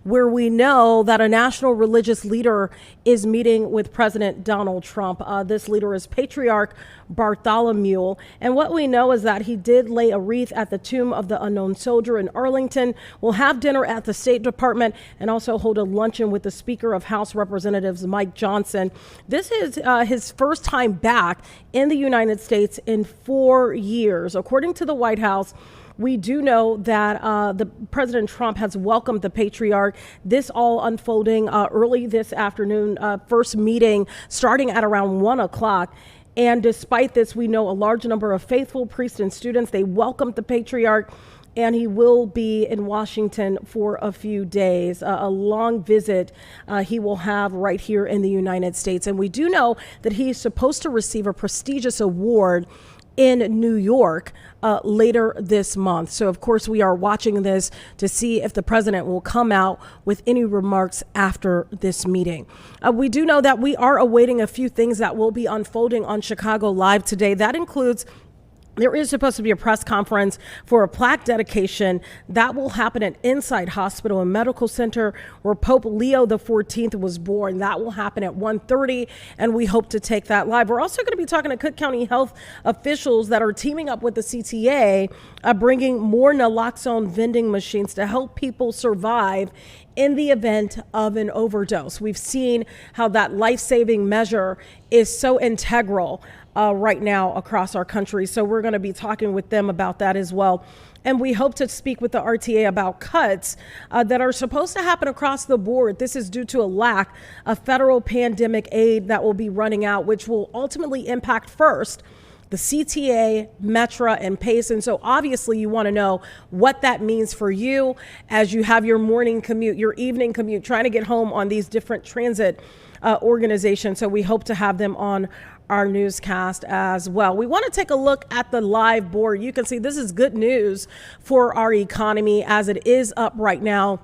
where we know that a national religious leader is meeting with President Donald Trump. This leader is Patriarch Bartholomew. And what we know is that he did lay a wreath at the tomb of the unknown soldier in Arlington, will have dinner at the State Department, and also hold a luncheon with the Speaker of House Representatives, Mike Johnson. This is his first time back in the United States in 4 years. According to the White House, we do know that the President Trump has welcomed the patriarch. This all unfolding early this afternoon, first meeting starting at around 1 o'clock. And despite this, we know a large number of faithful priests and students, they welcomed the patriarch, and he will be in Washington for a few days. A long visit he will have right here in the United States. And we do know that he's supposed to receive a prestigious award in New York later this month. So, of course, we are watching this to see if the president will come out with any remarks after this meeting. We do know that we are awaiting a few things that will be unfolding on Chicago Live today. That includes there is supposed to be a press conference for a plaque dedication that will happen at Inside Hospital and Medical Center, where Pope Leo XIV was born. That will happen at 1:30, and we hope to take that live. We're also going to be talking to Cook County health officials that are teaming up with the CTA, bringing more Naloxone vending machines to help people survive in the event of an overdose. We've seen how that life-saving measure is so integral right now across our country. So we're going to be talking with them about that as well. And we hope to speak with the RTA about cuts that are supposed to happen across the board. This is due to a lack of federal pandemic aid that will be running out, which will ultimately impact first the CTA, Metra, and Paso. And so obviously you want to know what that means for you as you have your morning commute, your evening commute, trying to get home on these different transit organizations. So we hope to have them on our newscast as well. We want to take a look at the live board. You can see this is good news for our economy as it is up right now.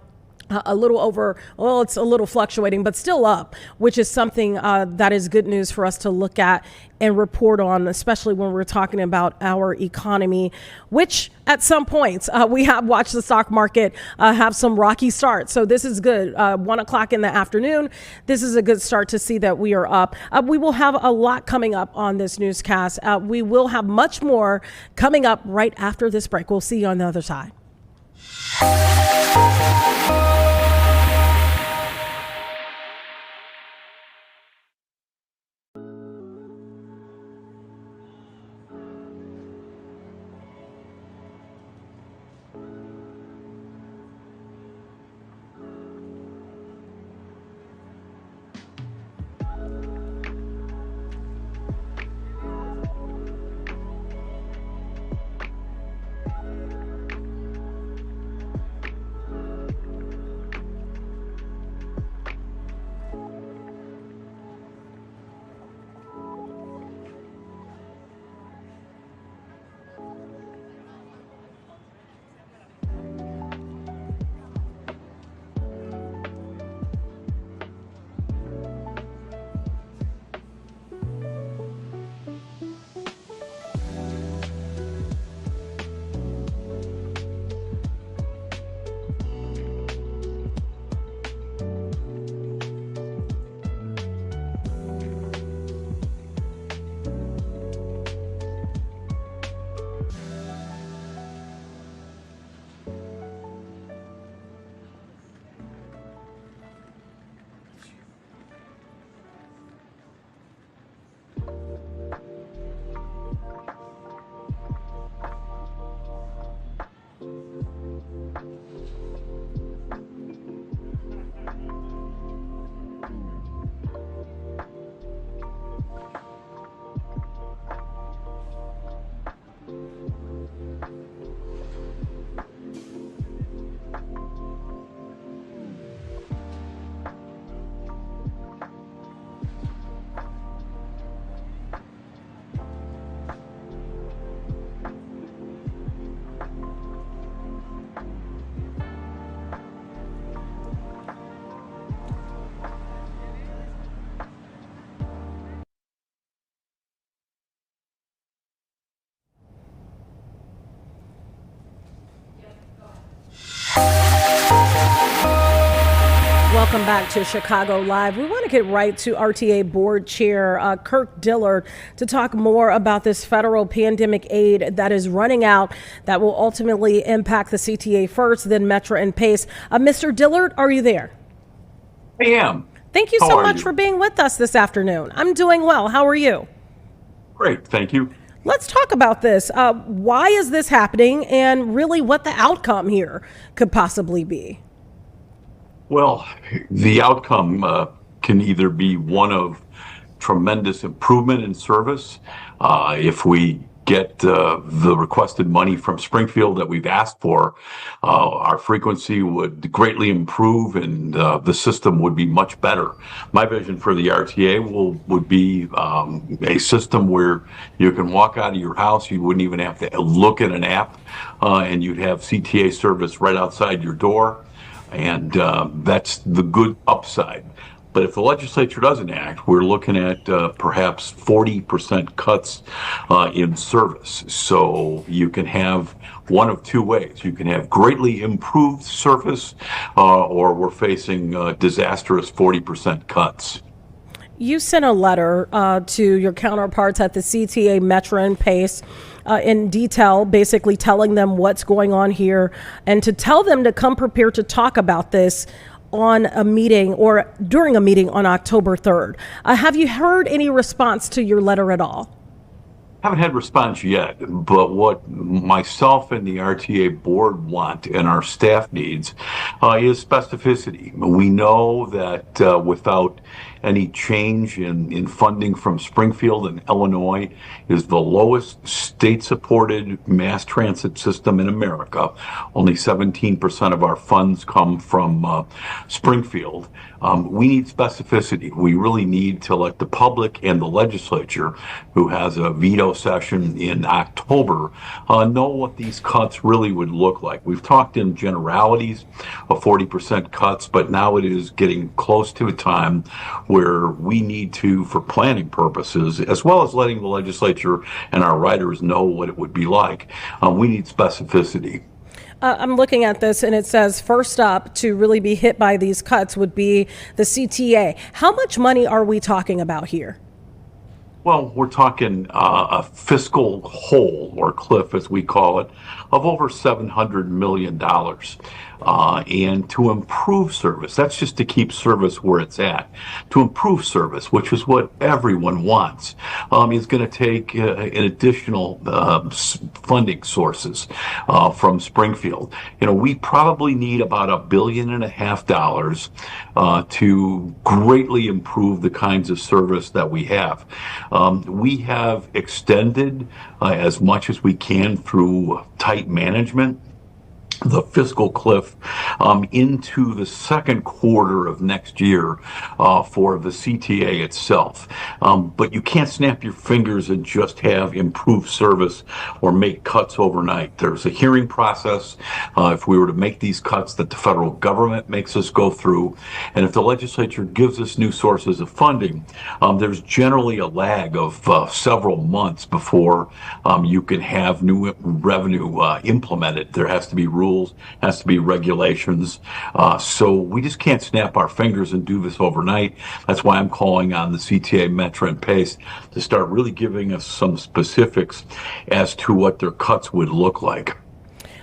A little over, well, it's a little fluctuating, but still up, which is something that is good news for us to look at and report on, especially when we're talking about our economy, which at some points we have watched the stock market have some rocky starts. So this is good. 1 o'clock in the afternoon. This is a good start to see that we are up. We will have a lot coming up on this newscast. We will have much more coming up right after this break. We'll see you on the other side. Welcome back to Chicago Live. We want to get right to RTA Board Chair Kirk to talk more about this federal pandemic aid that is running out that will ultimately impact the CTA first, then Metra and Pace. Mr. Dillard, are you there? I am. Thank you so much for being with us this afternoon. I'm doing well. How are you? Great. Thank you. Let's talk about this. Why is this happening and really what the outcome here could possibly be? Well, the outcome can either be one of tremendous improvement in service. If we get the requested money from Springfield that we've asked for, our frequency would greatly improve and the system would be much better. My vision for the RTA would be a system where you can walk out of your house, you wouldn't even have to look at an app, and you'd have CTA service right outside your door. And that's the good upside. But if the legislature doesn't act, we're looking at perhaps 40% cuts in service. So you can have one of two ways. You can have greatly improved service, or we're facing disastrous 40% cuts. You sent a letter to your counterparts at the CTA, Metra, and Pace in detail, basically telling them what's going on here and to tell them to come prepared to talk about this on a meeting or during a meeting on October 3rd. Have you heard any response to your letter at all? Haven't had response yet, but what myself and the RTA board want and our staff needs is specificity. We know that without any change in funding from Springfield and Illinois is the lowest state-supported mass transit system in America. Only 17% of our funds come from Springfield. We need specificity. We really need to let the public and the legislature, who has a veto session in October, know what these cuts really would look like. We've talked in generalities of 40% cuts, but now it is getting close to a time where we need to, for planning purposes, as well as letting the legislature and our riders know what it would be like, we need specificity. I'm looking at this and it says first up to really be hit by these cuts would be the CTA. How much money are we talking about here? Well, we're talking a fiscal hole, or cliff as we call it, of over $700 million. And to improve service, that's just to keep service where it's at. To improve service, which is what everyone wants, is going to take an additional funding sources from Springfield. You know, we probably need about $1.5 billion to greatly improve the kinds of service that we have. We have extended as much as we can through tight management the fiscal cliff into the second quarter of next year for the CTA itself. But you can't snap your fingers and just have improved service or make cuts overnight. There's a hearing process if we were to make these cuts that the federal government makes us go through. And if the legislature gives us new sources of funding, there's generally a lag of several months before you can have new revenue implemented. There has to be rules, has to be regulations. So we just can't snap our fingers and do this overnight. That's why I'm calling on the CTA, Metra, and Pace to start really giving us some specifics as to what their cuts would look like.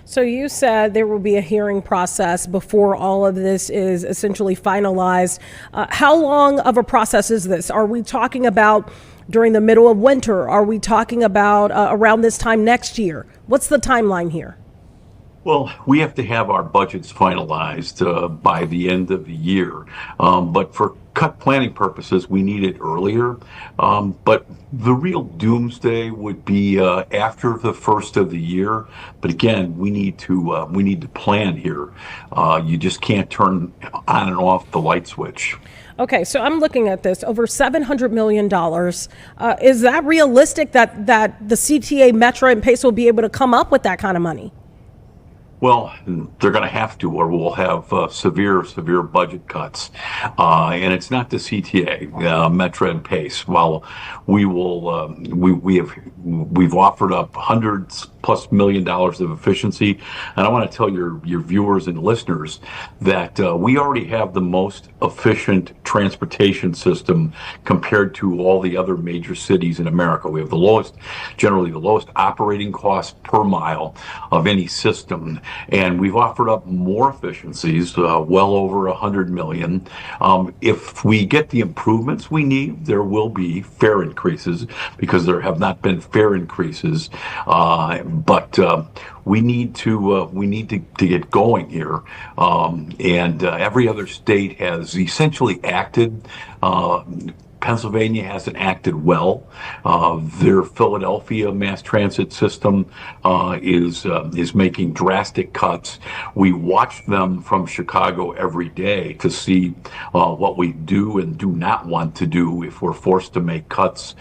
So you said there will be a hearing process before all of this is essentially finalized. How long of a process is this? Are we talking about during the middle of winter? Are we talking about around this time next year? What's the timeline here? Well, we have to have our budgets finalized by the end of the year. But for cut planning purposes, we need it earlier. But the real doomsday would be after the first of the year. But again, we need to plan here. You just can't turn on and off the light switch. Okay, so I'm looking at this, over $700 million. Is that realistic that the CTA, Metra, and Pace will be able to come up with that kind of money? Well, they're going to have to, or we'll have severe budget cuts. And it's not the CTA, Metra and Pace. While we've offered up hundreds plus $1 million of efficiency, and I want to tell your viewers and listeners that we already have the most efficient transportation system compared to all the other major cities in America. We have generally the lowest operating cost per mile of any system. And we've offered up more efficiencies, well over 100 million. If we get the improvements we need, there will be fare increases because there have not been fare increases. But we need to get going here. And every other state has essentially acted. Pennsylvania hasn't acted well. Their Philadelphia mass transit system is making drastic cuts. We watch them from Chicago every day to see what we do and do not want to do if we're forced to make cuts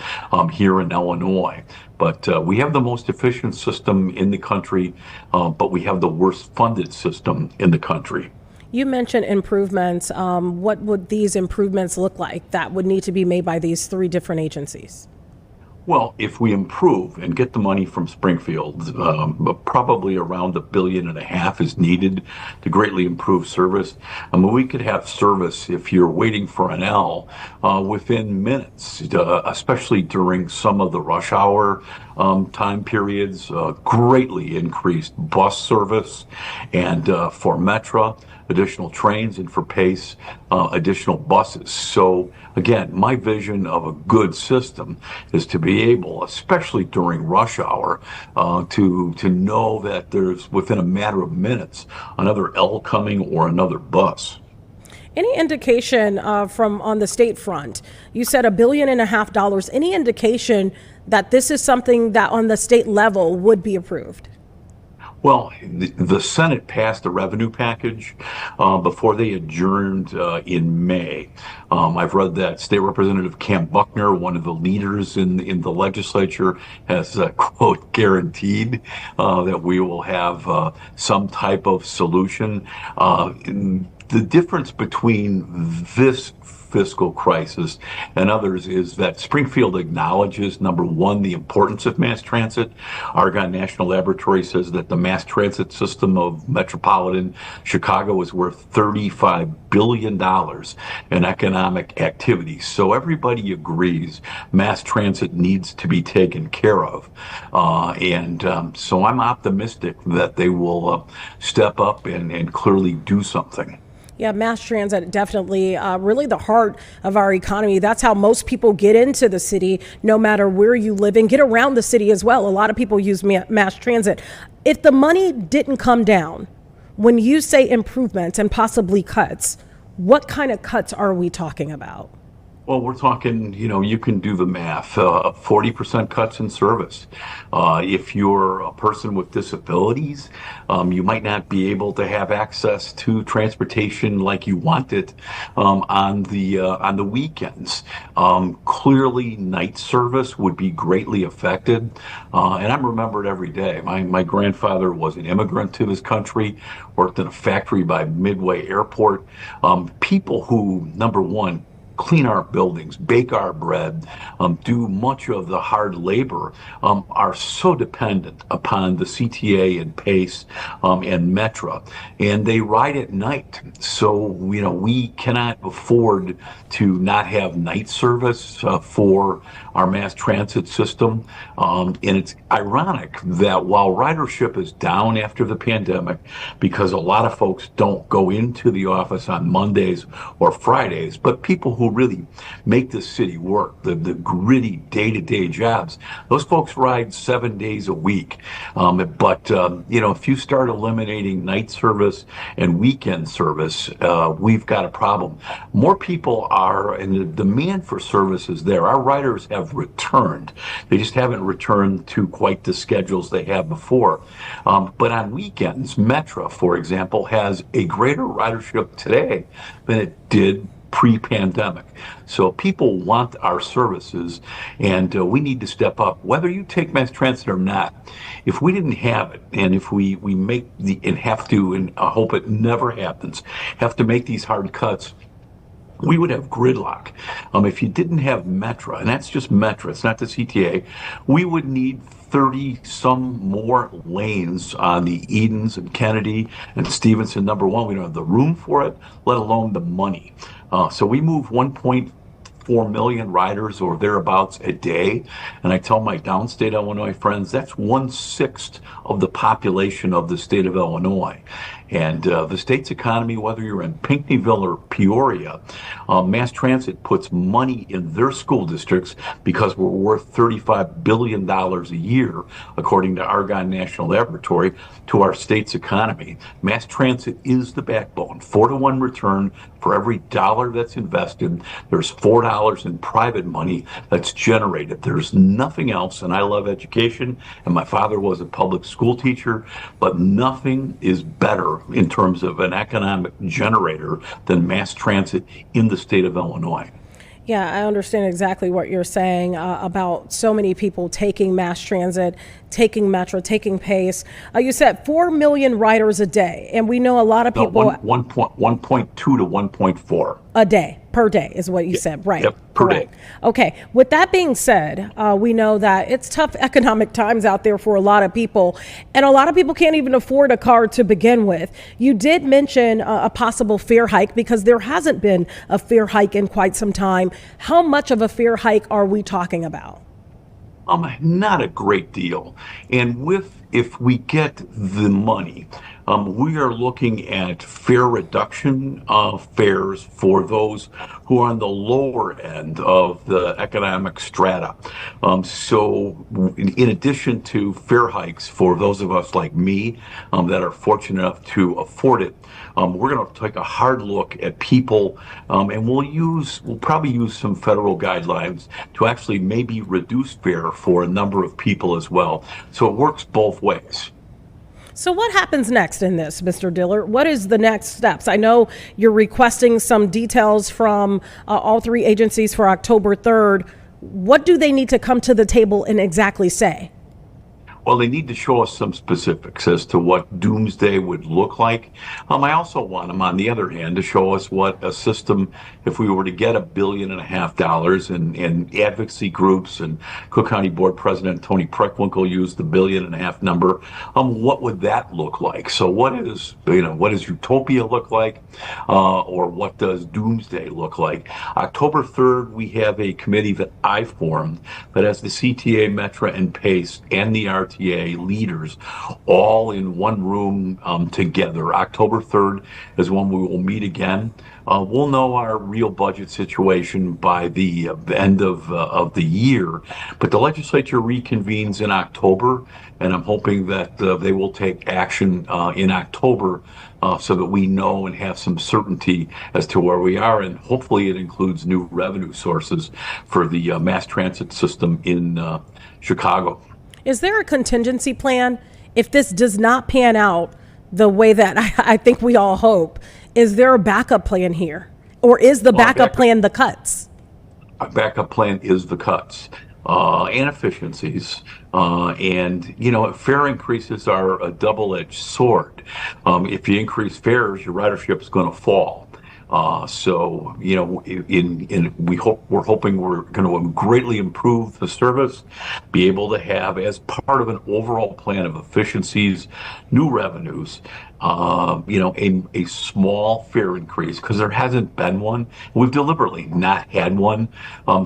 here in Illinois. But we have the most efficient system in the country, but we have the worst funded system in the country. You mentioned improvements. What would these improvements look like that would need to be made by these three different agencies? Well, if we improve and get the money from Springfield, probably around $1.5 billion is needed to greatly improve service. I mean, we could have service if you're waiting for an L within minutes, especially during some of the rush hour time periods. Greatly increased bus service, and for Metra, additional trains, and for Pace, additional buses. So again, my vision of a good system is to be able, especially during rush hour, to know that there's within a matter of minutes another L coming or another bus. Any indication from on the state front? You said $1.5 billion. Any indication that this is something that on the state level would be approved? Well, the Senate passed a revenue package before they adjourned in May. I've read that State Representative Cam Buckner, one of the leaders in the legislature, has, quote, guaranteed that we will have some type of solution. The difference between this fiscal crisis and others is that Springfield acknowledges, number one, the importance of mass transit. Argonne National Laboratory says that the mass transit system of metropolitan Chicago is worth $35 billion in economic activity. So everybody agrees mass transit needs to be taken care of. So I'm optimistic that they will step up and clearly do something. Yeah, mass transit definitely really the heart of our economy. That's how most people get into the city, no matter where you live, and get around the city as well. A lot of people use mass transit. If the money didn't come down, when you say improvements and possibly cuts, what kind of cuts are we talking about? Well, we're talking, you can do the math, 40% cuts in service. If you're a person with disabilities, you might not be able to have access to transportation like you want it on the weekends. Clearly, night service would be greatly affected. And I'm remembered every day. My grandfather was an immigrant to this country, worked in a factory by Midway Airport. People who, number one, clean our buildings, bake our bread, do much of the hard labor, are so dependent upon the CTA and Pace and Metra, and they ride at night. So, we cannot afford to not have night service for our mass transit system. And it's ironic that while ridership is down after the pandemic, because a lot of folks don't go into the office on Mondays or Fridays, but people who really make this city work, the gritty day-to-day jobs, those folks ride 7 days a week. But if you start eliminating night service and weekend service, we've got a problem. More people are, and the demand for service is there. Our riders have returned. They just haven't returned to quite the schedules they had before. But on weekends, Metra, for example, has a greater ridership today than it did pre-pandemic. So people want our services, and we need to step up. Whether you take mass transit or not, if we didn't have it, and if we make the, and have to, and I hope it never happens, have to make these hard cuts, we would have gridlock. If you didn't have Metra, and that's just Metra, it's not the CTA, we would need 30 some more lanes on the Edens and Kennedy and Stevenson number one. We don't have the room for it, let alone the money. So we move 1.4 million riders or thereabouts a day. And I tell my downstate Illinois friends, that's 1/6 of the population of the state of Illinois. And the state's economy, whether you're in Pinckneyville or Peoria, mass transit puts money in their school districts because we're worth $35 billion a year, according to Argonne National Laboratory, to our state's economy. Mass transit is the backbone. 4-to-1 return for every dollar that's invested. There's $4 in private money that's generated. There's nothing else, and I love education, and my father was a public school teacher, but nothing is better in terms of an economic generator than mass transit in the state of Illinois. Yeah, I understand exactly what you're saying about so many people taking mass transit, taking Metra, taking Pace. You said 4 million riders a day, and we know a lot of people. 1.2 to 1.4 a day, per day is what you said, right? Yep, per Correct. day. Okay, with that being said, we know that it's tough economic times out there for a lot of people, and a lot of people can't even afford a car to begin with. You did mention a possible fare hike because there hasn't been a fare hike in quite some time. How much of a fare hike are we talking about? Not a great deal. And if we get the money, we are looking at fare reduction fares for those who are on the lower end of the economic strata. So in addition to fare hikes for those of us like me that are fortunate enough to afford it, we're going to take a hard look at people, and we'll probably use some federal guidelines to actually maybe reduce fare for a number of people as well. So it works both ways. So what happens next in this, Mr. Diller? What is the next steps? I know you're requesting some details from all three agencies for October 3rd. What do they need to come to the table and exactly say? Well, they need to show us some specifics as to what doomsday would look like. I also want them, on the other hand, to show us what a system, if we were to get $1.5 billion and advocacy groups, and Cook County Board President Tony Preckwinkle used the $1.5 billion number, what would that look like? So what does utopia look like? Or what does doomsday look like? October 3rd, we have a committee that I formed that has the CTA, Metra, and PACE and the RTA leaders all in one room together. October 3rd is when we will meet again. We'll know our real budget situation by the end of the year, but the legislature reconvenes in October, and I'm hoping that they will take action in October so that we know and have some certainty as to where we are, and hopefully it includes new revenue sources for the mass transit system in Chicago. Is there a contingency plan if this does not pan out the way that I think we all hope? Is there a backup plan here? Or is the backup plan the cuts? A backup plan is the cuts and efficiencies. And, fare increases are a double-edged sword. If you increase fares, your ridership is going to fall. So, we're hoping we're going to greatly improve the service, be able to have, as part of an overall plan of efficiencies, new revenues, a small fare increase, because there hasn't been one. We've deliberately not had one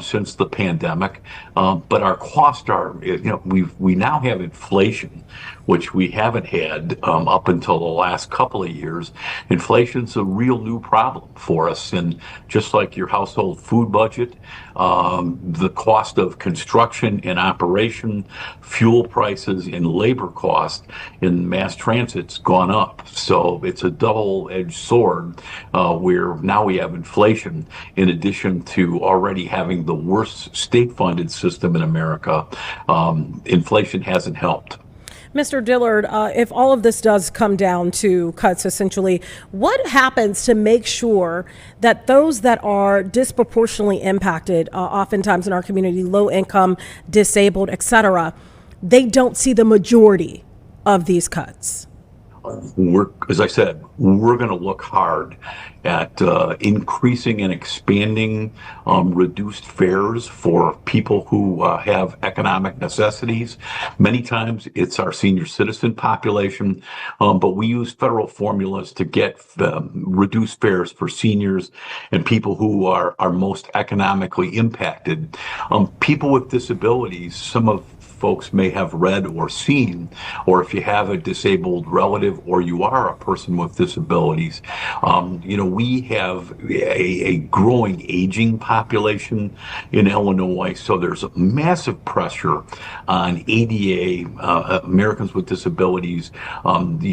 since the pandemic. But our costs are, we now have inflation, which we haven't had up until the last couple of years. Inflation's a real new problem for us. And just like your household food budget, the cost of construction and operation, fuel prices, and labor cost in mass transit's gone up. So it's a double-edged sword where now we have inflation in addition to already having the worst state-funded system in America. Inflation hasn't helped. Mr. Dillard, if all of this does come down to cuts, essentially, what happens to make sure that those that are disproportionately impacted, oftentimes in our community, low income, disabled, et cetera, they don't see the majority of these cuts? As I said, we're going to look hard at increasing and expanding reduced fares for people who have economic necessities. Many times it's our senior citizen population, but we use federal formulas to get reduced fares for seniors and people who are most economically impacted. People with disabilities, some of folks may have read or seen, or if you have a disabled relative or you are a person with disabilities, we have a growing aging population in Illinois, so there's massive pressure on ADA, Americans with Disabilities.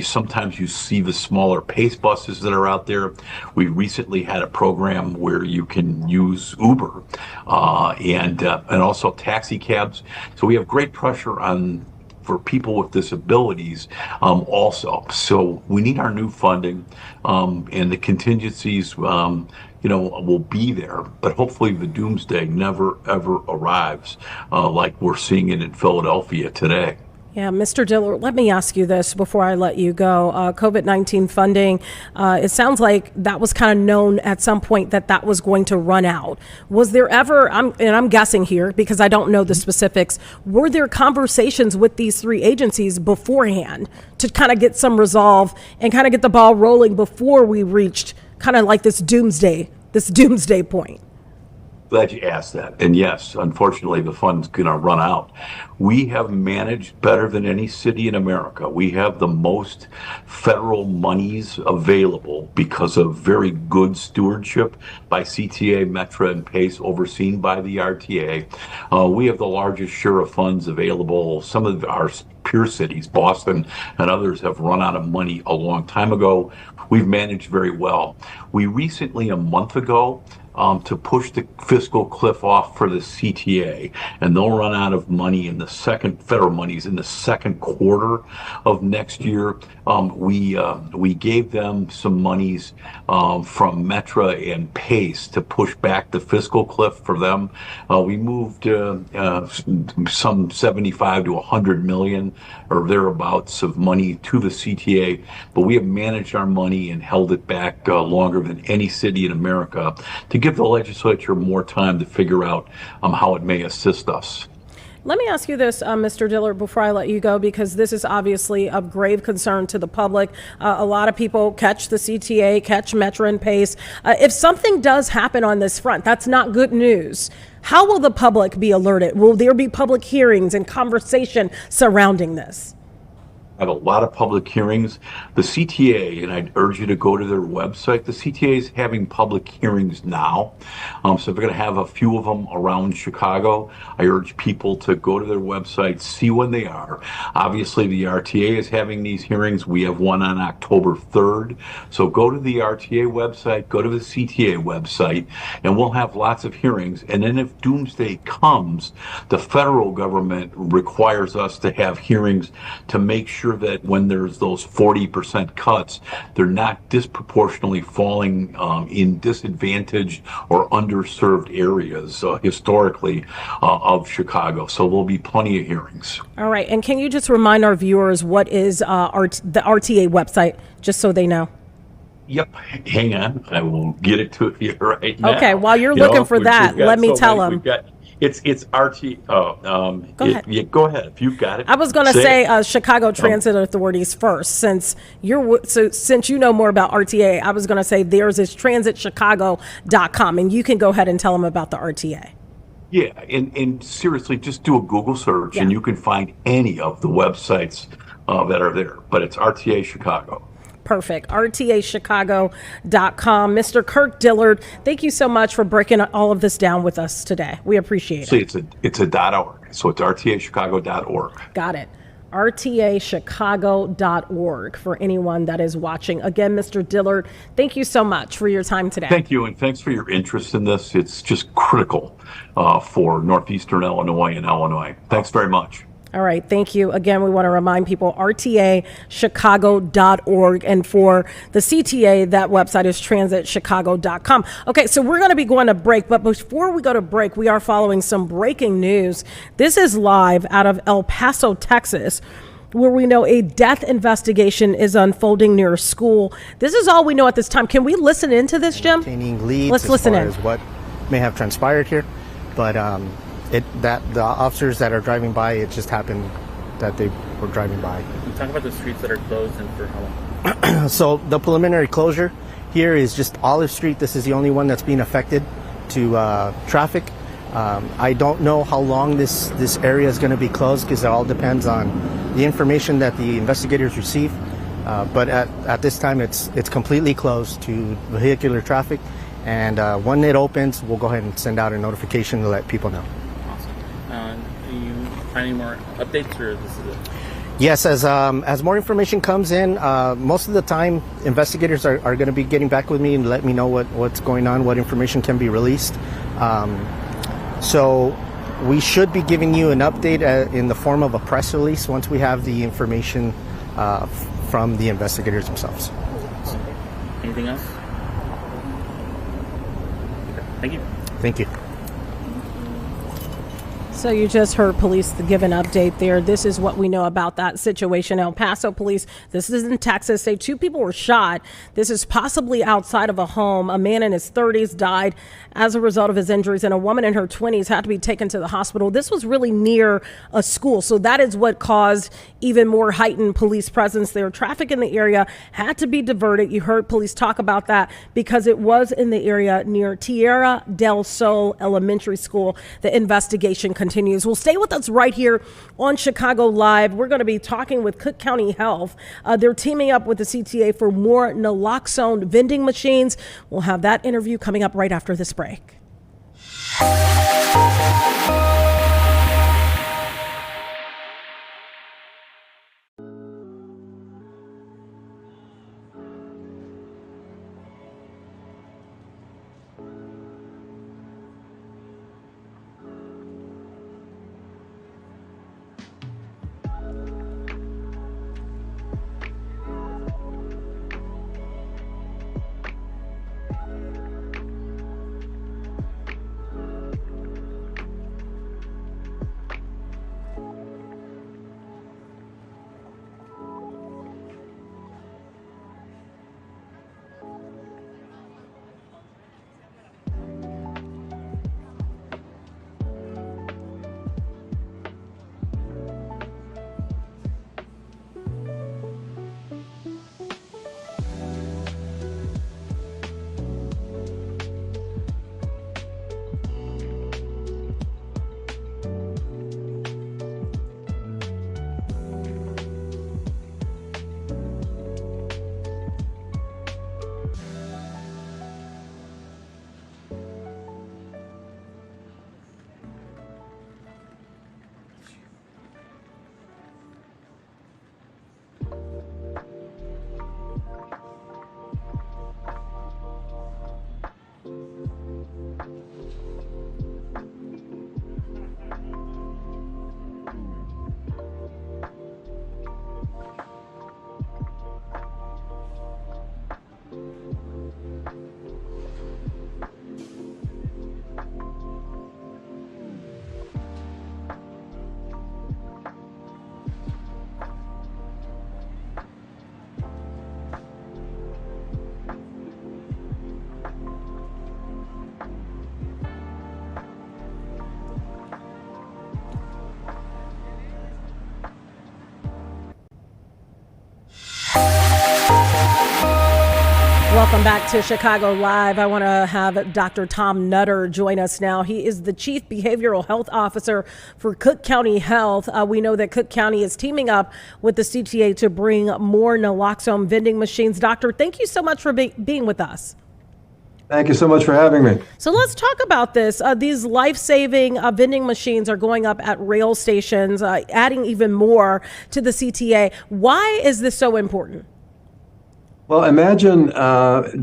Sometimes you see the smaller PACE buses that are out there. We recently had a program where you can use Uber and also taxi cabs. So we have great pressure on for people with disabilities also. So we need our new funding and the contingencies will be there, but hopefully the doomsday never ever arrives like we're seeing it in Philadelphia today. Yeah, Mr. Dillard, let me ask you this before I let you go. COVID-19 funding, it sounds like that was kind of known at some point that was going to run out. Was there ever, I'm guessing here because I don't know the specifics, were there conversations with these three agencies beforehand to kind of get some resolve and kind of get the ball rolling before we reached kind of like this doomsday point? Glad you asked that. And yes, unfortunately, the fund's going to run out. We have managed better than any city in America. We have the most federal monies available because of very good stewardship by CTA, Metra, and PACE, overseen by the RTA. We have the largest share of funds available. Some of our peer cities, Boston and others, have run out of money a long time ago. We've managed very well. We recently, a month ago, to push the fiscal cliff off for the CTA, and they'll run out of money in the federal monies in the second quarter of next year. We gave them some monies from Metra and PACE to push back the fiscal cliff for them. We moved some 75 to 100 million or thereabouts of money to the CTA, but we have managed our money and held it back longer than any city in America to give the legislature more time to figure out how it may assist us. Let me ask you this, Mr. Dillard, before I let you go, because this is obviously of grave concern to the public. A lot of people catch the CTA, catch Metra and PACE. If something does happen on this front, that's not good news. How will the public be alerted? Will there be public hearings and conversation surrounding this? I have a lot of public hearings. The CTA, and I'd urge you to go to their website, the CTA is having public hearings now. So we're going to have a few of them around Chicago. I urge people to go to their website, see when they are. Obviously, the RTA is having these hearings. We have one on October 3rd. So go to the RTA website, go to the CTA website, and we'll have lots of hearings. And then if doomsday comes, the federal government requires us to have hearings to make sure that when there's those 40% cuts, they're not disproportionately falling in disadvantaged or underserved areas historically of Chicago. So there'll be plenty of hearings. All right. And can you just remind our viewers what is the RTA website, just so they know? Yep. Hang on. I will get it to you right now. Okay. While you're looking for that, let me tell them. It's RT. Go ahead. Go ahead if you've got it. I was going to say Chicago Transit Authorities first, since you know more about RTA. I was going to say theirs is transitchicago.com, and you can go ahead and tell them about the RTA. Yeah, and seriously, just do a Google search, and you can find any of the websites that are there. But it's RTA Chicago. Perfect. RTAChicago.com. Mr. Kirk Dillard, thank you so much for breaking all of this down with us today. We appreciate it. See, it's a .org, so it's RTAChicago.org. Got it. RTAChicago.org for anyone that is watching. Again, Mr. Dillard, thank you so much for your time today. Thank you, and thanks for your interest in this. It's just critical for Northeastern Illinois and Illinois. Thanks very much. All right, thank you. Again, we want to remind people, rtachicago.org. And for the CTA, that website is transitchicago.com. Okay, so we're going to be going to break. But before we go to break, we are following some breaking news. This is live out of El Paso, Texas, where we know a death investigation is unfolding near a school. This is all we know at this time. Can we listen into this, Jim? Leads Let's listen in. As what may have transpired here, but that the officers that are driving by, it just happened that they were driving by. You talk about the streets that are closed and for how long? So the preliminary closure here is just Olive Street. This is the only one that's being affected to traffic. I don't know how long this area is going to be closed because it all depends on the information that the investigators receive. But at this time, it's completely closed to vehicular traffic. And when it opens, we'll go ahead and send out a notification to let people know. Awesome. Do you find any more updates, or this is it? Yes, as more information comes in, most of the time investigators are going to be getting back with me and let me know what's going on, what information can be released. So we should be giving you an update in the form of a press release once we have the information from the investigators themselves. Anything else? Thank you. Thank you. So you just heard police give an update there. This is what we know about that situation. El Paso police, this is in Texas, say 2 people were shot. This is possibly outside of a home. A man in his 30s died as a result of his injuries, and a woman in her 20s had to be taken to the hospital. This was really near a school, so that is what caused even more heightened police presence there. Traffic in the area had to be diverted. You heard police talk about that because it was in the area near Tierra del Sol Elementary School. The investigation continues. Well, stay with us right here on Chicago Live. We're going to be talking with Cook County Health. They're teaming up with the CTA for more Naloxone vending machines. We'll have that interview coming up right after this break. Welcome back to Chicago Live. I want to have Dr. Tom Nutter join us now. He is the Chief Behavioral Health Officer for Cook County Health. We know that Cook County is teaming up with the CTA to bring more Naloxone vending machines. Doctor, thank you so much for being with us. Thank you so much for having me. So let's talk about this. These life-saving vending machines are going up at rail stations, adding even more to the CTA. Why is this so important? Well, imagine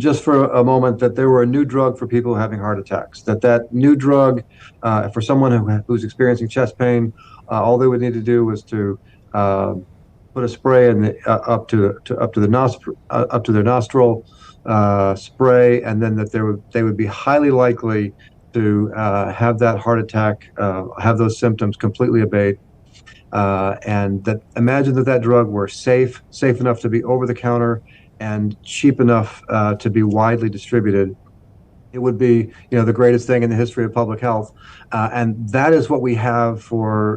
just for a moment that there were a new drug for people having heart attacks, that new drug for someone who's experiencing chest pain All they would need to do was to put a spray in the, up to their nostril, spray, and then that they would be highly likely to have that heart attack, have those symptoms completely abate. And that imagine that drug were safe enough to be over the counter and cheap enough to be widely distributed. It would be, the greatest thing in the history of public health. And that is what we have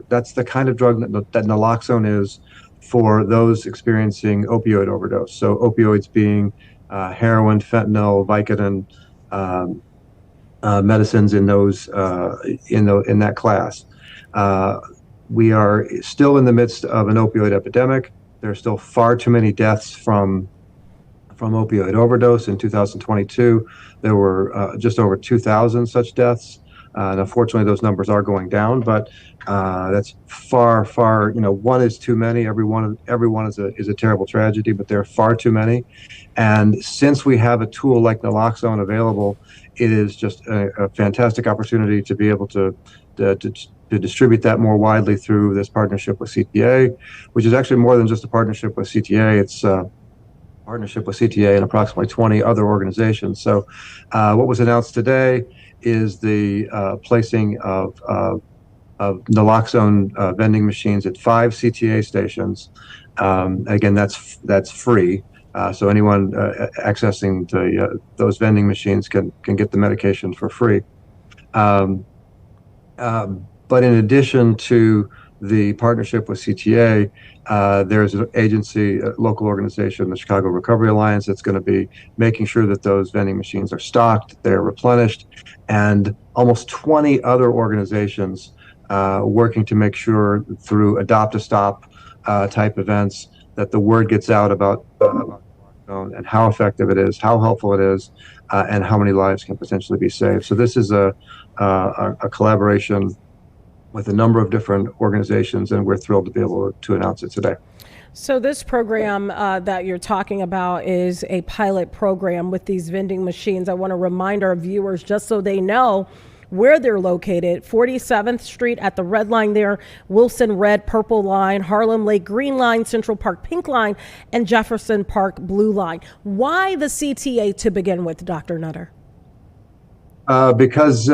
that's the kind of drug that naloxone is for those experiencing opioid overdose. So opioids being heroin, fentanyl, Vicodin, medicines in those in that class. We are still in the midst of an opioid epidemic. There are still far too many deaths from opioid overdose. In 2022, there were just over 2,000 such deaths. And unfortunately, those numbers are going down, but that's far. One is too many. Every one is a terrible tragedy, but there are far too many. And since we have a tool like naloxone available, it is just a fantastic opportunity to be able to distribute that more widely through this partnership with CTA, which is actually more than just a partnership with CTA. It's partnership with CTA and approximately 20 other organizations. So what was announced today is the placing of naloxone vending machines at 5 CTA stations. Again, that's free. So anyone accessing those vending machines can get the medication for free. But in addition to the partnership with CTA, there's an agency, a local organization, the Chicago Recovery Alliance, that's going to be making sure that those vending machines are stocked, they're replenished, and almost 20 other organizations working to make sure through adopt-a-stop type events that the word gets out about and how effective it is, how helpful it is, and how many lives can potentially be saved. So this is a collaboration with a number of different organizations, and we're thrilled to be able to announce it today. So this program that you're talking about is a pilot program with these vending machines. I want to remind our viewers, just so they know where they're located: 47th Street at the red line there, Wilson red, purple line, Harlem Lake green line, Central Park pink line, and Jefferson Park blue line. Why the CTA to begin with, Dr. Nutter? Because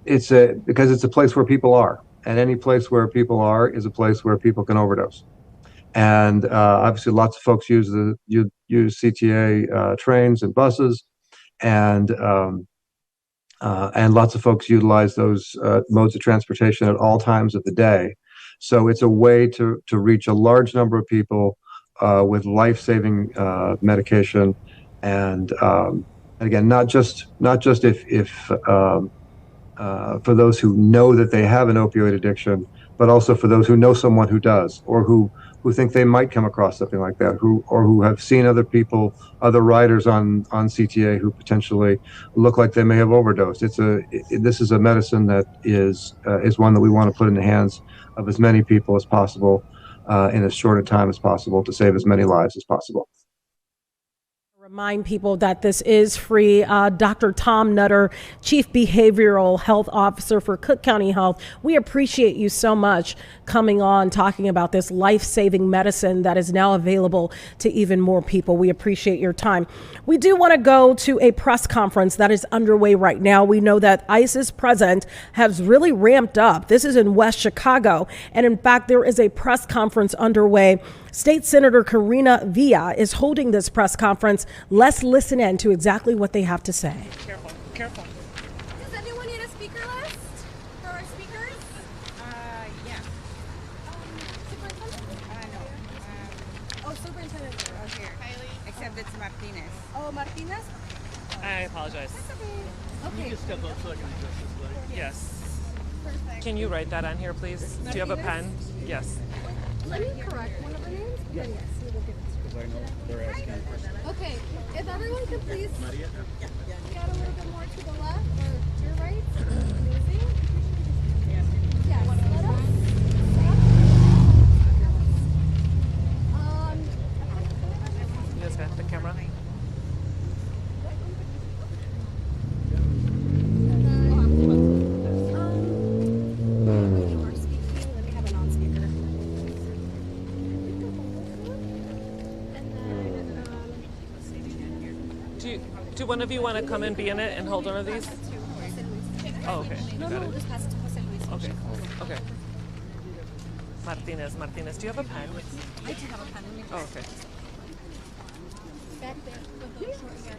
it's a place where people are, and any place where people are is a place where people can overdose. And obviously, lots of folks use CTA trains and buses, and lots of folks utilize those modes of transportation at all times of the day. So it's a way to reach a large number of people with life-saving medication, and again, not just if for those who know that they have an opioid addiction, but also for those who know someone who does, or who think they might come across something like that, who have seen other riders on CTA who potentially look like they may have overdosed. This is a medicine that is one that we want to put in the hands of as many people as possible in as short a time as possible to save as many lives as possible. Remind people that this is free. Dr. Tom Nutter, Chief Behavioral Health Officer for Cook County Health, we appreciate you so much coming on, talking about this life-saving medicine that is now available to even more people. We appreciate your time. We do want to go to a press conference that is underway right now. We know that ICE's presence has really ramped up. This is in West Chicago. And in fact, there is a press conference underway. State Senator Karina Villa is holding this press conference. Let's listen in to exactly what they have to say. Careful, careful. Does anyone need a speaker list for our speakers? Yeah. Superintendent? No. Superintendent. Oh, here. Kylie. Except it's Martinez. Oh, Martinez? I apologize. That's okay. Okay. Step up so I can address this letter. Yes. Perfect. Can you write that on here, please? Do you have a pen? Yes. Let me correct one of the names. Yes. We will give it to Because I know they're asking. you. Okay. If everyone could please get a little bit more to the left or to your right. Amazing. Yes. Let us. You guys got the camera? You are speaking. Let me have it on. one of you want to come and be in it and hold one of these? Oh, okay. No, Got no, it. just pass it to Jose Luis. Okay. Okay. Martinez, do you have a pen? I do have a pen. Let me Oh, okay. back there with the short hair.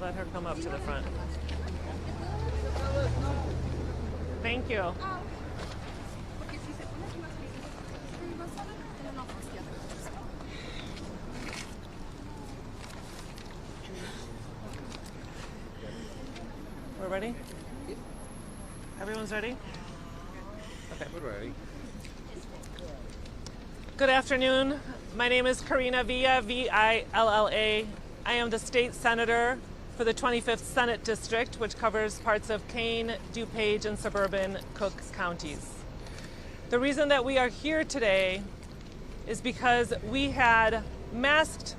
Let her come up to the front. Thank you. We're ready? Everyone's ready? Okay. We're ready. Good afternoon. My name is Karina Villa, V-I-L-L-A. I am the state senator for the 25th Senate District, which covers parts of Kane, DuPage, and suburban Cook counties. The reason that we are here today is because we had masked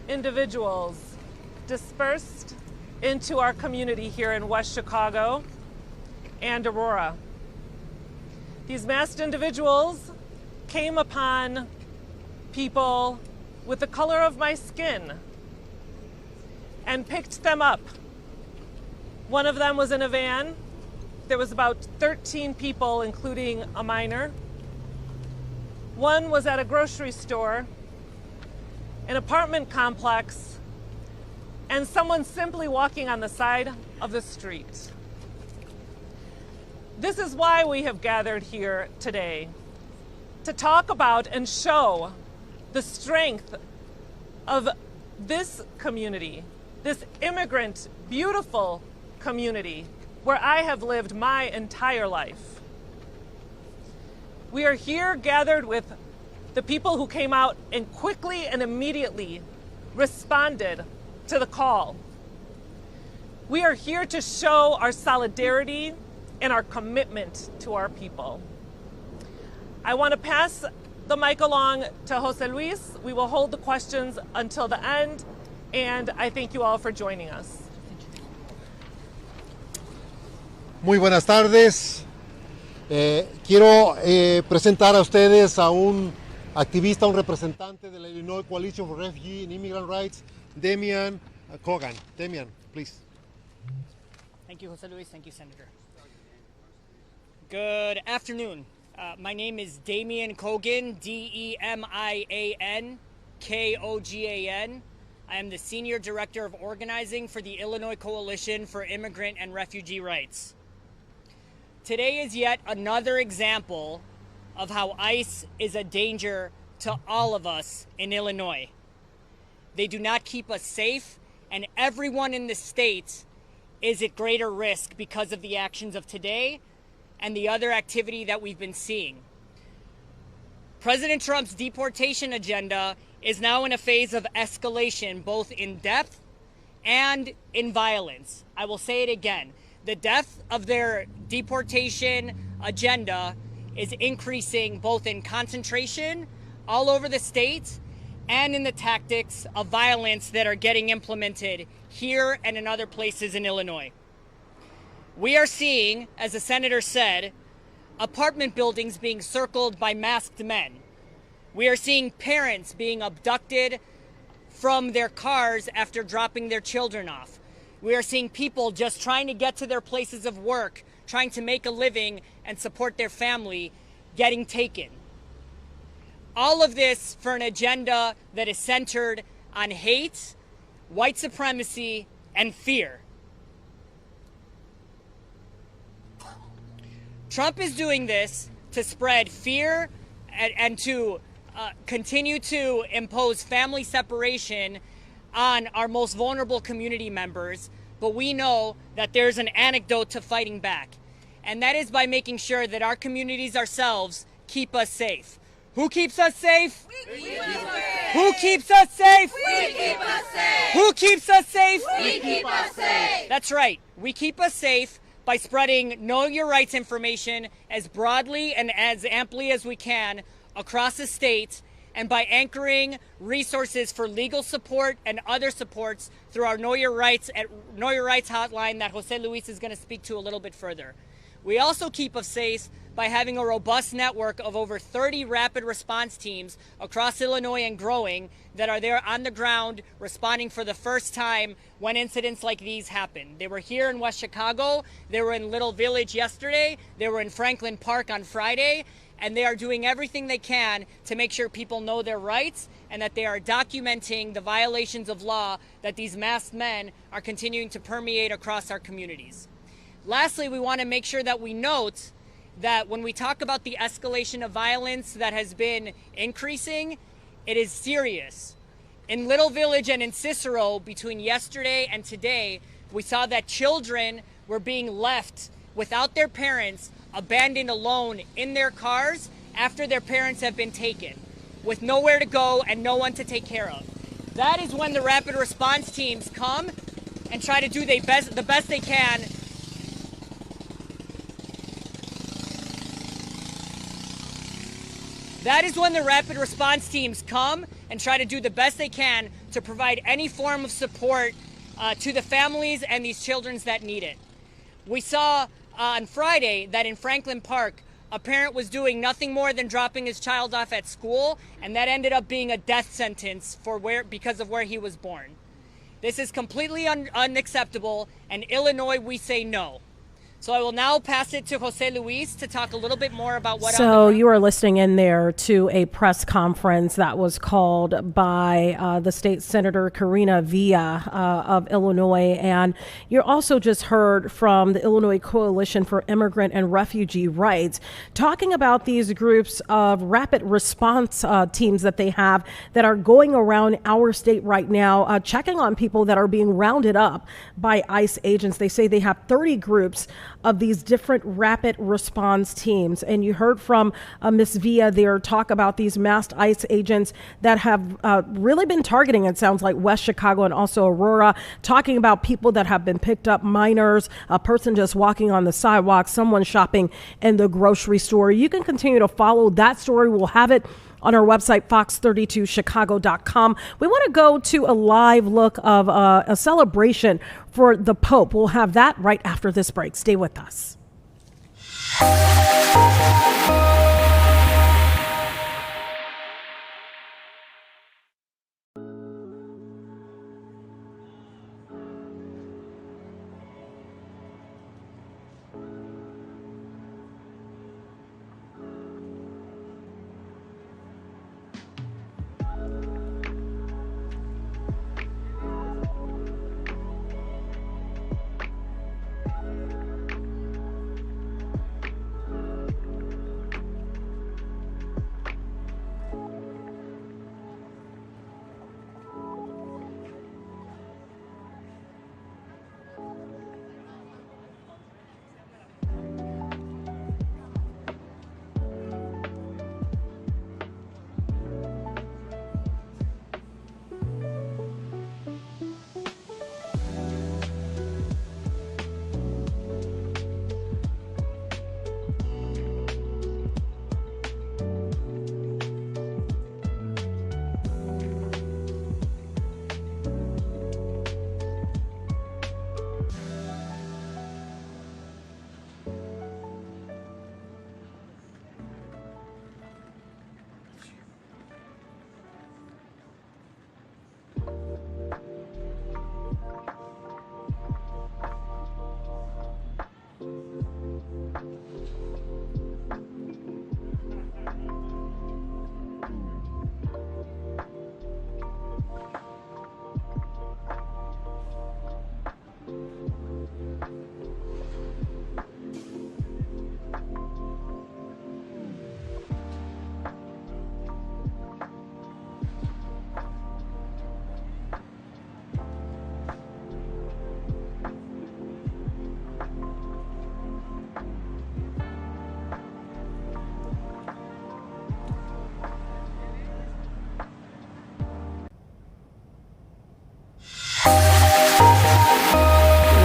individuals dispersed into our community here in West Chicago and Aurora. These masked individuals came upon people with the color of my skin and picked them up. One of them was in a van. There was about 13 people, including a minor. One was at a grocery store, an apartment complex, and someone simply walking on the side of the street. This is why we have gathered here today, to talk about and show the strength of this community, this immigrant, beautiful community where I have lived my entire life. We are here gathered with the people who came out and quickly and immediately responded to the call. We are here to show our solidarity and our commitment to our people. I want to pass the mic along to Jose Luis. We will hold the questions until the end, and I thank you all for joining us. Muy buenas tardes. Quiero presentar a ustedes a un activista, un representante de la Illinois Coalition for Refugee and Immigrant Rights, Damian Cogan. Damian, please. Thank you, Jose Luis. Thank you, Senator. Good afternoon. My name is Damian Cogan, D-E-M-I-A-N-K-O-G-A-N. I am the Senior Director of Organizing for the Illinois Coalition for Immigrant and Refugee Rights. Today is yet another example of how ICE is a danger to all of us in Illinois. They do not keep us safe, and everyone in the state is at greater risk because of the actions of today and the other activity that we've been seeing. President Trump's deportation agenda is now in a phase of escalation, both in depth and in violence. I will say it again. The depth of their deportation agenda is increasing both in concentration all over the state and in the tactics of violence that are getting implemented here and in other places in Illinois. We are seeing, as the senator said, apartment buildings being circled by masked men. We are seeing parents being abducted from their cars after dropping their children off. We are seeing people just trying to get to their places of work, trying to make a living and support their family, getting taken. All of this for an agenda that is centered on hate, white supremacy, and fear. Trump is doing this to spread fear and to continue to impose family separation on our most vulnerable community members. But we know that there's an antidote to fighting back, and that is by making sure that our communities ourselves keep us safe. Who keeps us safe? We keep us safe. Who keeps us safe? We keep us safe. Who keeps us safe? We keep us safe. That's right. We keep us safe by spreading Know Your Rights information as broadly and as amply as we can across the state, and by anchoring resources for legal support and other supports through our Know Your Rights hotline that Jose Luis is going to speak to a little bit further. We also keep us safe by having a robust network of over 30 rapid response teams across Illinois and growing that are there on the ground responding for the first time when incidents like these happen. They were here in West Chicago, they were in Little Village yesterday, they were in Franklin Park on Friday, and they are doing everything they can to make sure people know their rights and that they are documenting the violations of law that these masked men are continuing to permeate across our communities. Lastly, we want to make sure that we note that when we talk about the escalation of violence that has been increasing, it is serious. In Little Village and in Cicero, between yesterday and today, we saw that children were being left without their parents, abandoned alone in their cars after their parents have been taken, with nowhere to go and no one to take care of. That is when the rapid response teams come and try to do the best they can That is when the rapid response teams come and try to do the best they can to provide any form of support to the families and these children that need it. We saw on Friday that in Franklin Park, a parent was doing nothing more than dropping his child off at school, and that ended up being a death sentence because of where he was born. This is completely unacceptable, and Illinois, we say no. So I will now pass it to Jose Luis to talk a little bit more about what. So you are listening in there to a press conference that was called by the state senator Karina Villa of Illinois, and you also just heard from the Illinois Coalition for Immigrant and Refugee Rights talking about these groups of rapid response teams that they have that are going around our state right now, checking on people that are being rounded up by ICE agents. They say they have 30 groups of these different rapid response teams. And you heard from Ms. Villa there talk about these masked ICE agents that have really been targeting, it sounds like, West Chicago and also Aurora, talking about people that have been picked up, minors, a person just walking on the sidewalk, someone shopping in the grocery store. You can continue to follow that story. We'll have it on our website, fox32chicago.com. We want to go to a live look of a celebration for the Pope. We'll have that right after this break. Stay with us.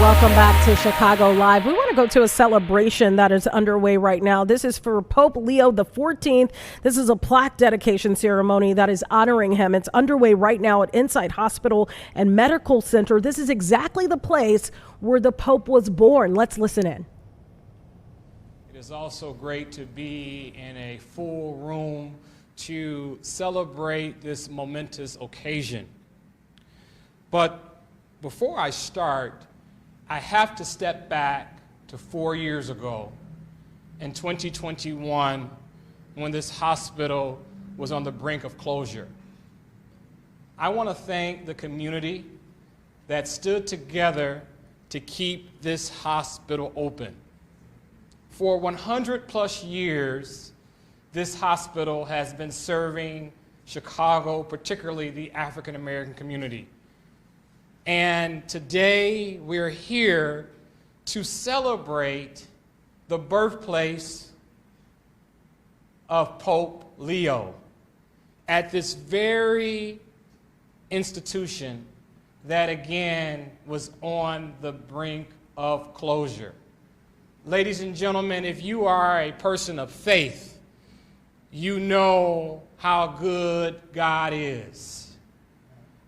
Welcome back to Chicago Live. We want to go to a celebration that is underway right now. This is for Pope Leo XIV. This is a plaque dedication ceremony that is honoring him. It's underway right now at Insight Hospital and Medical Center. This is exactly the place where the Pope was born. Let's listen in. is also great to be in a full room to celebrate this momentous occasion. But before I start, I have to step back to 4 years ago in 2021 when this hospital was on the brink of closure. I want to thank the community that stood together to keep this hospital open. For 100 plus years, this hospital has been serving Chicago, particularly the African American community. And today we're here to celebrate the birthplace of Pope Leo at this very institution that again was on the brink of closure. Ladies and gentlemen, if you are a person of faith, you know how good God is.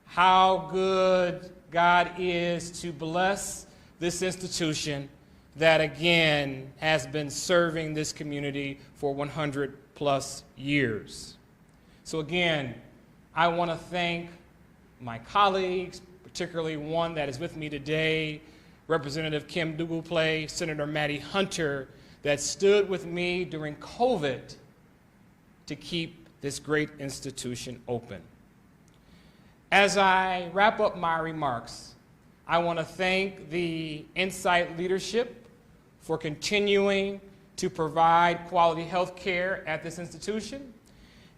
How good God is to bless this institution that again has been serving this community for 100 plus years. So again, I want to thank my colleagues, particularly one that is with me today, Representative Kim Duguplay, Senator Maddie Hunter, that stood with me during COVID to keep this great institution open. As I wrap up my remarks, I want to thank the Insight leadership for continuing to provide quality health care at this institution,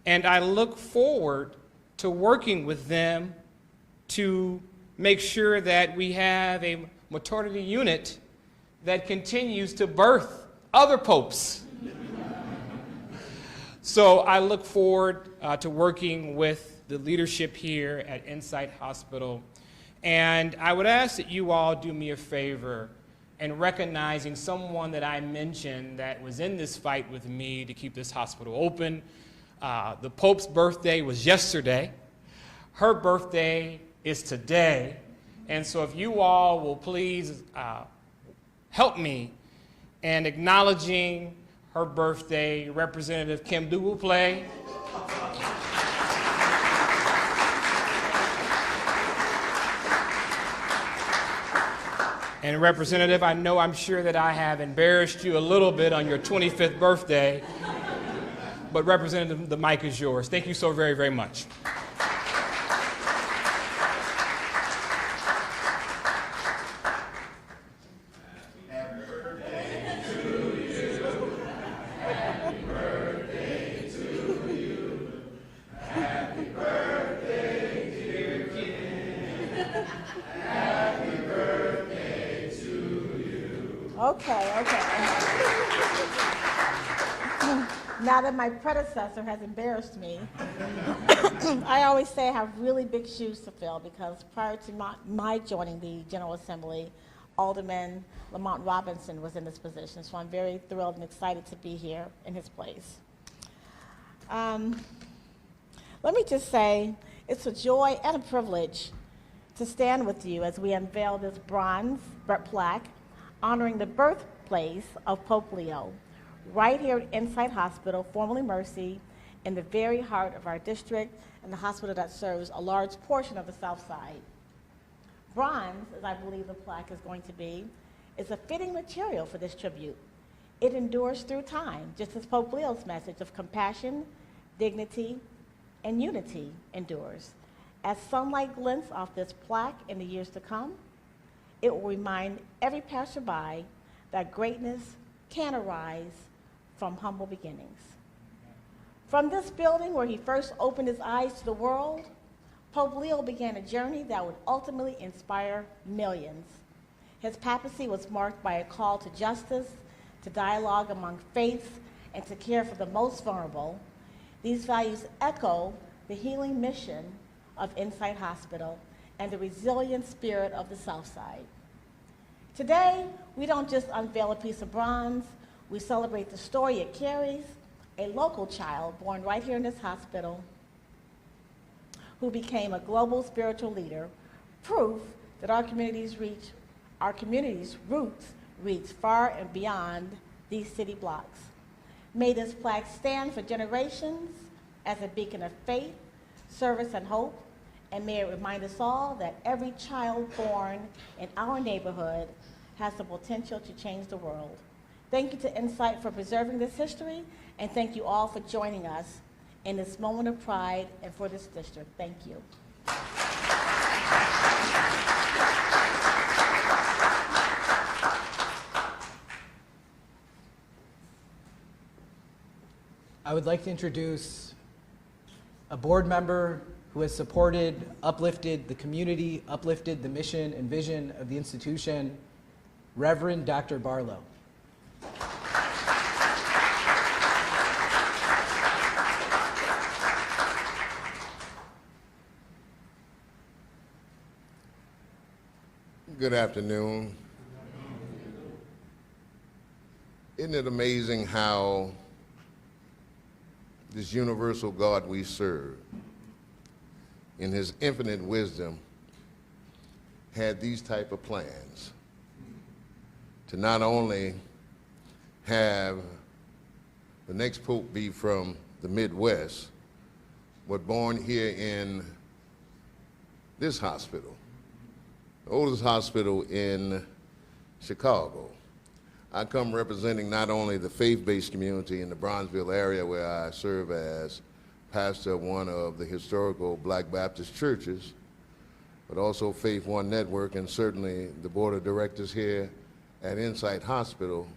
and I look forward to working with them to make sure that we have a maternity unit that continues to birth other popes. So I look forward to working with the leadership here at Insight Hospital. And I would ask that you all do me a favor in recognizing someone that I mentioned that was in this fight with me to keep this hospital open. The Pope's birthday was yesterday. Her birthday is today. And so if you all will please help me in acknowledging her birthday, Representative Kim Duguplay. And Representative, I'm sure that I have embarrassed you a little bit on your 25th birthday, but Representative, the mic is yours. Thank you so very, very much. Now that my predecessor has embarrassed me, I always say I have really big shoes to fill because prior to my joining the General Assembly, Alderman Lamont Robinson was in this position, so I'm very thrilled and excited to be here in his place. Let me just say, it's a joy and a privilege to stand with you as we unveil this bronze plaque honoring the birthplace of Pope Leo, right here at Insight Hospital, formerly Mercy, in the very heart of our district and the hospital that serves a large portion of the South Side. Bronze, as I believe the plaque is going to be, is a fitting material for this tribute. It endures through time, just as Pope Leo's message of compassion, dignity, and unity endures. As sunlight glints off this plaque in the years to come, it will remind every passerby that greatness can arise from humble beginnings. From this building where he first opened his eyes to the world, Pope Leo began a journey that would ultimately inspire millions. His papacy was marked by a call to justice, to dialogue among faiths, and to care for the most vulnerable. These values echo the healing mission of Insight Hospital and the resilient spirit of the South Side. Today, we don't just unveil a piece of bronze, we celebrate the story it carries, a local child born right here in this hospital who became a global spiritual leader, proof that our community's roots reach far and beyond these city blocks. May this plaque stand for generations as a beacon of faith, service, and hope, and may it remind us all that every child born in our neighborhood has the potential to change the world. Thank you to Insight for preserving this history, and thank you all for joining us in this moment of pride and for this district. Thank you. I would like to introduce a board member who has supported, uplifted the community, uplifted the mission and vision of the institution, Reverend Dr. Barlow. Good afternoon. Isn't it amazing how this universal God we serve, in his infinite wisdom, had these type of plans to not only have the next Pope be from the Midwest, but born here in this hospital, the oldest hospital in Chicago. I come representing not only the faith-based community in the Bronzeville area where I serve as pastor of one of the historical Black Baptist churches, but also Faith One Network and certainly the board of directors here at Insight Hospital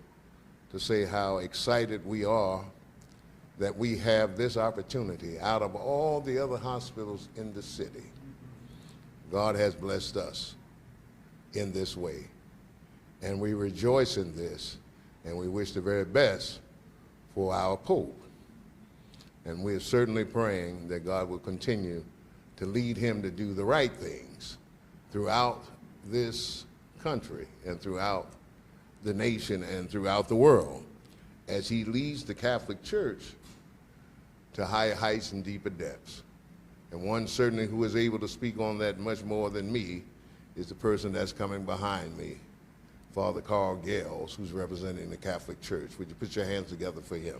to say how excited we are that we have this opportunity out of all the other hospitals in the city. God has blessed us in this way. And we rejoice in this, and we wish the very best for our Pope. And we're certainly praying that God will continue to lead him to do the right things throughout this country and throughout the nation and throughout the world as he leads the Catholic Church to higher heights and deeper depths. And one certainly who is able to speak on that much more than me is the person that's coming behind me, Father Carl Gales, who's representing the Catholic Church. Would you put your hands together for him?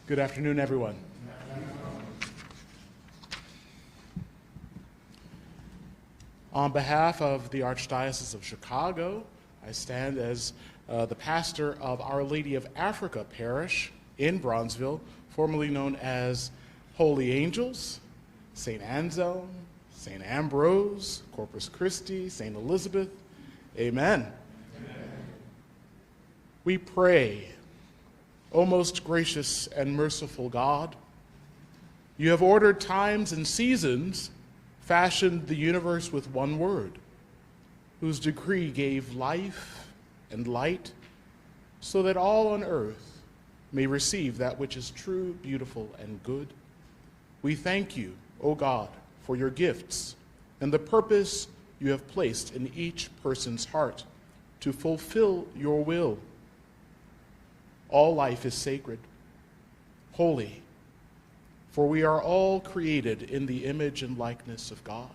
Good afternoon, everyone. On behalf of the Archdiocese of Chicago, I stand as the pastor of Our Lady of Africa Parish in Bronzeville, formerly known as Holy Angels, St. Anselm, St. Ambrose, Corpus Christi, St. Elizabeth. Amen. Amen. We pray, O most gracious and merciful God, you have ordered times and seasons, fashioned the universe with one word, whose decree gave life and light, so that all on earth may receive that which is true, beautiful, and good. We thank you, O God, for your gifts and the purpose you have placed in each person's heart to fulfill your will. All life is sacred, holy, for we are all created in the image and likeness of God.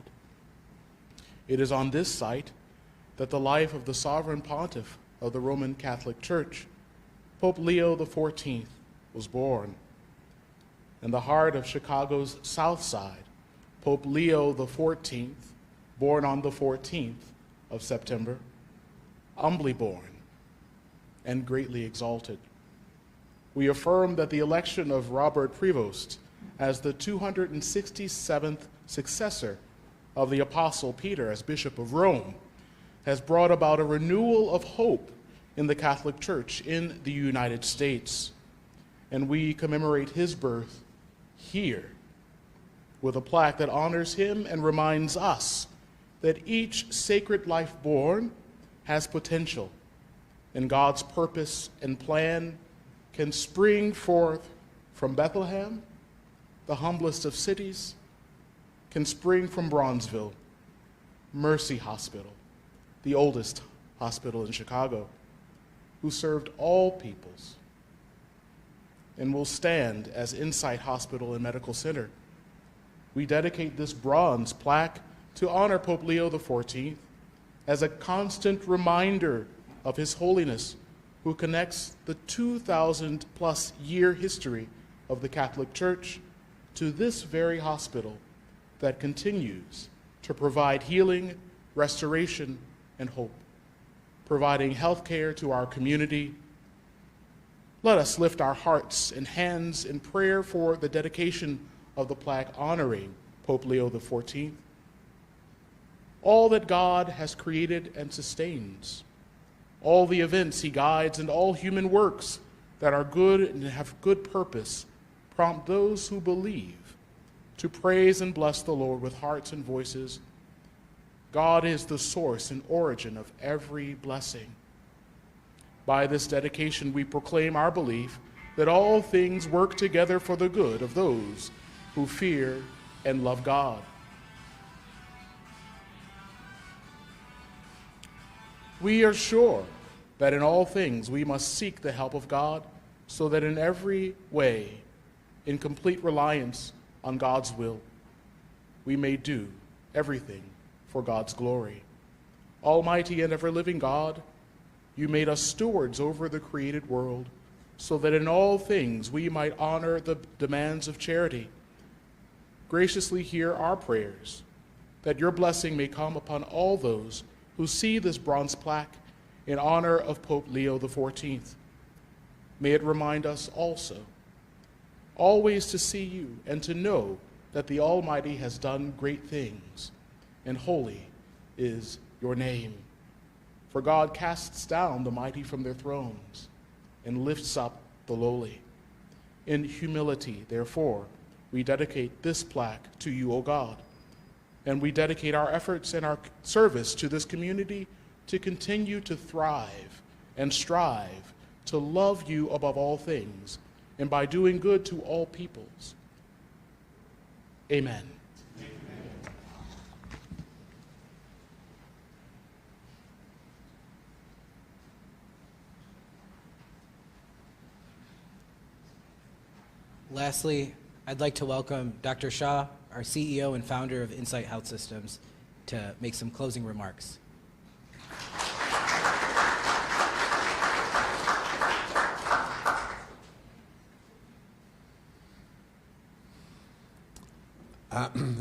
It is on this site that the life of the sovereign pontiff of the Roman Catholic Church, Pope Leo XIV, was born. In the heart of Chicago's South Side, Pope Leo XIV, born on the 14th of September, humbly born and greatly exalted. We affirm that the election of Robert Prevost as the 267th successor of the Apostle Peter as Bishop of Rome has brought about a renewal of hope in the Catholic Church in the United States. And we commemorate his birth here with a plaque that honors him and reminds us that each sacred life born has potential, and God's purpose and plan can spring forth from Bethlehem, the humblest of cities, can spring from Bronzeville, Mercy Hospital, the oldest hospital in Chicago, who served all peoples. and will stand as Insight Hospital and Medical Center. We dedicate this bronze plaque to honor Pope Leo XIV as a constant reminder of His Holiness, who connects the 2,000+ year history of the Catholic Church to this very hospital that continues to provide healing, restoration, and hope, providing health care to our community. Let us lift our hearts and hands in prayer for the dedication of the plaque honoring Pope Leo XIV. All that God has created and sustains, all the events He guides, and all human works that are good and have good purpose, prompt those who believe to praise and bless the Lord with hearts and voices. God is the source and origin of every blessing. By this dedication, we proclaim our belief that all things work together for the good of those who fear and love God. We are sure that in all things we must seek the help of God, so that in every way, in complete reliance on God's will, we may do everything for God's glory. Almighty and ever-living God, you made us stewards over the created world, so that in all things we might honor the demands of charity. Graciously hear our prayers, that your blessing may come upon all those who see this bronze plaque in honor of Pope Leo XIV. May it remind us also always to see you and to know that the Almighty has done great things, and holy is your name. For God casts down the mighty from their thrones and lifts up the lowly. In humility, therefore, we dedicate this plaque to you, O God, and we dedicate our efforts and our service to this community to continue to thrive and strive to love you above all things, and by doing good to all peoples. Amen. Lastly, I'd like to welcome Dr. Shah, our CEO and founder of Insight Health Systems, to make some closing remarks.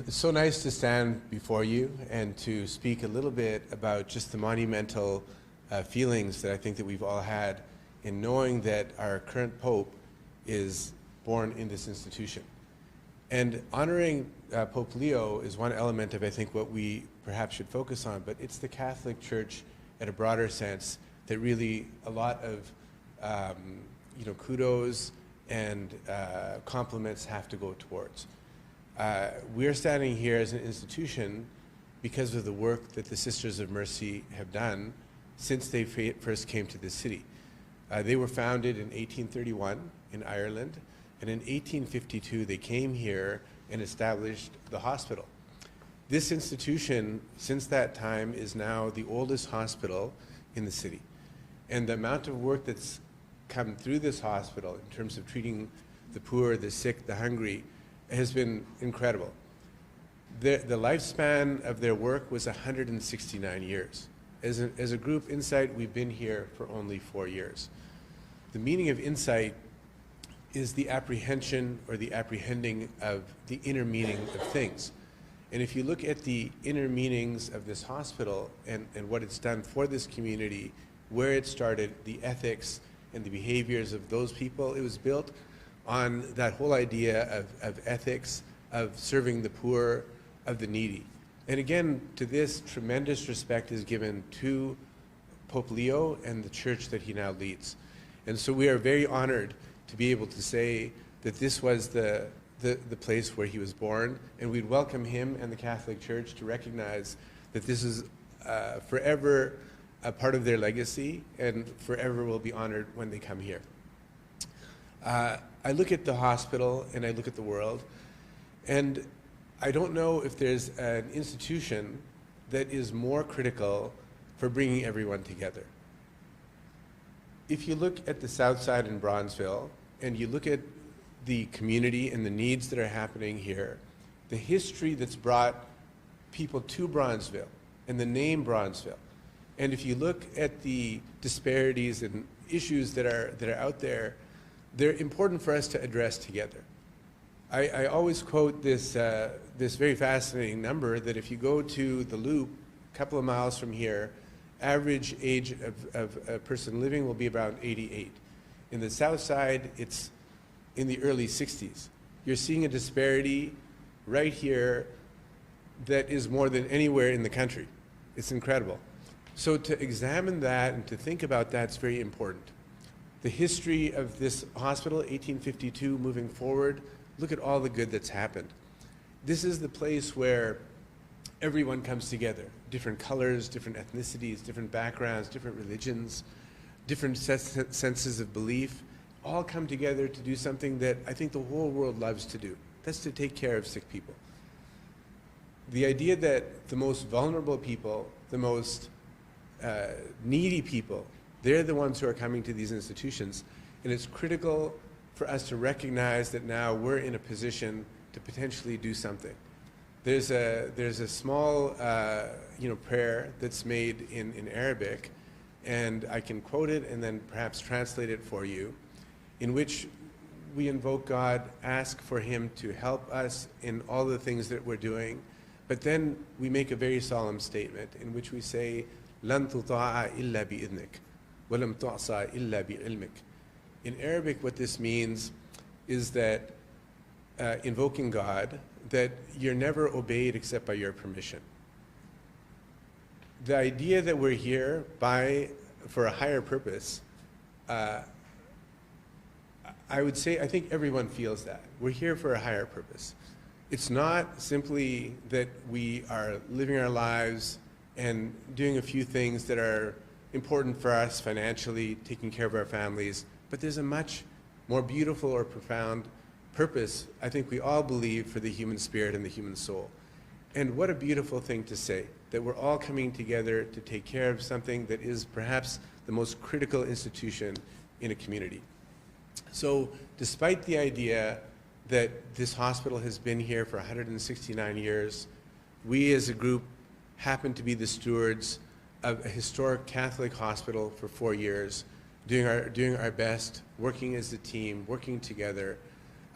It's so nice to stand before you and to speak a little bit about just the monumental feelings that I think that we've all had in knowing that our current Pope is born in this institution. And honoring Pope Leo is one element of, I think, what we perhaps should focus on, but it's the Catholic Church at a broader sense that really a lot of kudos and compliments have to go towards. We're standing here as an institution because of the work that the Sisters of Mercy have done since they first came to this city. They were founded in 1831 in Ireland, and in 1852 they came here and established the hospital. This institution, since that time, is now the oldest hospital in the city. And the amount of work that's come through this hospital in terms of treating the poor, the sick, the hungry, has been incredible. The lifespan of their work was 169 years. As a group, Insight, we've been here for only 4 years. The meaning of Insight is the apprehension or the apprehending of the inner meaning of things. And if you look at the inner meanings of this hospital and what it's done for this community, where it started, the ethics and the behaviors of those people, it was built on that whole idea of ethics, of serving the poor, of the needy. And again, to this, tremendous respect is given to Pope Leo and the church that he now leads. And so we are very honored to be able to say that this was the place where he was born, and we'd welcome him and the Catholic Church to recognize that this is forever a part of their legacy and forever will be honored when they come here. I look at the hospital and I look at the world, and I don't know if there's an institution that is more critical for bringing everyone together. If you look at the South Side in Bronzeville, and you look at the community and the needs that are happening here, the history that's brought people to Bronzeville and the name Bronzeville, and if you look at the disparities and issues that are out there, they're important for us to address together. I always quote this very fascinating number that if you go to the Loop, a couple of miles from here, average age of a person living will be around 88. In the South Side, it's in the early 60s. You're seeing a disparity right here that is more than anywhere in the country. It's incredible. So to examine that and to think about that is very important. The history of this hospital, 1852, moving forward, look at all the good that's happened. This is the place where everyone comes together. Different colors, different ethnicities, different backgrounds, different religions, different senses of belief, all come together to do something that I think the whole world loves to do. That's to take care of sick people. The idea that the most vulnerable people, the most needy people, they're the ones who are coming to these institutions, and it's critical for us to recognize that now we're in a position to potentially do something. There's a small prayer that's made in Arabic, and I can quote it and then perhaps translate it for you, in which we invoke God, ask for Him to help us in all the things that we're doing, but then we make a very solemn statement in which we say, لن تطاع إلا بإذنك ولم تعصى إلا بعلمك. In Arabic, what this means is that invoking God, that you're never obeyed except by your permission. The idea that we're here for a higher purpose, I would say, I think everyone feels that. We're here for a higher purpose. It's not simply that we are living our lives and doing a few things that are important for us financially, taking care of our families, but there's a much more beautiful or profound purpose, I think we all believe, for the human spirit and the human soul. And what a beautiful thing to say, that we're all coming together to take care of something that is perhaps the most critical institution in a community. So despite the idea that this hospital has been here for 169 years, we as a group happen to be the stewards of a historic Catholic hospital for 4 years, doing our best, working as a team, working together.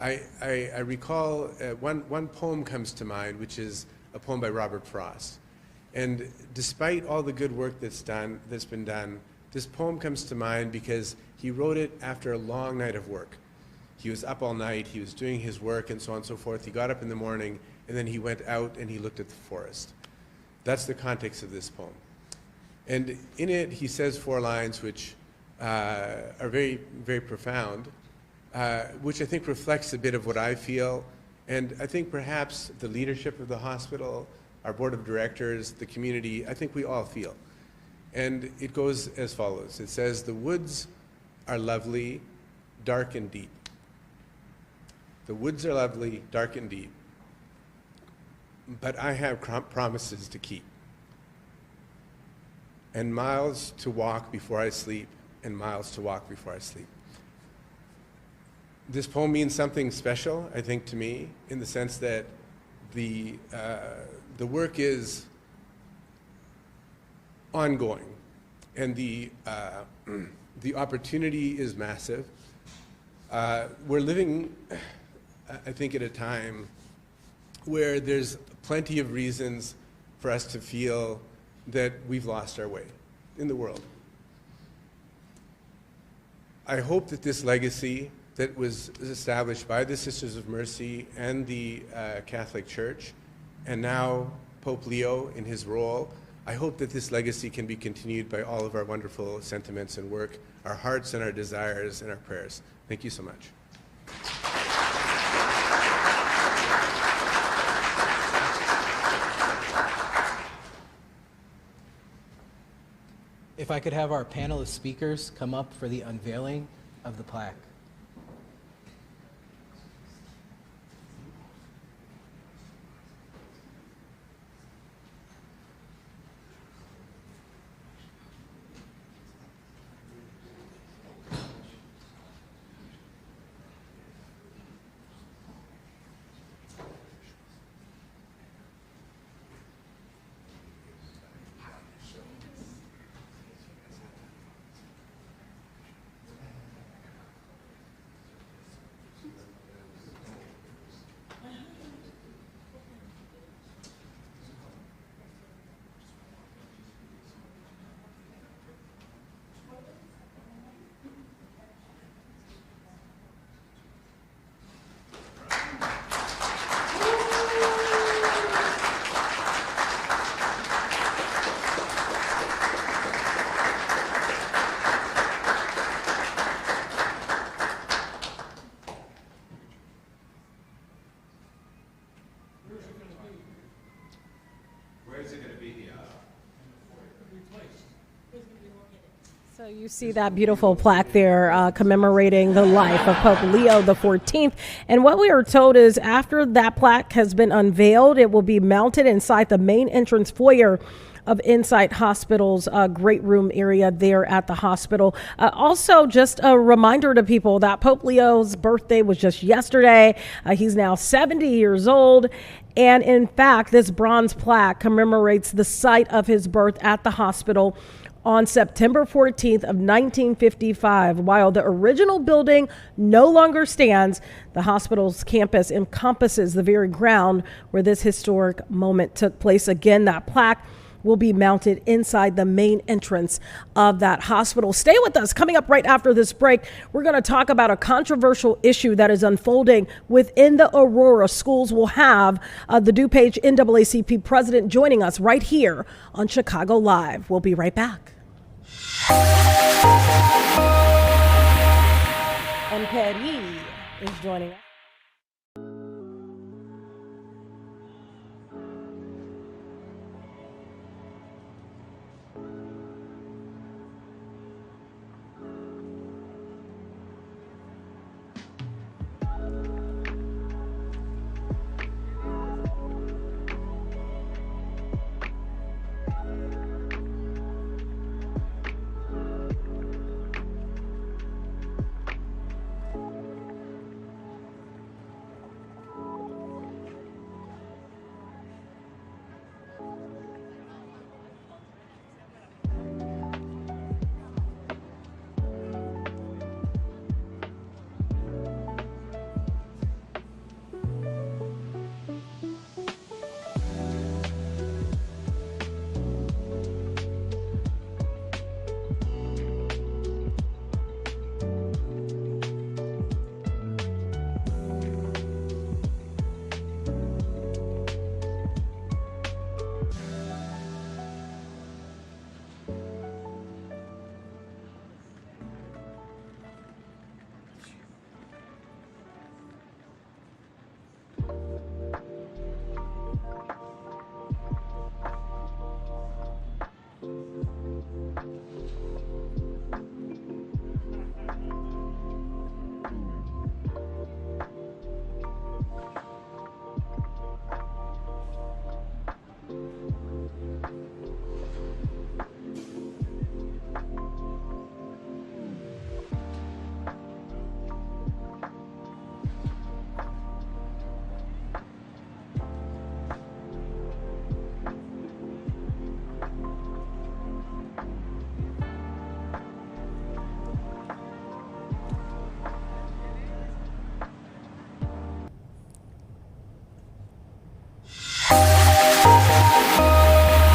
I recall one poem comes to mind, which is a poem by Robert Frost. And despite all the good work that's been done, this poem comes to mind because he wrote it after a long night of work. He was up all night, he was doing his work and so on and so forth. He got up in the morning and then he went out and he looked at the forest. That's the context of this poem. And in it, he says 4 lines which are very, very profound, which I think reflects a bit of what I feel. And I think perhaps the leadership of the hospital, our board of directors, the community, I think we all feel. And it goes as follows. It says, "The woods are lovely, dark and deep. The woods are lovely, dark and deep, but I have promises to keep. And miles to walk before I sleep, and miles to walk before I sleep." This poem means something special, I think, to me, in the sense that the work is ongoing, and the opportunity is massive. We're living, I think, at a time where there's plenty of reasons for us to feel that we've lost our way in the world. I hope that this legacy that was established by the Sisters of Mercy and the Catholic Church, and now Pope Leo in his role, I hope that this legacy can be continued by all of our wonderful sentiments and work, our hearts and our desires and our prayers. Thank you so much. If I could have our panel of speakers come up for the unveiling of the plaque. So you see that beautiful plaque there commemorating the life of Pope Leo XIV. And what we are told is after that plaque has been unveiled, it will be mounted inside the main entrance foyer of Insight Hospital's great room area there at the hospital. Also, just a reminder to people that Pope Leo's birthday was just yesterday. He's now 70 years old. And in fact, this bronze plaque commemorates the site of his birth at the hospital on September 14th of 1955. While the original building no longer stands, the hospital's campus encompasses the very ground where this historic moment took place. Again, that plaque will be mounted inside the main entrance of that hospital. Stay with us. Coming up right after this break, we're going to talk about a controversial issue that is unfolding within the Aurora. Schools will have the DuPage NAACP president joining us right here on Chicago Live. We'll be right back. And Perry is joining us.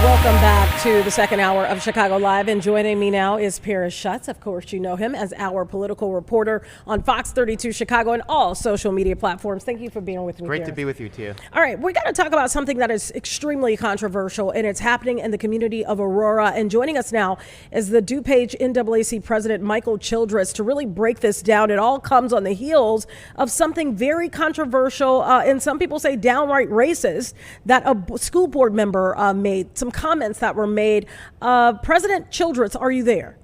Welcome back to the second hour of Chicago Live, and joining me now is Paris Schutz. Of course, you know him as our political reporter on Fox 32 Chicago and all social media platforms. Thank you for being with me. Great Paris. to be with you, too. All right, we got to talk about something that is extremely controversial, and it's happening in the community of Aurora. And joining us now is the DuPage NAACP president, Michael Childress, to really break this down. It all comes on the heels of something very controversial, and some people say downright racist, that a school board member made. Some comments that were made. President Childress, are you there?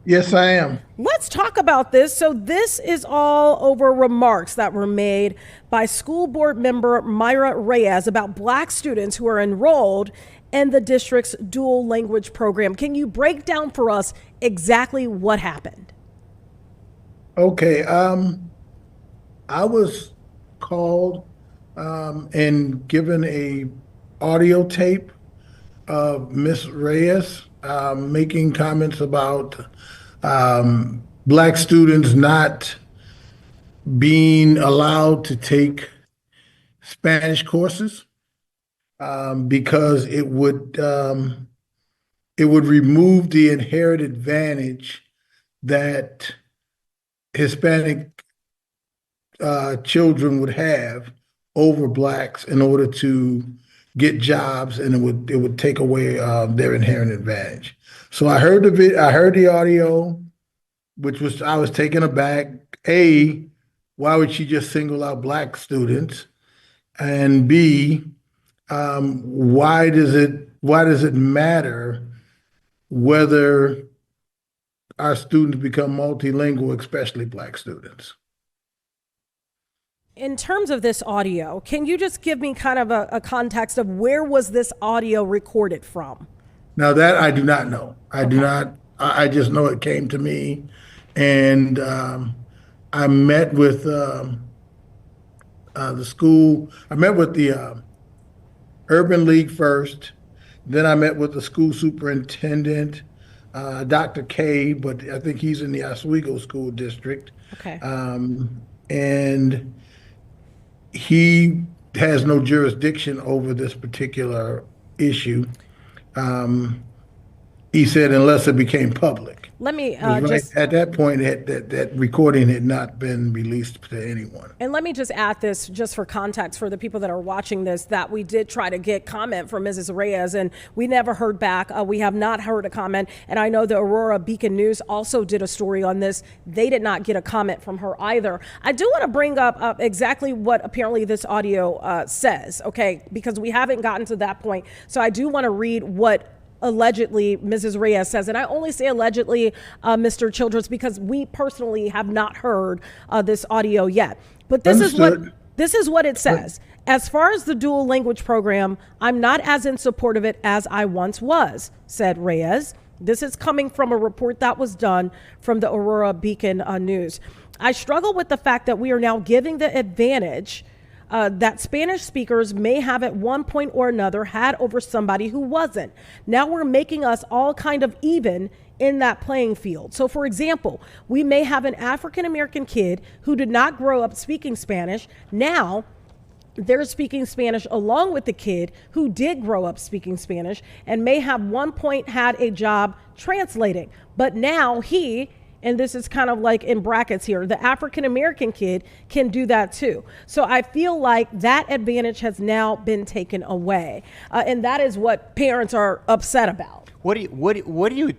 Yes, I am. Let's talk about this. So this is all over remarks that were made by school board member Myra Reyes about black students who are enrolled in the district's dual language program. Can you break down for us exactly what happened? Okay. I was called and given a audio tape of Miss Reyes making comments about black students not being allowed to take Spanish courses because it would remove the inherent advantage that Hispanic children would have over blacks in order to get jobs, and it would take away their inherent advantage. So I heard the audio, which I was taken aback. A, why would she just single out black students? And B, why does it matter whether our students become multilingual, especially Black students. In terms of this audio, can you just give me kind of a context of where was this audio recorded from? Now that I do not know. I do not. I just know it came to me, and I met with the school. I met with the Urban League first. Then I met with the school superintendent, Dr. K, but I think he's in the Oswego School District. Okay. And he has no jurisdiction over this particular issue. He said unless it became public. Let me just at that point that recording had not been released to anyone. And let me just add this just for context for the people that are watching this, that we did try to get comment from Mrs. Reyes and we never heard back. We have not heard a comment. And I know the Aurora Beacon News also did a story on this. They did not get a comment from her either. I do want to bring up exactly what apparently this audio says, okay, because we haven't gotten to that point. So I do want to read what allegedly Mrs. Reyes says, and I only say allegedly, Mr. Childress, because we personally have not heard this audio yet. But this is what it says. As far as the dual language program, I'm not as in support of it as I once was, said Reyes. This is coming from a report that was done from the Aurora Beacon News. I struggle with the fact that we are now giving the advantage that Spanish speakers may have at one point or another had over somebody who wasn't. Now we're making us all kind of even in that playing field. So for example, we may have an African-American kid who did not grow up speaking Spanish. Now they're speaking Spanish along with the kid who did grow up speaking Spanish and may have one point had a job translating. But now he, and this is kind of like in brackets here, the African-American kid can do that too. So I feel like that advantage has now been taken away. And that is what parents are upset about. What do you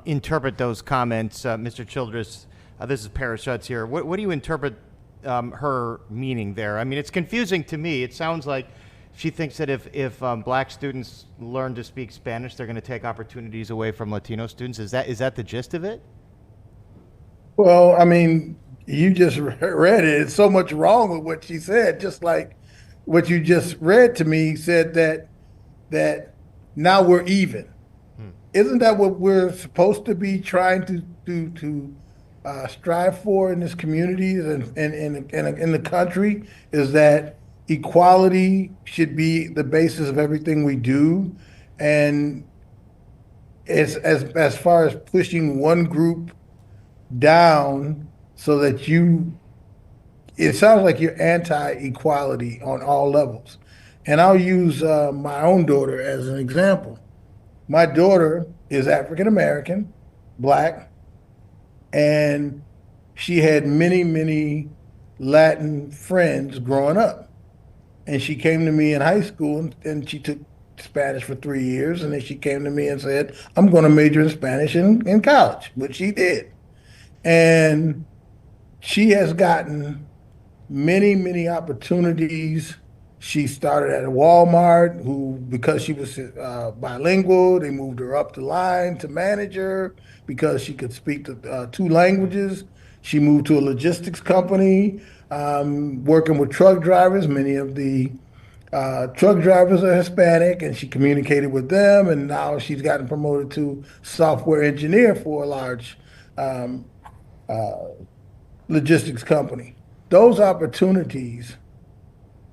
interpret those comments, Mr. Childress? This is Paris Schutz here. What do you interpret her meaning there? I mean, it's confusing to me. It sounds like she thinks that if Black students learn to speak Spanish, they're going to take opportunities away from Latino students. Is that the gist of it? Well, I mean, you just read it. It's so much wrong with what she said. Just like what you just read to me said that now we're even. Isn't that what we're supposed to be trying to strive for in this community and in the country? Is that equality should be the basis of everything we do, and as far as pushing one group down so that it sounds like you're anti-equality on all levels. And I'll use my own daughter as an example. My daughter is African-American, Black, and she had many, many Latin friends growing up. And she came to me in high school and she took Spanish for 3 years. And then she came to me and said, I'm going to major in Spanish in college, which she did. And she has gotten many, many opportunities. She started at a Walmart, because she was bilingual, they moved her up the line to manager because she could speak 2 languages. She moved to a logistics company, working with truck drivers. Many of the truck drivers are Hispanic, and she communicated with them. And now she's gotten promoted to software engineer for a large logistics company. Those opportunities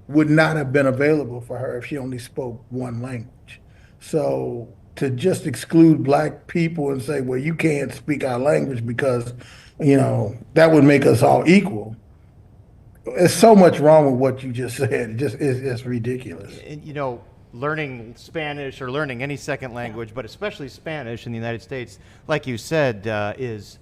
would not have been available for her if she only spoke one language. So to just exclude Black people and say, well, you can't speak our language because, that would make us all equal. There's so much wrong with what you just said. It's ridiculous. Learning Spanish or learning any second language, but especially Spanish in the United States, like you said, is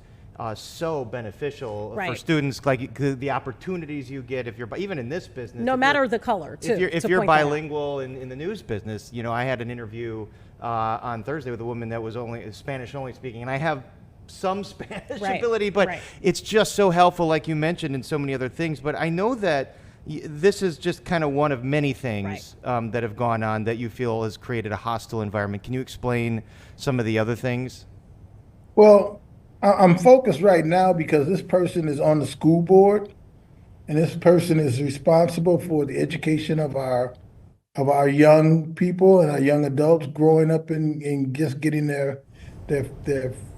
so beneficial for students, like the opportunities you get if you're, even in this business, no matter the color, too. If you're bilingual in the news business, I had an interview on Thursday with a woman that was only Spanish only speaking, and I have some Spanish ability, but it's just so helpful, like you mentioned, in so many other things. But I know that this is just kind of one of many things that have gone on that you feel has created a hostile environment. Can you explain some of the other things? Well, I'm focused right now because this person is on the school board, and this person is responsible for the education of our young people and our young adults growing up and just getting their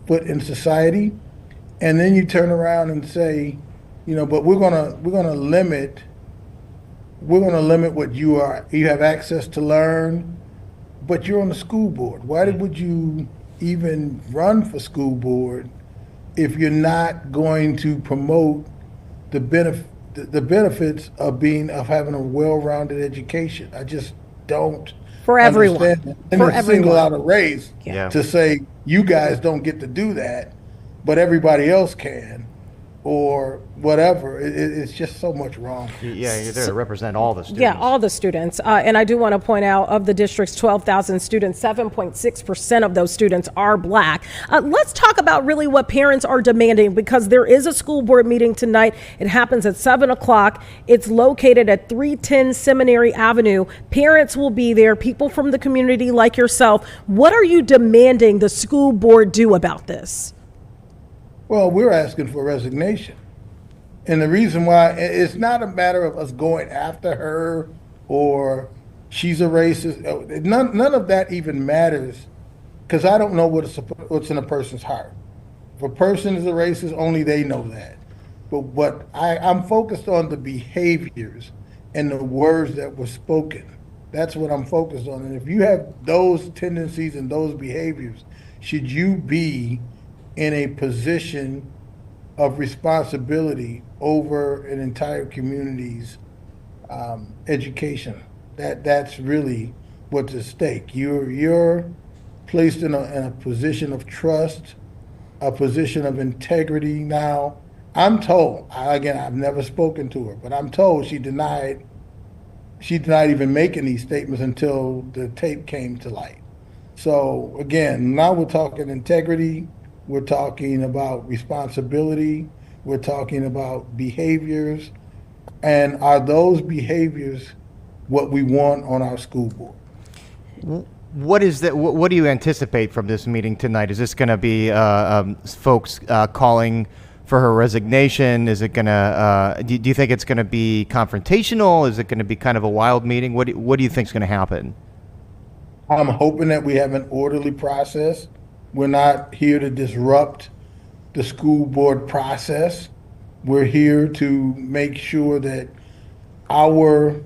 foot in society. And then you turn around and say, but we're gonna limit what you have access to learn, but you're on the school board. Why would you even run for school board if you're not going to promote the benefits of having a well-rounded education? I just don't for everyone. Understand that. And For to single everyone. out a race to say you guys don't get to do that, but everybody else can, or whatever. It's just so much wrong. Yeah, you're there to represent all the students. Yeah, all the students. And I do want to point out, of the district's 12,000 students, 7.6% of those students are Black. Let's talk about really what parents are demanding, because there is a school board meeting tonight. It happens at 7 o'clock. It's located at 310 Seminary Avenue. Parents will be there, people from the community like yourself. What are you demanding the school board do about this? Well, we're asking for resignation. And the reason why, it's not a matter of us going after her or she's a racist. None of that even matters, because I don't know what's in a person's heart. If a person is a racist, only they know that. But I'm focused on the behaviors and the words that were spoken. That's what I'm focused on. And if you have those tendencies and those behaviors, should you be in a position of responsibility over an entire community's education? That's really what's at stake. You're placed in a position of trust, a position of integrity. Now, I'm told, again, I've never spoken to her, but I'm told she denied even making these statements until the tape came to light. So again, now we're talking integrity. We're talking about responsibility. We're talking about behaviors. And are those behaviors what we want on our school board? What is that? What do you anticipate from this meeting tonight? Is this going to be folks calling for her resignation? Is it going to? Do you think it's going to be confrontational? Is it going to be kind of a wild meeting? What do you think is going to happen? I'm hoping that we have an orderly process. We're not here to disrupt the school board process. We're here to make sure that our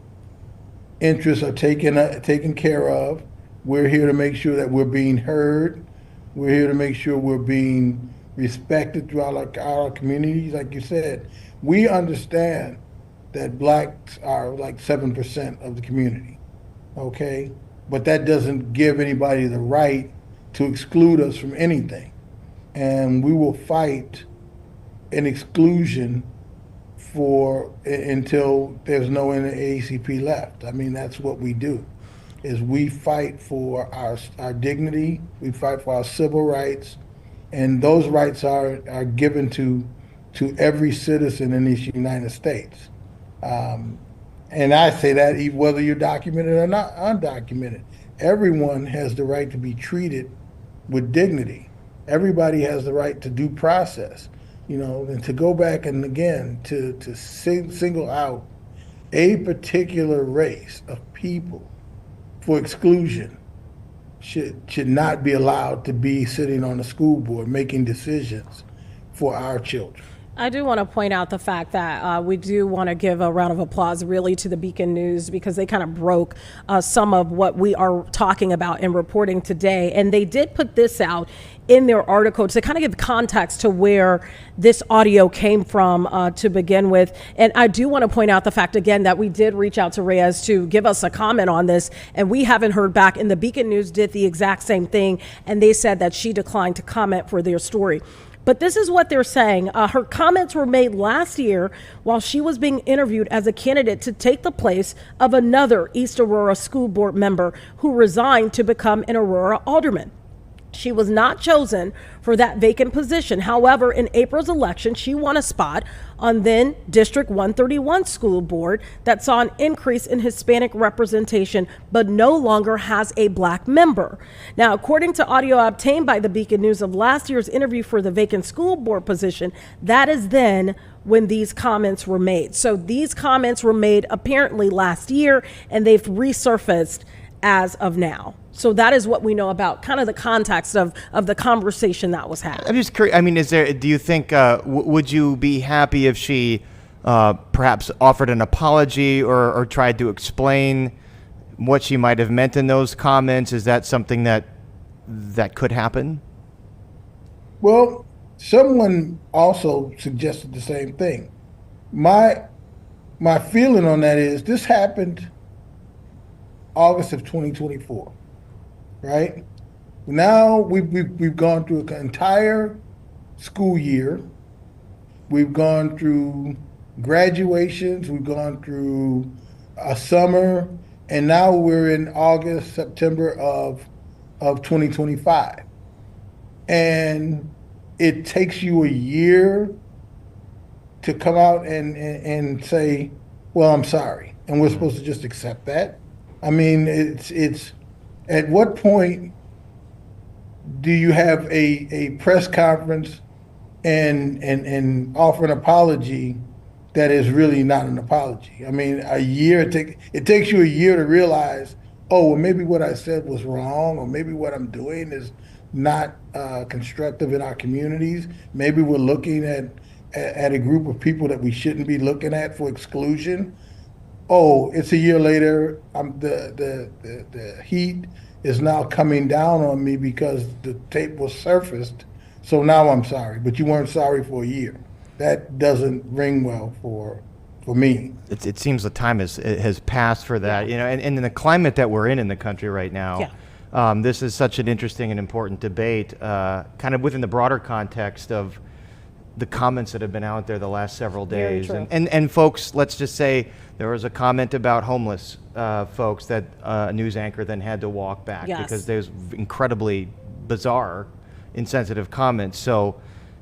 interests are taken care of. We're here to make sure that we're being heard. We're here to make sure we're being respected throughout our communities. Like you said, we understand that Blacks are like 7% of the community, okay? But that doesn't give anybody the right to exclude us from anything. And we will fight an exclusion until there's no NAACP left. I mean, that's what we do, is we fight for our dignity, we fight for our civil rights, and those rights are given to every citizen in these United States. And I say that whether you're documented or not undocumented, everyone has the right to be treated with dignity. Everybody has the right to due process, and to go back and again to single out a particular race of people for exclusion should not be allowed to be sitting on the school board making decisions for our children. I do want to point out the fact that we do want to give a round of applause really to the Beacon News, because they kind of broke some of what we are talking about and reporting today. And they did put this out in their article to kind of give context to where this audio came from to begin with. And I do want to point out the fact again that we did reach out to Reyes to give us a comment on this, and we haven't heard back. And the Beacon News did the exact same thing, and they said that she declined to comment for their story. But this is what they're saying. Her comments were made last year while she was being interviewed as a candidate to take the place of another East Aurora school board member who resigned to become an Aurora alderman. She was not chosen for that vacant position. However, in April's election, she won a spot on then District 131 school board that saw an increase in Hispanic representation, but no longer has a black member. Now, according to audio obtained by the Beacon News of last year's interview for the vacant school board position, that is then when these comments were made. So these comments were made apparently last year, and they've resurfaced as of now. So that is what we know about kind of the context of the conversation that was had. I'm just curious. I mean, do you think, would you be happy if she perhaps offered an apology or tried to explain what she might have meant in those comments? Is that something that could happen? Well, someone also suggested the same thing. My feeling on that is this happened August of 2024. Right? Now we've gone through an entire school year. We've gone through graduations. We've gone through a summer, and now we're in August, September of 2025. And it takes you a year to come out and say, "Well, I'm sorry," and we're supposed to just accept that. I mean, it's. At what point do you have a press conference and offer an apology that is really not an apology? I mean, a year, it takes you a year to realize, oh, well, maybe what I said was wrong, or maybe what I'm doing is not constructive in our communities. Maybe we're looking at a group of people that we shouldn't be looking at for exclusion. Oh, it's a year later. The heat is now coming down on me because the tape was surfaced. So now I'm sorry, but you weren't sorry for a year. That doesn't ring well for me. It seems the time has passed for that, and in the climate that we're in the country right now. This is such an interesting and important debate, kind of within the broader context of the comments that have been out there the last several days. And folks, let's just say there was a comment about homeless folks that a news anchor then had to walk back because there's incredibly bizarre, insensitive comments. So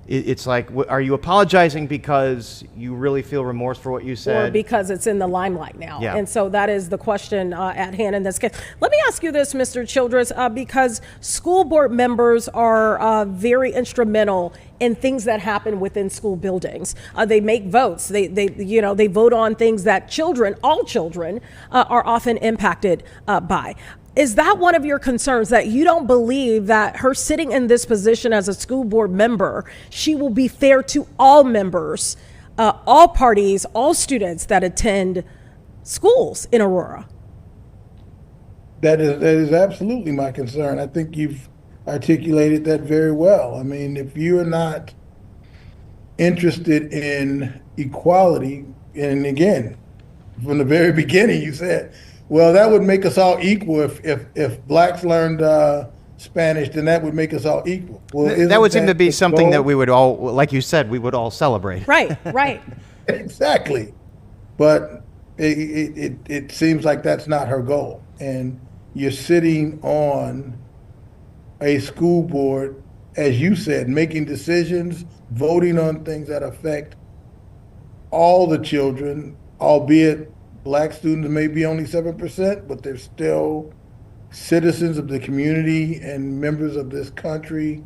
it's like, are you apologizing because you really feel remorse for what you said? Or because it's in the limelight now. And so that is the question at hand in this case. Let me ask you this, Mr. Childress, because school board members are very instrumental in things that happen within school buildings. They make votes. They vote on things that all children are often impacted by. Is that one of your concerns, that you don't believe that her sitting in this position as a school board member, she will be fair to all members, all parties, all students that attend schools in Aurora? That is absolutely my concern. I think you've articulated that very well. I mean, if you are not interested in equality, and again, from the very beginning, you said, well, that would make us all equal. If blacks learned Spanish, then that would make us all equal. Well, that would seem to be something that we would all, like you said, we would all celebrate. Right. Exactly. But it seems like that's not her goal. And you're sitting on a school board, as you said, making decisions, voting on things that affect all the children, albeit black students may be only 7%, but they're still citizens of the community and members of this country.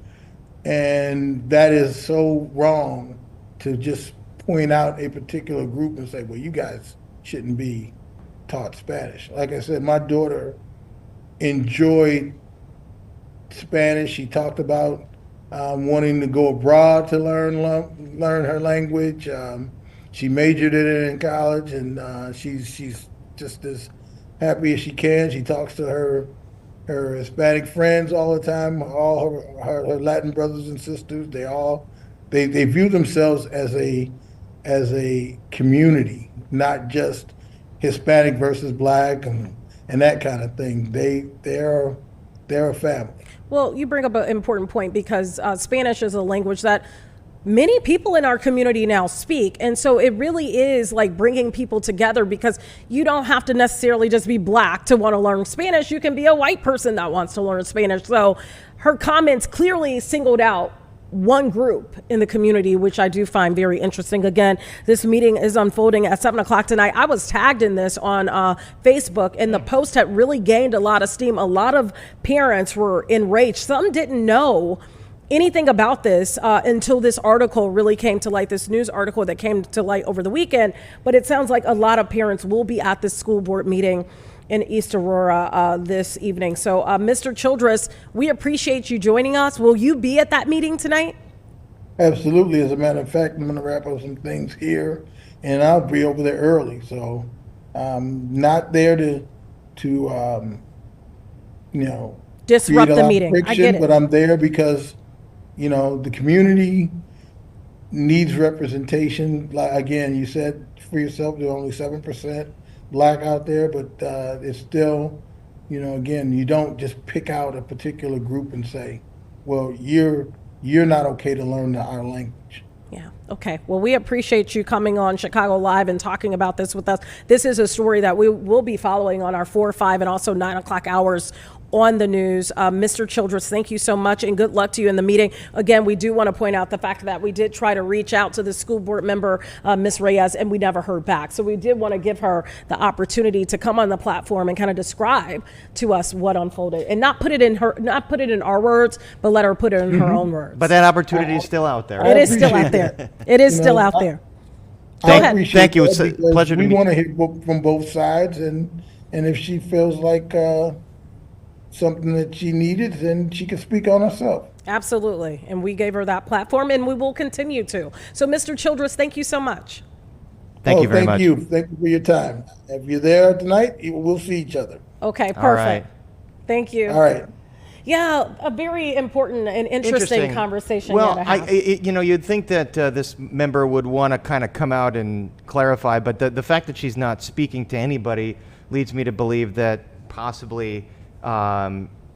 And that is so wrong to just point out a particular group and say, well, you guys shouldn't be taught Spanish. Like I said, my daughter enjoyed Spanish. She talked about wanting to go abroad to learn her language. She majored in it in college, and she's just as happy as she can. She talks to her Hispanic friends all the time, all her Latin brothers and sisters. They view themselves as a community, not just Hispanic versus black and that kind of thing. They're a family. Well, you bring up an important point, because Spanish is a language that many people in our community now speak. And so it really is like bringing people together, because you don't have to necessarily just be black to want to learn Spanish. You can be a white person that wants to learn Spanish. So her comments clearly singled out one group in the community, which I do find very interesting. Again, this meeting is unfolding at 7 o'clock tonight. I was tagged in this on Facebook, and the post had really gained a lot of steam. A lot of parents were enraged. Some didn't know anything about this until this article really came to light, this news article that came to light over the weekend. But it sounds like a lot of parents will be at this school board meeting in East Aurora this evening. So Mr. Childress, we appreciate you joining us. Will you be at that meeting tonight? Absolutely. As a matter of fact, I'm going to wrap up some things here, and I'll be over there early. So I'm not there to disrupt create a the lot of meeting. I friction, get it. but I'm there because the community needs representation. Like, again, you said for yourself, there are only 7% black out there, but it's still, again, you don't just pick out a particular group and say, well, you're not okay to learn our language. Yeah. Okay. Well, we appreciate you coming on Chicago Live and talking about this with us. This is a story that we will be following on our 4, 5, and also 9 o'clock hours on the news. Mr. Childress, thank you so much, and good luck to you in the meeting. Again, we do want to point out the fact that we did try to reach out to the school board member, Ms. Reyes, and we never heard back. So we did want to give her the opportunity to come on the platform and kind of describe to us what unfolded, and not put it in our words, but let her put it in her own words. But that opportunity is still out there. It is still out there. It is still out there. Thank you. It's a pleasure to meet We you. want to hear from both sides, and if she feels like something that she needed, then she can speak on herself. Absolutely. And we gave her that platform, and we will continue to. So, Mr. Childress, thank you so much. Thank you very much. Thank you for your time. If you're there tonight, we'll see each other. Okay, perfect. All right. Thank you. All right. Yeah, a very important and interesting conversation. Well, here to have. you'd think that this member would want to kind of come out and clarify, but the fact that she's not speaking to anybody leads me to believe that possibly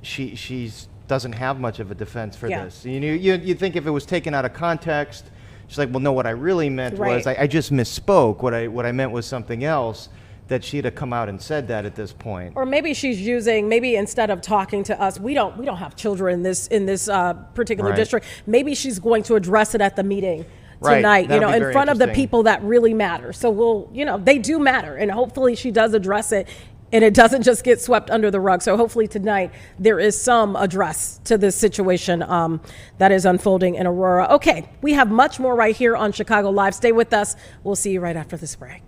she doesn't have much of a defense for this. You'd think if it was taken out of context, she's like, well, no, what I really meant was I just misspoke. What I meant was something else. That she'd have come out and said that at this point. Or maybe she's using, instead of talking to us, we don't have children in this particular district. Maybe she's going to address it at the meeting tonight, in front of the people that really matter. So they do matter, and hopefully she does address it, and it doesn't just get swept under the rug. So hopefully tonight there is some address to this situation that is unfolding in Aurora. Okay, we have much more right here on Chicago Live. Stay with us. We'll see you right after this break.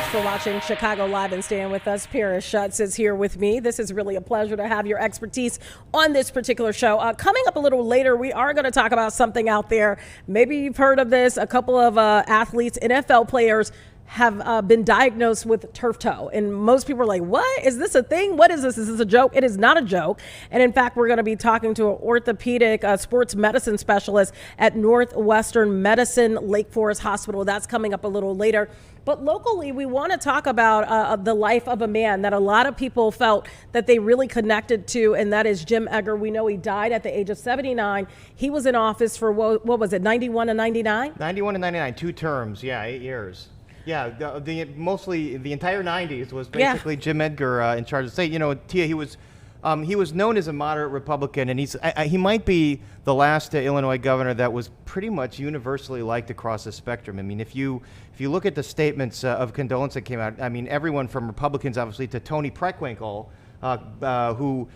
for watching Chicago Live and staying with us. Paris Schutz is here with me. This is really a pleasure to have your expertise on this particular show. Coming up a little later, we are going to talk about something out there. Maybe you've heard of this. A couple of athletes, NFL players, have been diagnosed with turf toe. And most people are like, what? Is this a thing? What is this? Is this a joke? It is not a joke. And in fact, we're going to be talking to an orthopedic sports medicine specialist at Northwestern Medicine Lake Forest Hospital. That's coming up a little later. But locally, we want to talk about the life of a man that a lot of people felt that they really connected to, and that is Jim Edgar. We know he died at the age of 79. He was in office for, what was it, 91 and 99? 91 and 99, 2 terms, yeah, 8 years. Yeah, mostly the entire 90s was basically Jim Edgar in charge of the state. You know, Tia, he was known as a moderate Republican, and he might be the last Illinois governor that was pretty much universally liked across the spectrum. I mean, if you look at the statements of condolence that came out, I mean, everyone from Republicans, obviously, to Tony Preckwinkle, who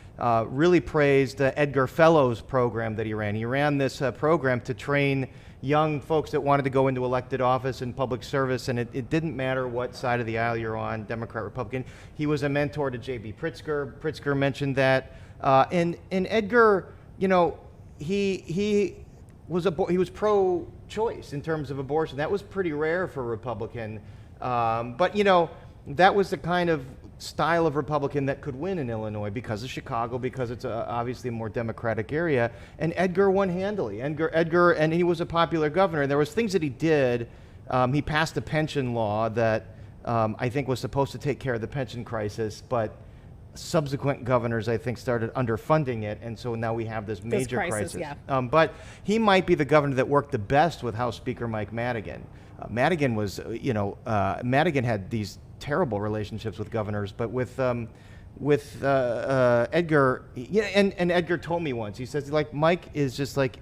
really praised the Edgar Fellows program that he ran. He ran this program to train young folks that wanted to go into elected office and public service, and it didn't matter what side of the aisle you're on, Democrat, Republican. He was a mentor to J.B. Pritzker. Pritzker mentioned that. And Edgar, you know, he was pro-choice in terms of abortion. That was pretty rare for a Republican. But, you know, that was the kind of style of Republican that could win in Illinois because of Chicago, because it's obviously a more Democratic area. And Edgar won handily. Edgar, and he was a popular governor. There was things that he did. He passed a pension law that I think was supposed to take care of the pension crisis, but subsequent governors, I think, started underfunding it, and so now we have this major crisis. Yeah. But he might be the governor that worked the best with House Speaker Mike Madigan. Madigan was, Madigan had these terrible relationships with governors, but with Edgar, and Edgar told me once, he says, like, Mike is just like,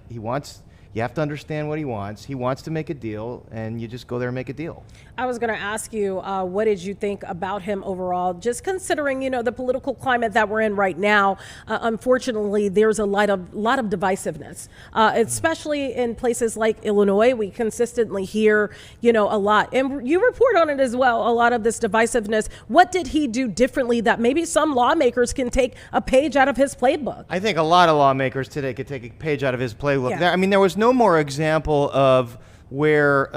you have to understand what he wants. He wants to make a deal, and you just go there and make a deal. I was going to ask you, what did you think about him overall? Just considering, you know, the political climate that we're in right now, unfortunately, there's a lot of divisiveness, especially in places like Illinois. We consistently hear, you know, a lot, and you report on it as well, a lot of this divisiveness. What did he do differently that maybe some lawmakers can take a page out of his playbook? I think a lot of lawmakers today could take a page out of his playbook. Yeah. I mean, there was no more example of where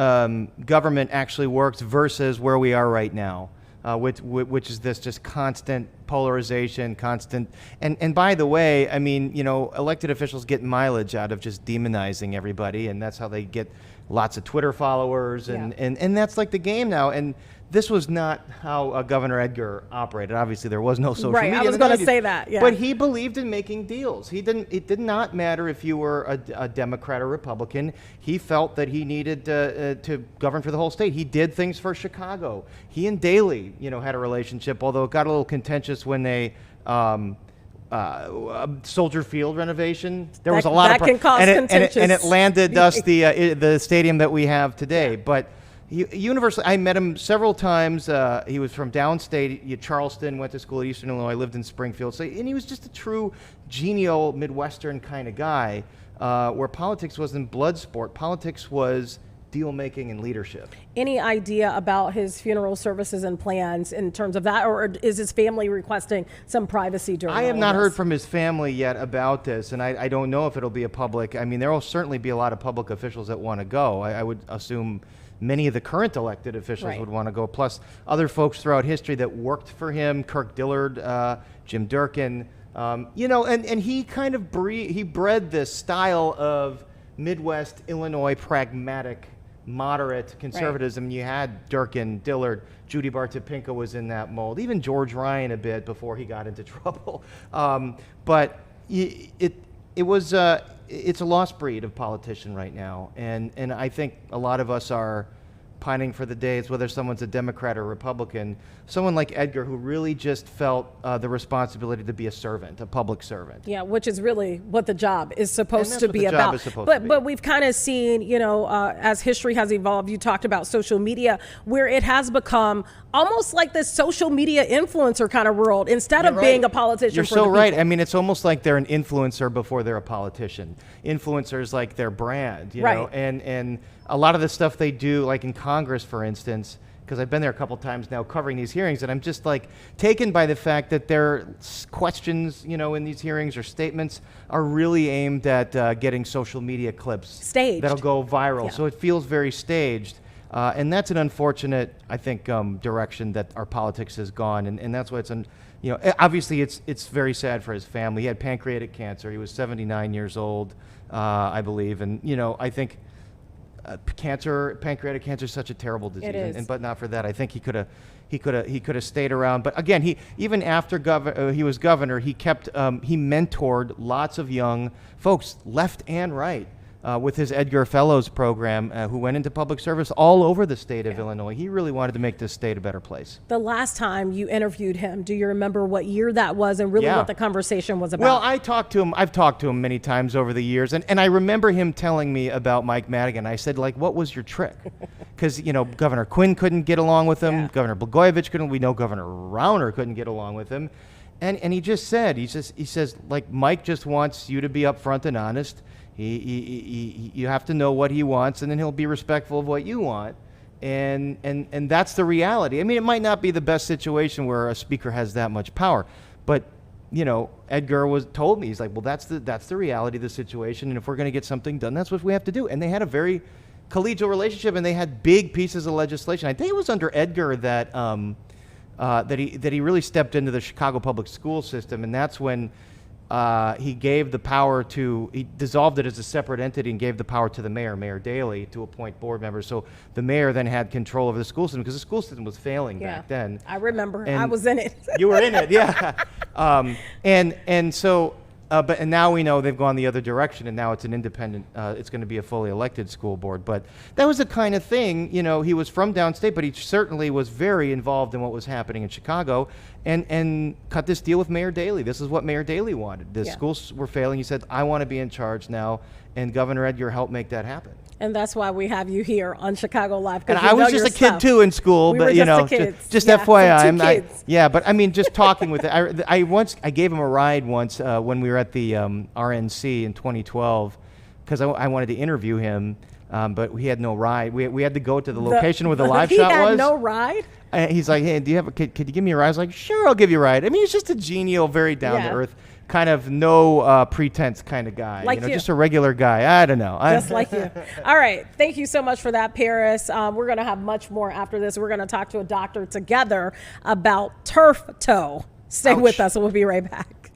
government actually works versus where we are right now, which is this just constant polarization, and by the way, I mean, you know, elected officials get mileage out of just demonizing everybody, and that's how they get lots of Twitter followers, and that's like the game now. And this was not how Governor Edgar operated. Obviously, there was no social media. I was going to say that. Yeah. But he believed in making deals. It did not matter if you were a Democrat or Republican. He felt that he needed to govern for the whole state. He did things for Chicago. He and Daley, you know, had a relationship, although it got a little contentious when they. Soldier Field renovation. There was a lot of can cause contentious. And it landed us the stadium that we have today. Yeah. But universally, I met him several times. He was from downstate, Charleston, went to school at Eastern Illinois, lived in Springfield. And he was just a true genial Midwestern kind of guy, where politics wasn't blood sport. Politics was deal making and leadership. Any idea about his funeral services and plans in terms of that, or is his family requesting some privacy during? I have not heard from his family yet about this, and I don't know if it'll be a public. I mean, there will certainly be a lot of public officials that want to go. I would assume many of the current elected officials would want to go, plus other folks throughout history that worked for him, Kirk Dillard, Jim Durkin, you know, and he kind of bred this style of Midwest Illinois pragmatic, moderate conservatism. You had Durkin, Dillard, Judy Bartopinka was in that mold, even George Ryan a bit before he got into trouble. But it's a lost breed of politician right now, and I think a lot of us are pining for the days, whether someone's a Democrat or Republican, someone like Edgar who really just felt the responsibility to be a servant, a public servant. Yeah, which is really what the job is supposed to be about. But we've kind of seen, you know, as history has evolved, you talked about social media, where it has become almost like this social media influencer kind of world instead of being a politician. You're so right. I mean, it's almost like they're an influencer before they're a politician. Influencers like their brand, you know, and a lot of the stuff they do, like in Congress, for instance, because I've been there a couple times now covering these hearings, and I'm just like taken by the fact that their questions, you know, in these hearings or statements are really aimed at getting social media clips Staged. that'll go viral. Yeah. So it feels very staged. And that's an unfortunate, I think, direction that our politics has gone, and that's why it's, you know, obviously it's very sad for his family. He had pancreatic cancer. He was 79 years old, I believe, and you know, I think pancreatic cancer is such a terrible disease, It is. and but not for that, I think he could have stayed around. But again, he even after he was governor, he kept he mentored lots of young folks, left and right. With his Edgar Fellows program, who went into public service all over the state of Illinois. He really wanted to make this state a better place. The last time you interviewed him, do you remember what year that was and really what the conversation was about? Well, I've talked to him many times over the years, and I remember him telling me about Mike Madigan. I said, like, what was your trick? Because, you know, Governor Quinn couldn't get along with him. Governor Blagojevich couldn't. We know Governor Rauner couldn't get along with him. And he just said, he says, like, Mike just wants you to be upfront and honest. You have to know what he wants, and then he'll be respectful of what you want, and that's the reality. I mean, it might not be the best situation where a speaker has that much power, but you know, Edgar told me, he's like, well, that's the reality of the situation, and if we're going to get something done, that's what we have to do. And they had a very collegial relationship, and they had big pieces of legislation. I think it was under Edgar that he really stepped into the Chicago public school system, and that's when. He gave the power he dissolved it as a separate entity and gave the power to the mayor, Mayor Daley, to appoint board members. So the mayor then had control over the school system because the school system was failing back then. I remember. And I was in it. You were in it, yeah. And now we know they've gone the other direction, and now it's an independent, it's going to be a fully elected school board. But that was the kind of thing, you know, he was from downstate, but he certainly was very involved in what was happening in Chicago and cut this deal with Mayor Daley. This is what Mayor Daley wanted. The schools were failing. He said, I want to be in charge now, and Governor Edgar helped make that happen. And that's why we have you here on Chicago Live. And I was just a kid too in school, we but were you know, just FYI, kids. But I mean, just talking with it. I gave him a ride once when we were at the RNC in 2012 because I wanted to interview him, but we had no ride. We had to go to the location where the live shot was. He had no ride. He's like, hey, could you give me a ride? I was like, sure, I'll give you a ride. I mean, he's just a genial, very down to earth. Kind of no pretense kind of guy, like you know, just a regular guy. I don't know. Just like you. All right. Thank you so much for that, Paris. We're going to have much more after this. We're going to talk to a doctor together about turf toe. Stay with us. We'll be right back.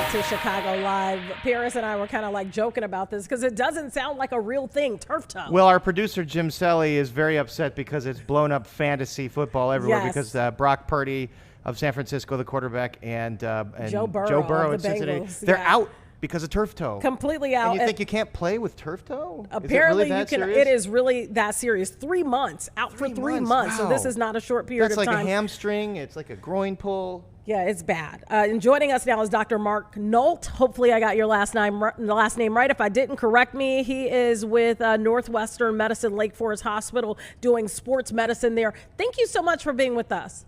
back to Chicago Live. Paris and I were kind of like joking about this because it doesn't sound like a real thing, turf toe. Well, our producer, Jim Selly, is very upset because it's blown up fantasy football everywhere because Brock Purdy of San Francisco, the quarterback, and Joe Burrow of the Cincinnati, Bengals, they're out because of turf toe. Completely out. And you think you can't play with turf toe? Apparently, is it really that serious? It is really that serious. 3 months out for 3 months. Wow. So this is not a short period That's of time. like a hamstring. It's like a groin pull. Yeah, it's bad. And joining us now is Dr. Mark Nolt. Hopefully I got your last name right. If I didn't, correct me. He is with Northwestern Medicine Lake Forest Hospital doing sports medicine there. Thank you so much for being with us.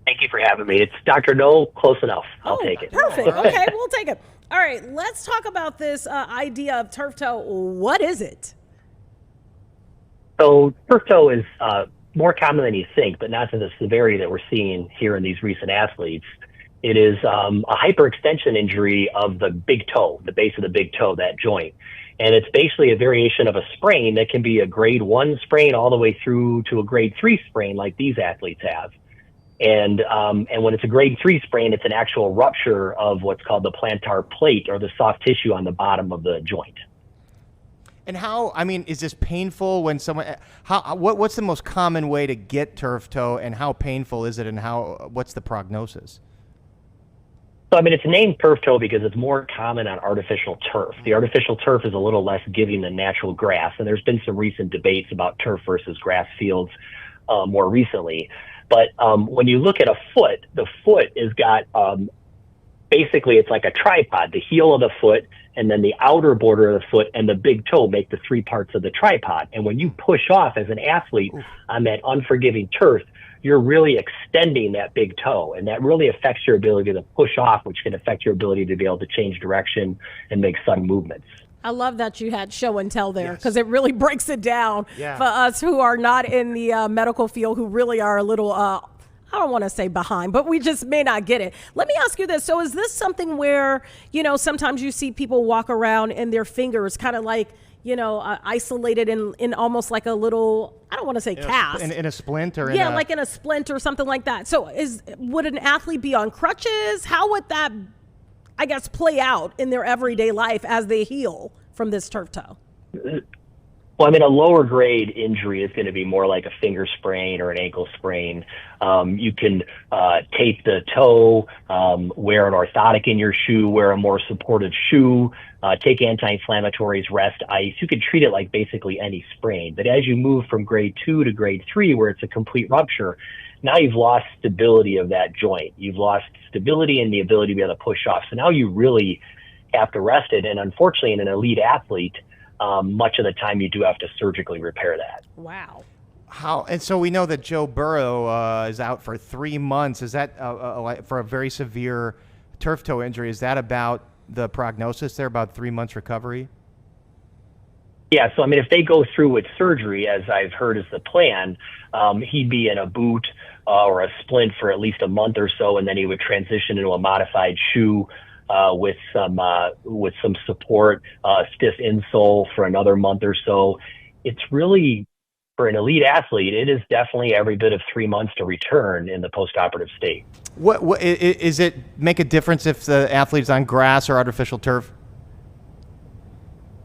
Thank you for having me. It's Dr. Noel, close enough. I'll take it. Perfect. Okay, we'll take it. All right, let's talk about this idea of turf toe. What is it? So turf toe is more common than you think, but not to the severity that we're seeing here in these recent athletes. It is a hyperextension injury of the big toe, the base of the big toe, that joint. And it's basically a variation of a sprain that can be a grade 1 sprain all the way through to a grade 3 sprain like these athletes have. And when it's a grade 3 sprain, it's an actual rupture of what's called the plantar plate, or the soft tissue on the bottom of the joint. And is this painful when someone, what's the most common way to get turf toe, and how painful is it, and what's the prognosis? So, it's named turf toe because it's more common on artificial turf. The artificial turf is a little less giving than natural grass, and there's been some recent debates about turf versus grass fields more recently. But when you look at a foot, the foot is got, basically it's like a tripod. The heel of the foot and then the outer border of the foot and the big toe make the 3 parts of the tripod. And when you push off as an athlete on that unforgiving turf, you're really extending that big toe. And that really affects your ability to push off, which can affect your ability to be able to change direction and make sudden movements. I love that you had show and tell there, because it really breaks it down for us who are not in the medical field, who really are a little, I don't want to say behind, but we just may not get it. Let me ask you this. So is this something where, sometimes you see people walk around and their fingers kind of like, isolated in almost like a little, I don't want to say cast. In a splint or like in a splint or something like that. So would an athlete be on crutches? How would that, I guess, play out in their everyday life as they heal from this turf toe? Well, a lower grade injury is going to be more like a finger sprain or an ankle sprain. You can tape the toe, wear an orthotic in your shoe, wear a more supportive shoe, take anti-inflammatories, rest, ice. You can treat it like basically any sprain. But as you move from grade 2 to grade 3, where it's a complete rupture, now you've lost stability of that joint. You've lost stability and the ability to be able to push off. So now you really have to rest it. And unfortunately, in an elite athlete, much of the time you do have to surgically repair that. Wow. And so we know that Joe Burrow is out for 3 months. Is that for a very severe turf toe injury? Is that about the prognosis there, about 3 months recovery? Yeah, so if they go through with surgery, as I've heard is the plan, he'd be in a boot or a splint for at least a month or so, and then he would transition into a modified shoe with some support, stiff insole for another month or so. It's really, for an elite athlete, it is definitely every bit of 3 months to return in the postoperative state. What is it make a difference if the athlete's on grass or artificial turf?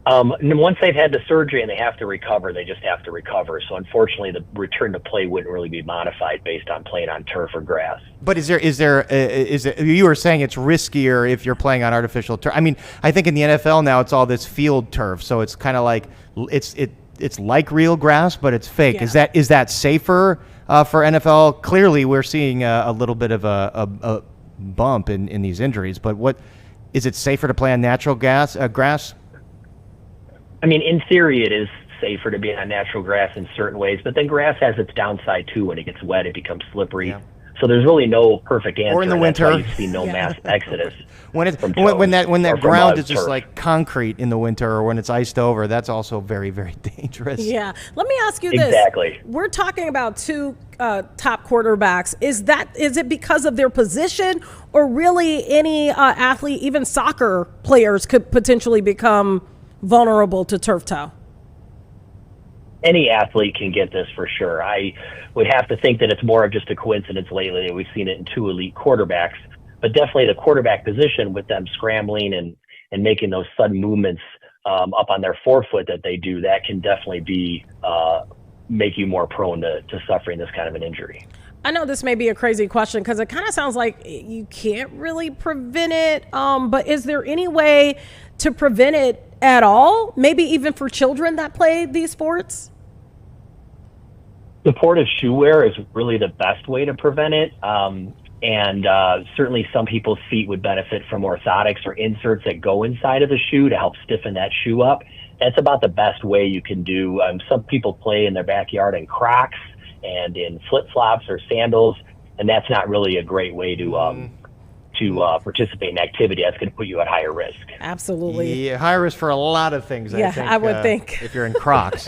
Once they've had the surgery and they have to recover, they just have to recover. So unfortunately, the return to play wouldn't really be modified based on playing on turf or grass. But is it, you were saying it's riskier if you're playing on artificial turf? I think in the NFL now it's all this field turf, so it's kind of like it's like real grass, but it's fake. Yeah. Is that safer for NFL? Clearly, we're seeing a little bit of a bump in these injuries. But what is it safer to play on natural grass? In theory, it is safer to be on natural grass in certain ways, but then grass has its downside too. When it gets wet, it becomes slippery. Yeah. So there's really no perfect answer. Or in the winter, you see no mass exodus. when that ground is just like concrete in the winter, or when it's iced over, that's also very, very dangerous. Yeah. Let me ask you this. Exactly. We're talking about 2 top quarterbacks. Is it because of their position, or really any athlete, even soccer players, could potentially become vulnerable to turf toe? Any athlete can get this for sure. I would have to think that it's more of just a coincidence lately that we've seen it in 2 elite quarterbacks. but definitely the quarterback position with them scrambling and making those sudden movements up on their forefoot that they do, that can definitely be make you more prone to suffering this kind of an injury. I know this may be a crazy question because it kind of sounds like you can't really prevent it, but is there any way to prevent it at all? Maybe even for children that play these sports? Supportive shoe wear is really the best way to prevent it. And certainly some people's feet would benefit from orthotics or inserts that go inside of the shoe to help stiffen that shoe up. That's about the best way you can do. Some people play in their backyard in Crocs and in flip-flops or sandals, and that's not really a great way to participate in activity. That's going to put you at higher risk. Absolutely. Yeah, higher risk for a lot of things, Yeah, I think. I would think. If you're in Crocs.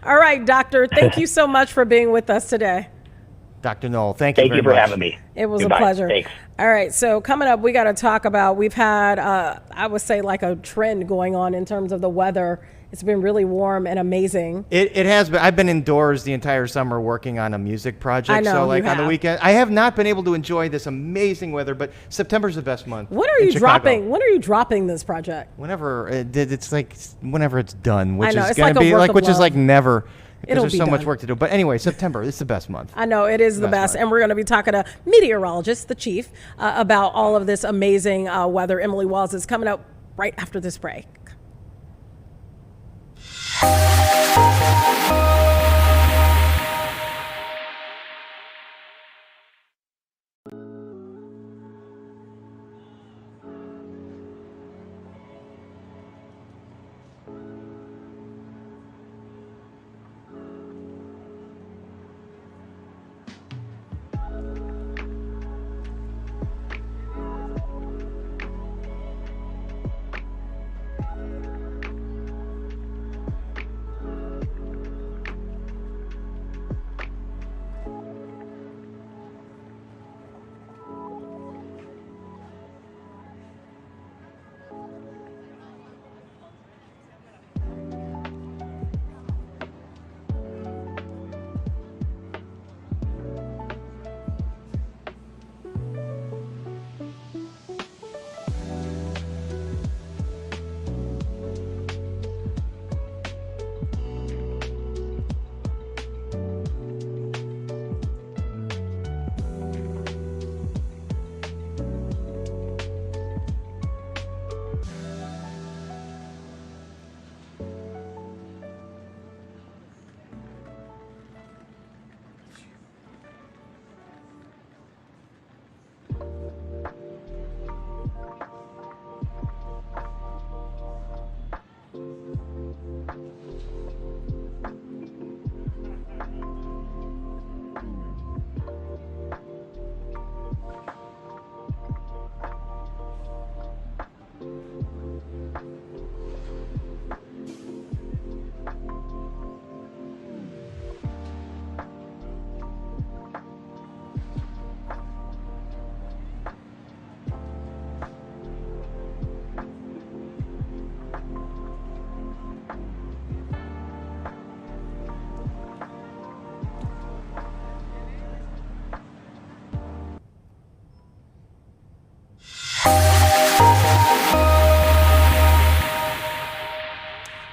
All right, doctor, thank you so much for being with us today. Dr. Knoll, thank you very much. Thank you for having me. It was Goodbye. a pleasure. Thanks. All right, so coming up, we got to talk about, we've had, I would say, like a trend going on in terms of the weather. It's been really warm and amazing. It has been. I've been indoors the entire summer working on a music project. I know, so like you on the have. weekend, I have not been able to enjoy this amazing weather, but September's the best month. When are in you Chicago. dropping? When are you dropping this project? Whenever it's like whenever it's done, which I know, is it's going like to a be work like of which is love. like never. Because It'll there's be so much done. work to do. But anyway, September is the best month. I know, it is the best. And we're going to be talking to meteorologist, the chief, about all of this amazing weather. Emily Walls is coming up right after this break.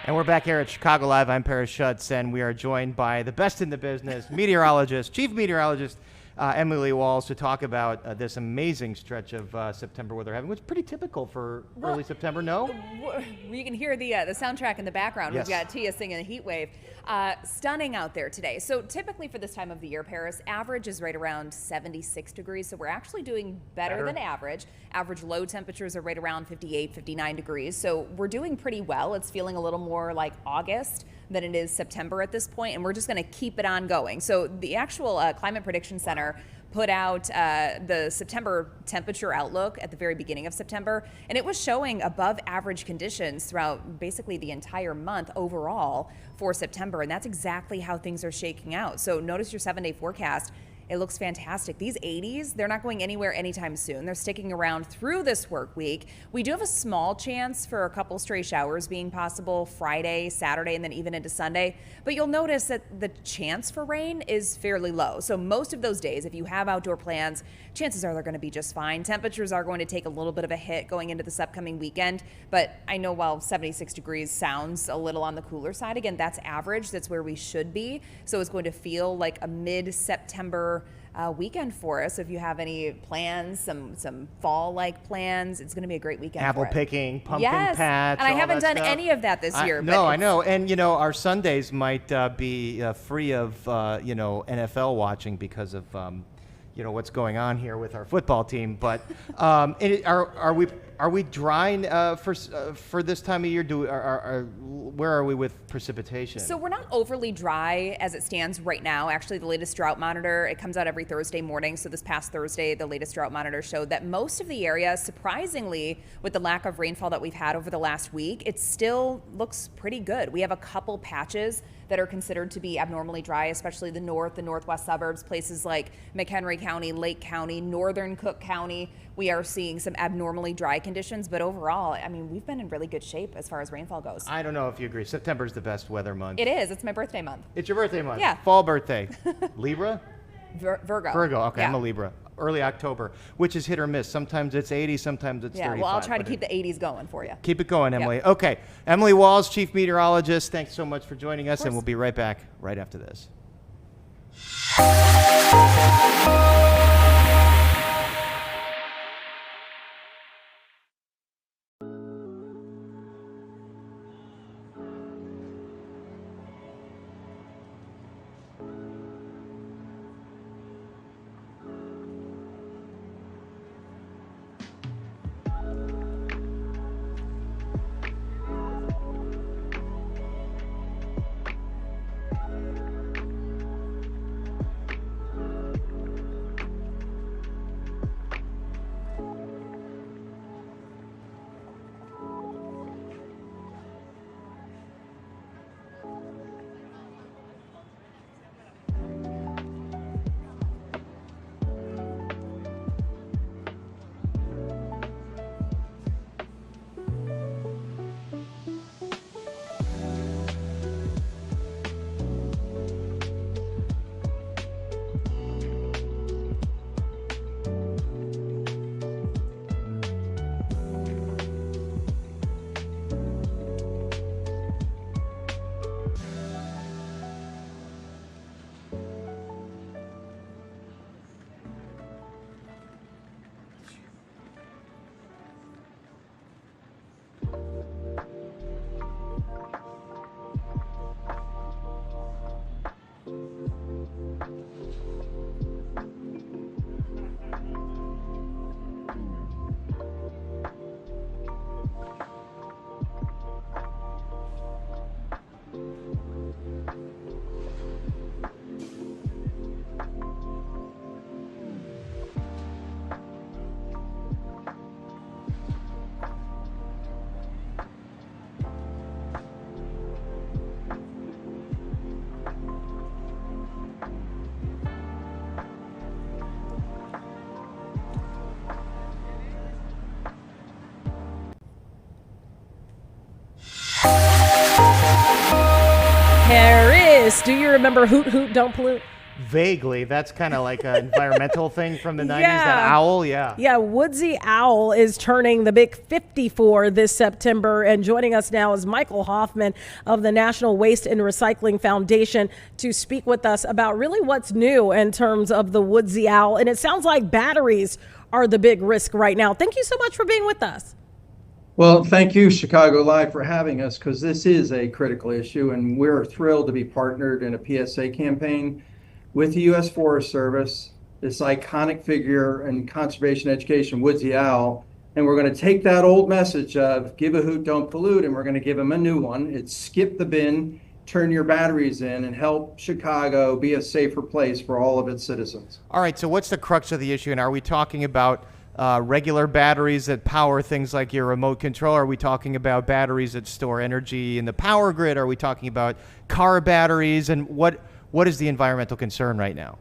And we're back here at Chicago Live. I'm Paris Schutz, and we are joined by the best in the business, meteorologist, chief meteorologist, Emily Walls, to talk about this amazing stretch of September weather having, which is pretty typical for early September, no? You can hear the soundtrack in the background. Yes. We've got Tia singing Heat Wave. Stunning out there today. So typically for this time of the year, Paris, average is right around 76 degrees. So we're actually doing better than average. Average low temperatures are right around 58, 59 degrees. So we're doing pretty well. It's feeling a little more like August than it is September at this point, and we're just going to keep it on going. So the actual Climate Prediction Center put out the September temperature outlook at the very beginning of September, and it was showing above average conditions throughout basically the entire month overall for September, and that's exactly how things are shaking out. So notice your 7-day forecast. It looks fantastic. These 80s, they're not going anywhere anytime soon. They're sticking around through this work week. We do have a small chance for a couple stray showers being possible Friday, Saturday, and then even into Sunday. But you'll notice that the chance for rain is fairly low. So most of those days, if you have outdoor plans, chances are they're going to be just fine. Temperatures are going to take a little bit of a hit going into this upcoming weekend. But I know while 76 degrees sounds a little on the cooler side, again, that's average. That's where we should be. So it's going to feel like a mid-September weekend for us. If you have any plans, some fall-like plans, it's going to be a great weekend. Apple for it. picking, pumpkin yes. patch. And I all haven't that done stuff. any of that this year. No, I know. And, you know, our Sundays might be free of, you know, NFL watching because of, you know, what's going on here with our football team. But are we dry for this time of year? Where are we with precipitation? So we're not overly dry as it stands right now. Actually, the latest drought monitor, it comes out every Thursday morning. So this past Thursday, the latest drought monitor showed that most of the area, surprisingly, with the lack of rainfall that we've had over the last week, it still looks pretty good. We have a couple patches that are considered to be abnormally dry, especially the northwest suburbs, places like McHenry County, Lake County, northern Cook County. We are seeing some abnormally dry conditions, but overall, I mean, we've been in really good shape as far as rainfall goes. I don't know if you agree. September's the best weather month. It is. It's my birthday month. It's your birthday month? Yeah. Fall birthday. Libra? Virgo. Virgo. Okay, yeah. I'm a Libra. Early October, which is hit or miss. Sometimes it's 80, sometimes it's 35. Yeah, well, I'll try to keep the 80s going for you. Keep it going, Emily. Yep. Okay, Emily Walls, Chief Meteorologist, thanks so much for joining us, and we'll be right back right after this. Paris, do you remember Hoot Hoot Don't Pollute? Vaguely. That's kind of like an environmental thing from the 90s, that owl, yeah. Yeah, Woodsy Owl is turning the big 54 this September, and joining us now is Michael Hoffman of the National Waste and Recycling Foundation to speak with us about really what's new in terms of the Woodsy Owl. And it sounds like batteries are the big risk right now. Thank you so much for being with us. Well, thank you, ChicagoLIVE, for having us, because this is a critical issue, and we're thrilled to be partnered in a PSA campaign with the U.S. Forest Service, this iconic figure in conservation education, Woodsy Owl, and we're going to take that old message of give a hoot, don't pollute, and we're going to give them a new one. It's skip the bin, turn your batteries in, and help Chicago be a safer place for all of its citizens. All right, so what's the crux of the issue, and are we talking about regular batteries that power things like your remote control? Are we talking about batteries that store energy in the power grid? Are we talking about car batteries? And what is the environmental concern right now?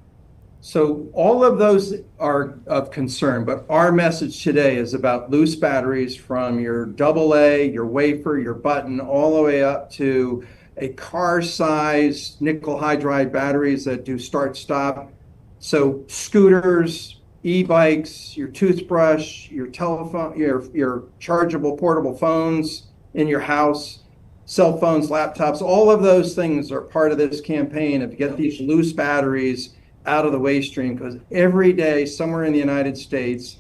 So all of those are of concern, but our message today is about loose batteries from your AA, your wafer, your button, all the way up to a car-sized nickel hydride batteries that do start-stop. So scooters, e-bikes, your toothbrush, your telephone, your chargeable portable phones in your house, cell phones, laptops, all of those things are part of this campaign of get these loose batteries out of the waste stream, because every day somewhere in the United States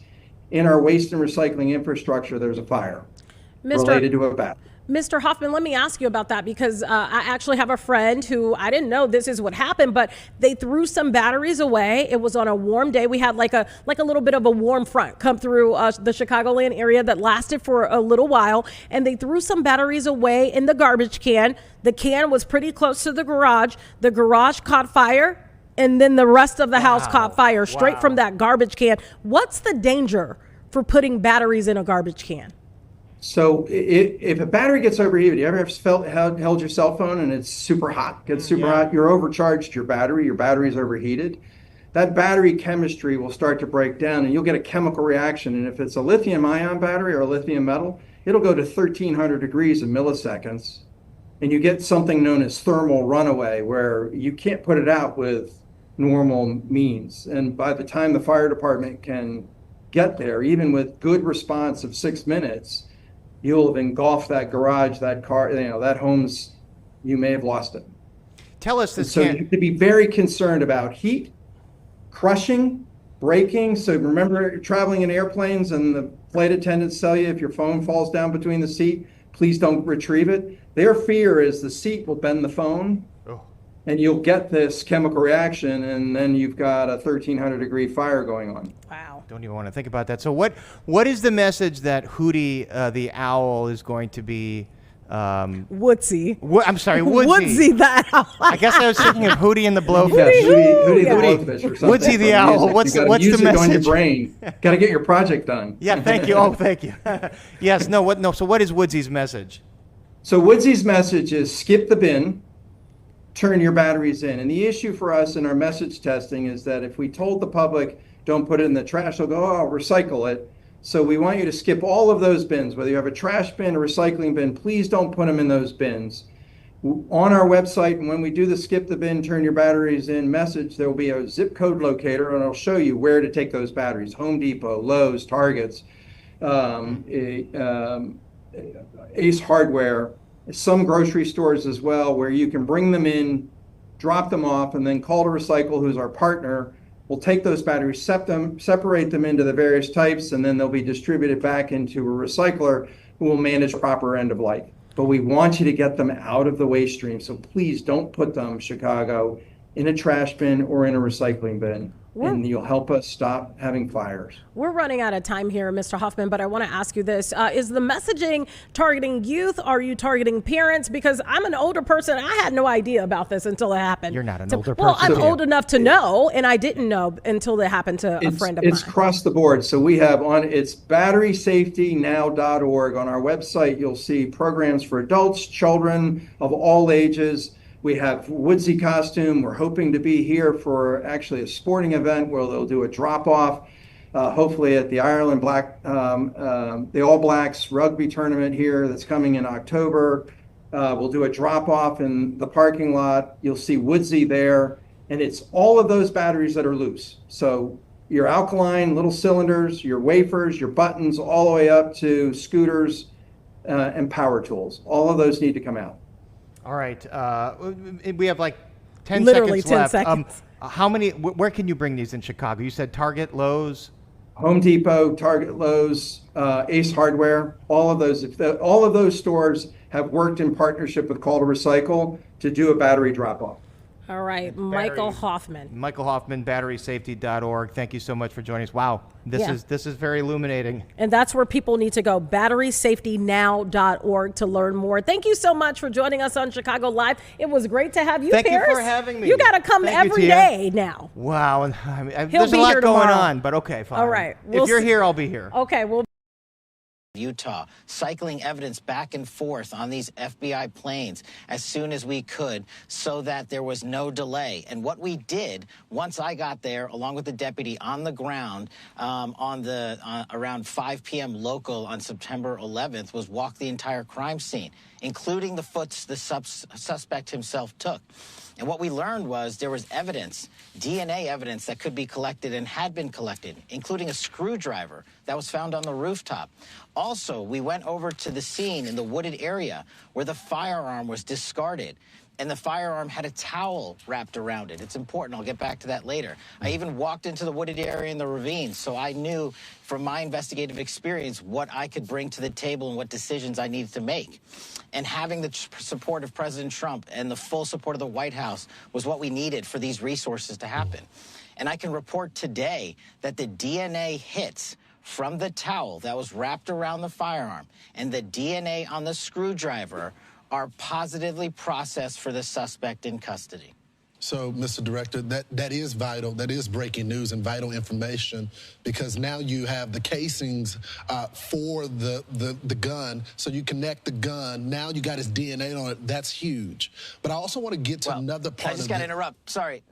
in our waste and recycling infrastructure there's a fire related to a battery. Mr. Hoffman, let me ask you about that, because I actually have a friend who, I didn't know this is what happened, but they threw some batteries away. It was on a warm day. We had like a little bit of a warm front come through the Chicagoland area that lasted for a little while, and they threw some batteries away in the garbage can. The can was pretty close to the garage. The garage caught fire, and then the rest of the house caught fire straight from that garbage can. What's the danger for putting batteries in a garbage can? So if a battery gets overheated, you ever have held your cell phone and it's super hot, gets super hot, you're overcharged your battery's overheated. That battery chemistry will start to break down and you'll get a chemical reaction. And if it's a lithium ion battery or a lithium metal, it'll go to 1300 degrees in milliseconds. And you get something known as thermal runaway, where you can't put it out with normal means. And by the time the fire department can get there, even with good response of 6 minutes, you'll have engulfed that garage, that car, that home's, you may have lost it. Tell us this. So you have to be very concerned about heat, crushing, breaking. So remember, traveling in airplanes and the flight attendants tell you if your phone falls down between the seat, please don't retrieve it. Their fear is the seat will bend the phone and you'll get this chemical reaction, and then you've got a 1300 degree fire going on. Wow. Don't even want to think about that. So what is the message that Hootie the Owl is going to be? Woodsy. I'm sorry, Woodsy. Woodsy the Owl. I guess I was thinking of Hootie and the Blowfish. Hootie the Blowfish or something. Woodsy the Owl. What's the message? On your brain. Got to get your project done. Yeah, thank you. Oh, thank you. Yes, no. So what is Woodsy's message? So Woodsy's message is skip the bin, turn your batteries in. And the issue for us in our message testing is that if we told the public, don't put it in the trash, they'll go, oh, recycle it. So we want you to skip all of those bins. Whether you have a trash bin or recycling bin, please don't put them in those bins. On our website, and when we do the skip the bin, turn your batteries in message, there will be a zip code locator, and it'll show you where to take those batteries. Home Depot, Lowe's, Targets, Ace Hardware, some grocery stores as well, where you can bring them in, drop them off, and then Call to Recycle, who's our partner, will take those batteries, separate them into the various types, and then they'll be distributed back into a recycler who will manage proper end of life. But we want you to get them out of the waste stream, so please don't put them, Chicago, in a trash bin or in a recycling bin. And you'll help us stop having fires. We're running out of time here, Mr. Hoffman, but I want to ask you this. Is the messaging targeting youth? Are you targeting parents? Because I'm an older person. I had no idea about this until it happened. You're not an older Well, person. I'm old enough to know, and I didn't know until it happened to a friend of mine. It's across the board. So we have it's batterysafetynow.org. On our website, you'll see programs for adults, children of all ages. We have Woodsy costume. We're hoping to be here for actually a sporting event where they'll do a drop-off, hopefully at the Ireland the All Blacks rugby tournament here that's coming in October. We'll do a drop-off in the parking lot. You'll see Woodsy there, and it's all of those batteries that are loose. So your alkaline little cylinders, your wafers, your buttons, all the way up to scooters and power tools. All of those need to come out. All right. We have like 10 Literally seconds 10 left. seconds. How many? Where can you bring these in Chicago? You said Target, Lowe's, Home Depot, Target, Lowe's, Ace Hardware. All of those. All of those stores have worked in partnership with Call to Recycle to do a battery drop-off. All right, Michael Hoffman. Michael Hoffman, batterysafety.org. Thank you so much for joining us. Wow, this is very illuminating. And that's where people need to go, batterysafetynow.org, to learn more. Thank you so much for joining us on Chicago Live. It was great to have you, Thank Paris. you for having me. You got to come every day now. Wow, and He'll there's be a lot here going tomorrow. on, but okay, fine. All right. If you're here, I'll be here. Okay, we'll Utah, cycling evidence back and forth on these FBI planes as soon as we could so that there was no delay. And what we did, once I got there, along with the deputy on the ground around 5 p.m. local on September 11th, was walk the entire crime scene, including the foots the suspect himself took. And what we learned was there was evidence, DNA evidence that could be collected and had been collected, including a screwdriver that was found on the rooftop. Also, we went over to the scene in the wooded area where the firearm was discarded, and the firearm had a towel wrapped around it. It's important. I'll get back to that later. I even walked into the wooded area in the ravine, so I knew from my investigative experience what I could bring to the table and what decisions I needed to make. And having the support of President Trump and the full support of the White House was what we needed for these resources to happen. And I can report today that the DNA hits from the towel that was wrapped around the firearm and the DNA on the screwdriver are positively processed for the suspect in custody. So, Mr. Director, that is vital. That is breaking news and vital information, because now you have the casings for the gun. So you connect the gun. Now you got his DNA on it. That's huge. But I also want to get to another part of I just got to interrupt. Sorry,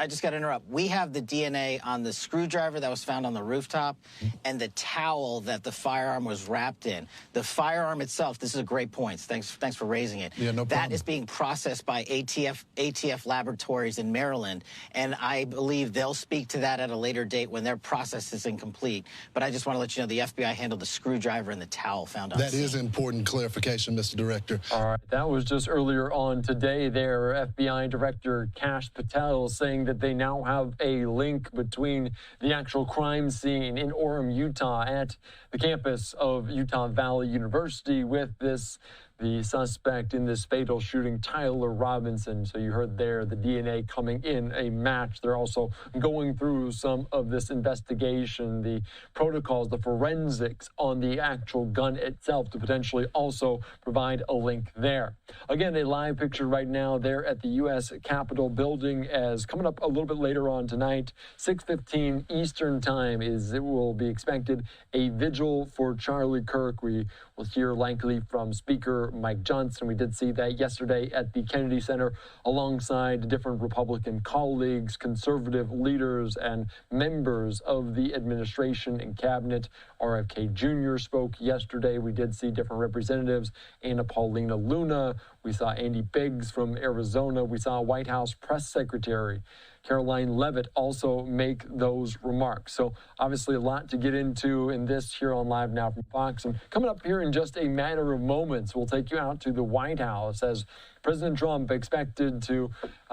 I just got to interrupt. We have the DNA on the screwdriver that was found on the rooftop and the towel that the firearm was wrapped in. The firearm itself, this is a great point. Thanks for raising it. Yeah, no problem. That is being processed by ATF laboratories in Maryland, and I believe they'll speak to that at a later date when their process is incomplete. But I just want to let you know the FBI handled the screwdriver and the towel found on the scene. That is important clarification, Mr. Director. All right, that was just earlier on today there. FBI Director Kash Patel saying that they now have a link between the actual crime scene in Orem, Utah, at the campus of Utah Valley University with the suspect in this fatal shooting, Tyler Robinson. So you heard there the DNA coming in a match. They're also going through some of this investigation, the protocols, the forensics on the actual gun itself to potentially also provide a link there. Again, a live picture right now there at the U.S. Capitol building as coming up a little bit later on tonight, 6:15 Eastern time it will be expected a vigil for Charlie Kirk. We will hear likely from Speaker Mike Johnson. We did see that yesterday at the Kennedy Center alongside different Republican colleagues, conservative leaders, and members of the administration and cabinet. RFK Jr. spoke yesterday. We did see different representatives, Anna Paulina Luna. We saw Andy Biggs from Arizona. We saw White House press secretary Caroline Leavitt also make those remarks. So obviously a lot to get into in this here on Live Now from Fox. And coming up here in just a matter of moments, we'll take you out to the White House as President Trump expected to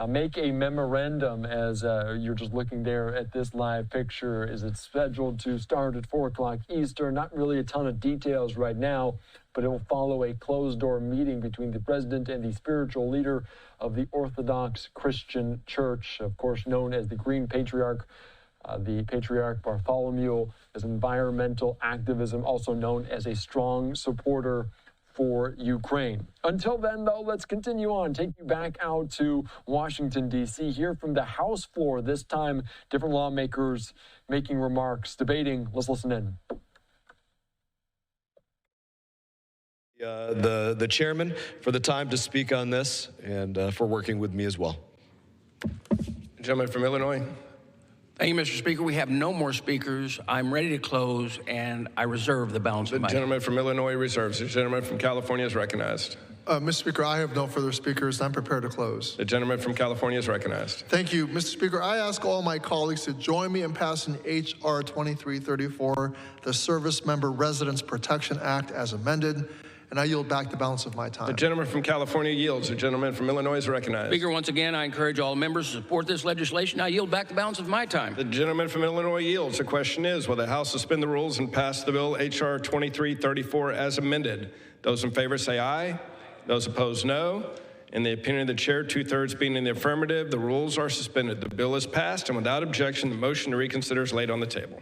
make a memorandum as you're just looking there at this live picture. Is it scheduled to start at 4 o'clock Eastern? Not really a ton of details right now, but it will follow a closed-door meeting between the president and the spiritual leader of the Orthodox Christian Church, of course known as the Green Patriarch. The Patriarch Bartholomew is environmental activism, also known as a strong supporter for Ukraine. Until then, though, let's continue on. Take you back out to Washington, D.C., hear from the House floor. This time, different lawmakers making remarks, debating. Let's listen in. The chairman for the time to speak on this and for working with me as well. Gentleman from Illinois. Thank you, Mr. Speaker. We have no more speakers. I'm ready to close, and I reserve the balance of my time. The gentleman from Illinois reserves. The gentleman from California is recognized. Mr. Speaker, I have no further speakers. I'm prepared to close. The gentleman from California is recognized. Thank you, Mr. Speaker. I ask all my colleagues to join me in passing H.R. 2334, the Service Member Residence Protection Act as amended, and I yield back the balance of my time. The gentleman from California yields. The gentleman from Illinois is recognized. Speaker, once again, I encourage all members to support this legislation. I yield back the balance of my time. The gentleman from Illinois yields. The question is, will the House suspend the rules and pass the bill H.R. 2334 as amended? Those in favor say aye. Those opposed, no. In the opinion of the chair, 2/3 being in the affirmative, the rules are suspended. The bill is passed, and without objection, the motion to reconsider is laid on the table.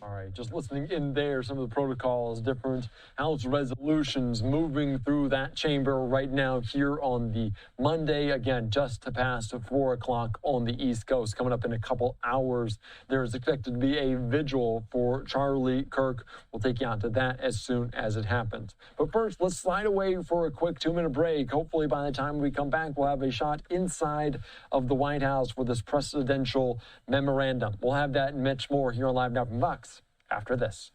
All right. right, just listening in there, some of the protocols, different House resolutions moving through that chamber right now here on the Monday, again, just to pass 4 o'clock on the East Coast. Coming up in a couple hours, there is expected to be a vigil for Charlie Kirk. We'll take you out to that as soon as it happens. But first, let's slide away for a quick 2-minute break. Hopefully by the time we come back, we'll have a shot inside of the White House for this presidential memorandum. We'll have that and much more here on Live Now from Fox after this.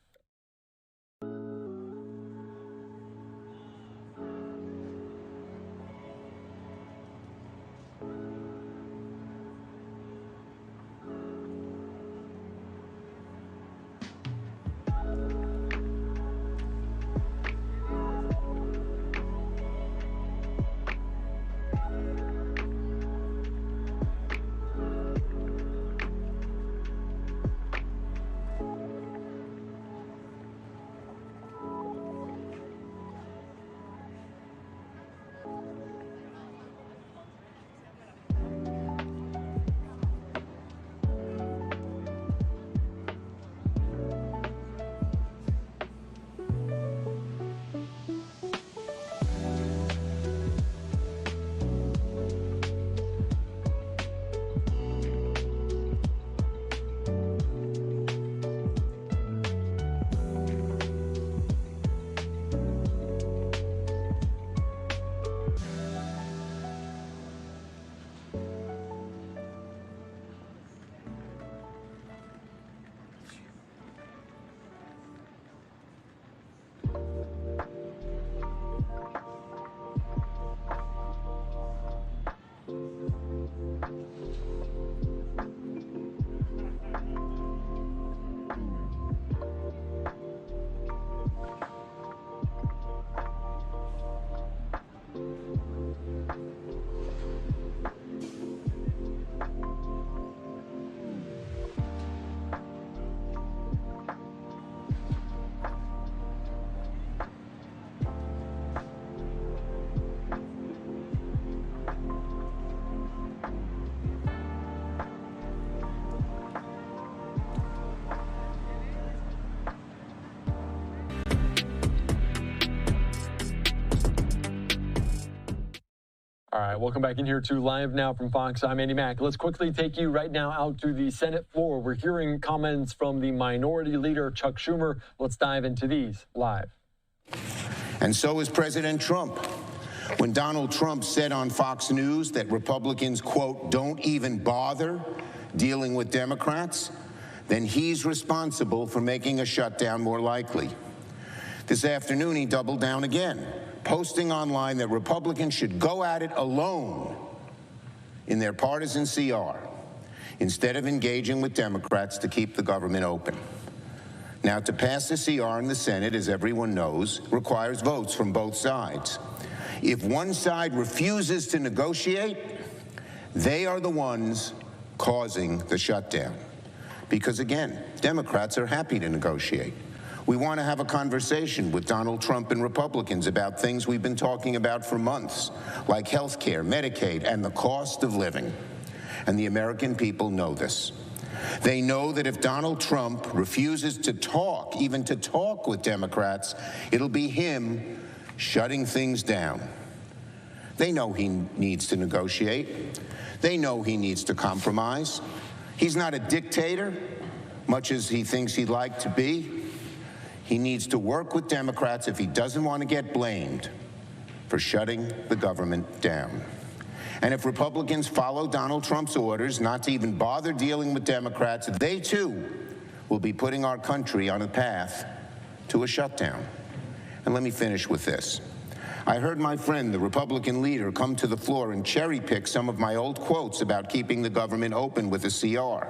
All right, welcome back in here to Live Now from Fox. I'm Andy Mack. Let's quickly take you right now out to the Senate floor. We're hearing comments from the Minority Leader, Chuck Schumer. Let's dive into these live. And so is President Trump. When Donald Trump said on Fox News that Republicans, quote, don't even bother dealing with Democrats, then he's responsible for making a shutdown more likely. This afternoon, he doubled down again, posting online that Republicans should go at it alone in their partisan CR instead of engaging with Democrats to keep the government open. Now, to pass the CR in the Senate, as everyone knows, requires votes from both sides. If one side refuses to negotiate, they are the ones causing the shutdown. Because again, Democrats are happy to negotiate. We want to have a conversation with Donald Trump and Republicans about things we've been talking about for months, like health care, Medicaid, and the cost of living. And the American people know this. They know that if Donald Trump refuses to talk, even to talk with Democrats, it'll be him shutting things down. They know he needs to negotiate. They know he needs to compromise. He's not a dictator, much as he thinks he'd like to be. He needs to work with Democrats if he doesn't want to get blamed for shutting the government down. And if Republicans follow Donald Trump's orders not to even bother dealing with Democrats, they too will be putting our country on a path to a shutdown. And let me finish with this. I heard my friend, the Republican leader, come to the floor and cherry-pick some of my old quotes about keeping the government open with a CR.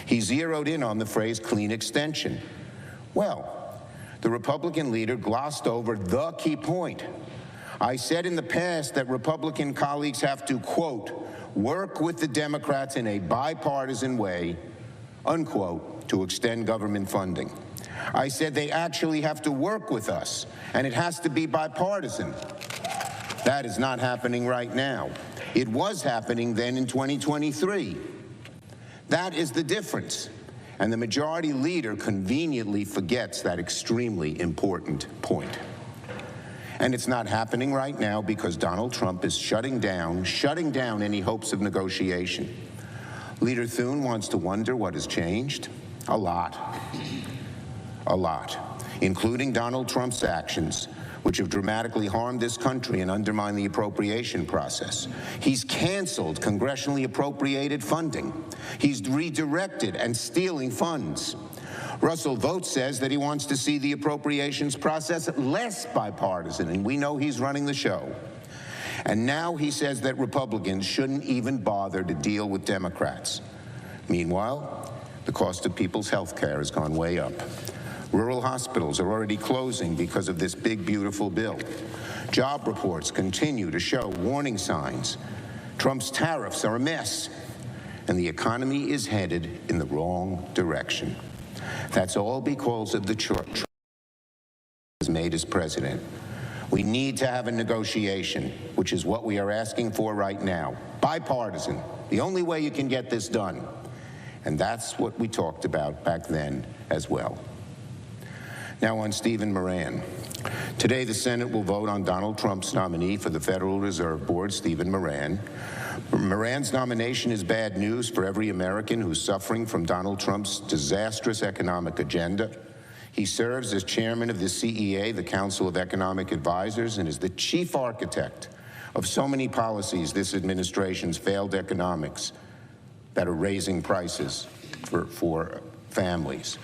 He zeroed in on the phrase clean extension. Well, the Republican leader glossed over the key point. I said in the past that Republican colleagues have to, quote, work with the Democrats in a bipartisan way, unquote, to extend government funding. I said they actually have to work with us, and it has to be bipartisan. That is not happening right now. It was happening then in 2023. That is the difference. And the majority leader conveniently forgets that extremely important point. And it's not happening right now because Donald Trump is shutting down any hopes of negotiation. Leader Thune wants to wonder what has changed. A lot, including Donald Trump's actions, which have dramatically harmed this country and undermined the appropriation process. He's canceled congressionally appropriated funding. He's redirected and stealing funds. Russell Vought says that he wants to see the appropriations process less bipartisan, and we know he's running the show. And now he says that Republicans shouldn't even bother to deal with Democrats. Meanwhile, the cost of people's health care has gone way up. Rural hospitals are already closing because of this big, beautiful bill. Job reports continue to show warning signs. Trump's tariffs are a mess, and the economy is headed in the wrong direction. That's all because of the choice Trump has made as president. We need to have a negotiation, which is what we are asking for right now. Bipartisan, the only way you can get this done. And that's what we talked about back then as well. Now on Stephen Moran. Today, the Senate will vote on Donald Trump's nominee for the Federal Reserve Board, Stephen Moran. Moran's nomination is bad news for every American who's suffering from Donald Trump's disastrous economic agenda. He serves as chairman of the CEA, the Council of Economic Advisors, and is the chief architect of so many policies this administration's failed economics that are raising prices for families.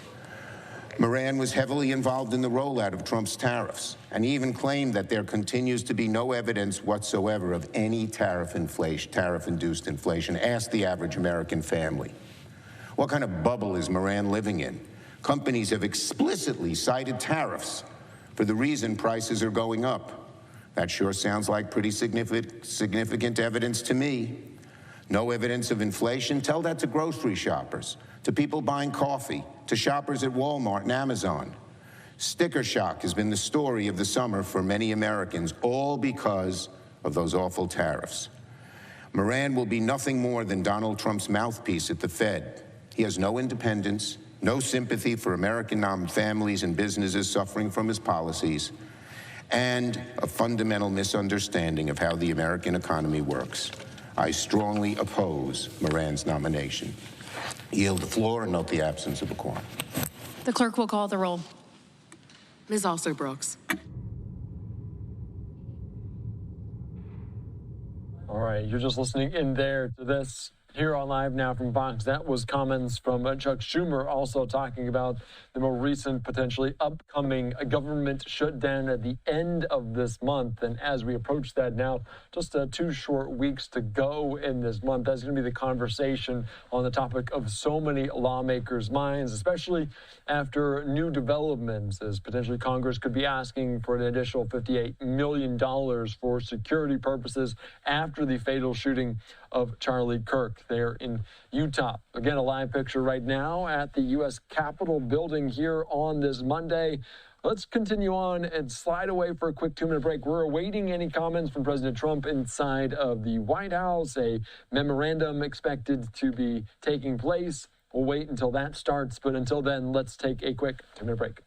Moran was heavily involved in the rollout of Trump's tariffs, and he even claimed that there continues to be no evidence whatsoever of any tariff-induced inflation. Ask the average American family. What kind of bubble is Moran living in? Companies have explicitly cited tariffs for the reason prices are going up. That sure sounds like pretty significant evidence to me. No evidence of inflation? Tell that to grocery shoppers, to people buying coffee, to shoppers at Walmart and Amazon. Sticker shock has been the story of the summer for many Americans, all because of those awful tariffs. Moran will be nothing more than Donald Trump's mouthpiece at the Fed. He has no independence, no sympathy for American families and businesses suffering from his policies, and a fundamental misunderstanding of how the American economy works. I strongly oppose Moran's nomination. Yield the floor and note the absence of a quorum. The clerk will call the roll. Ms. Alsop-Brooks. All right, you're just listening in there to this here on Live Now from Fox. That was comments from Chuck Schumer, also talking about the more recent, potentially upcoming government shutdown at the end of this month. And as we approach that now, just 2 short weeks to go in this month, that's going to be the conversation on the topic of so many lawmakers' minds, especially after new developments, as potentially Congress could be asking for an additional $58 million for security purposes after the fatal shooting of Charlie Kirk there in Utah. Again, a live picture right now at the U.S. Capitol building here on this Monday. Let's continue on and slide away for a quick 2-minute break. We're awaiting any comments from President Trump inside of the White House, a memorandum expected to be taking place. We'll wait until that starts, but until then, let's take a quick 2-minute break.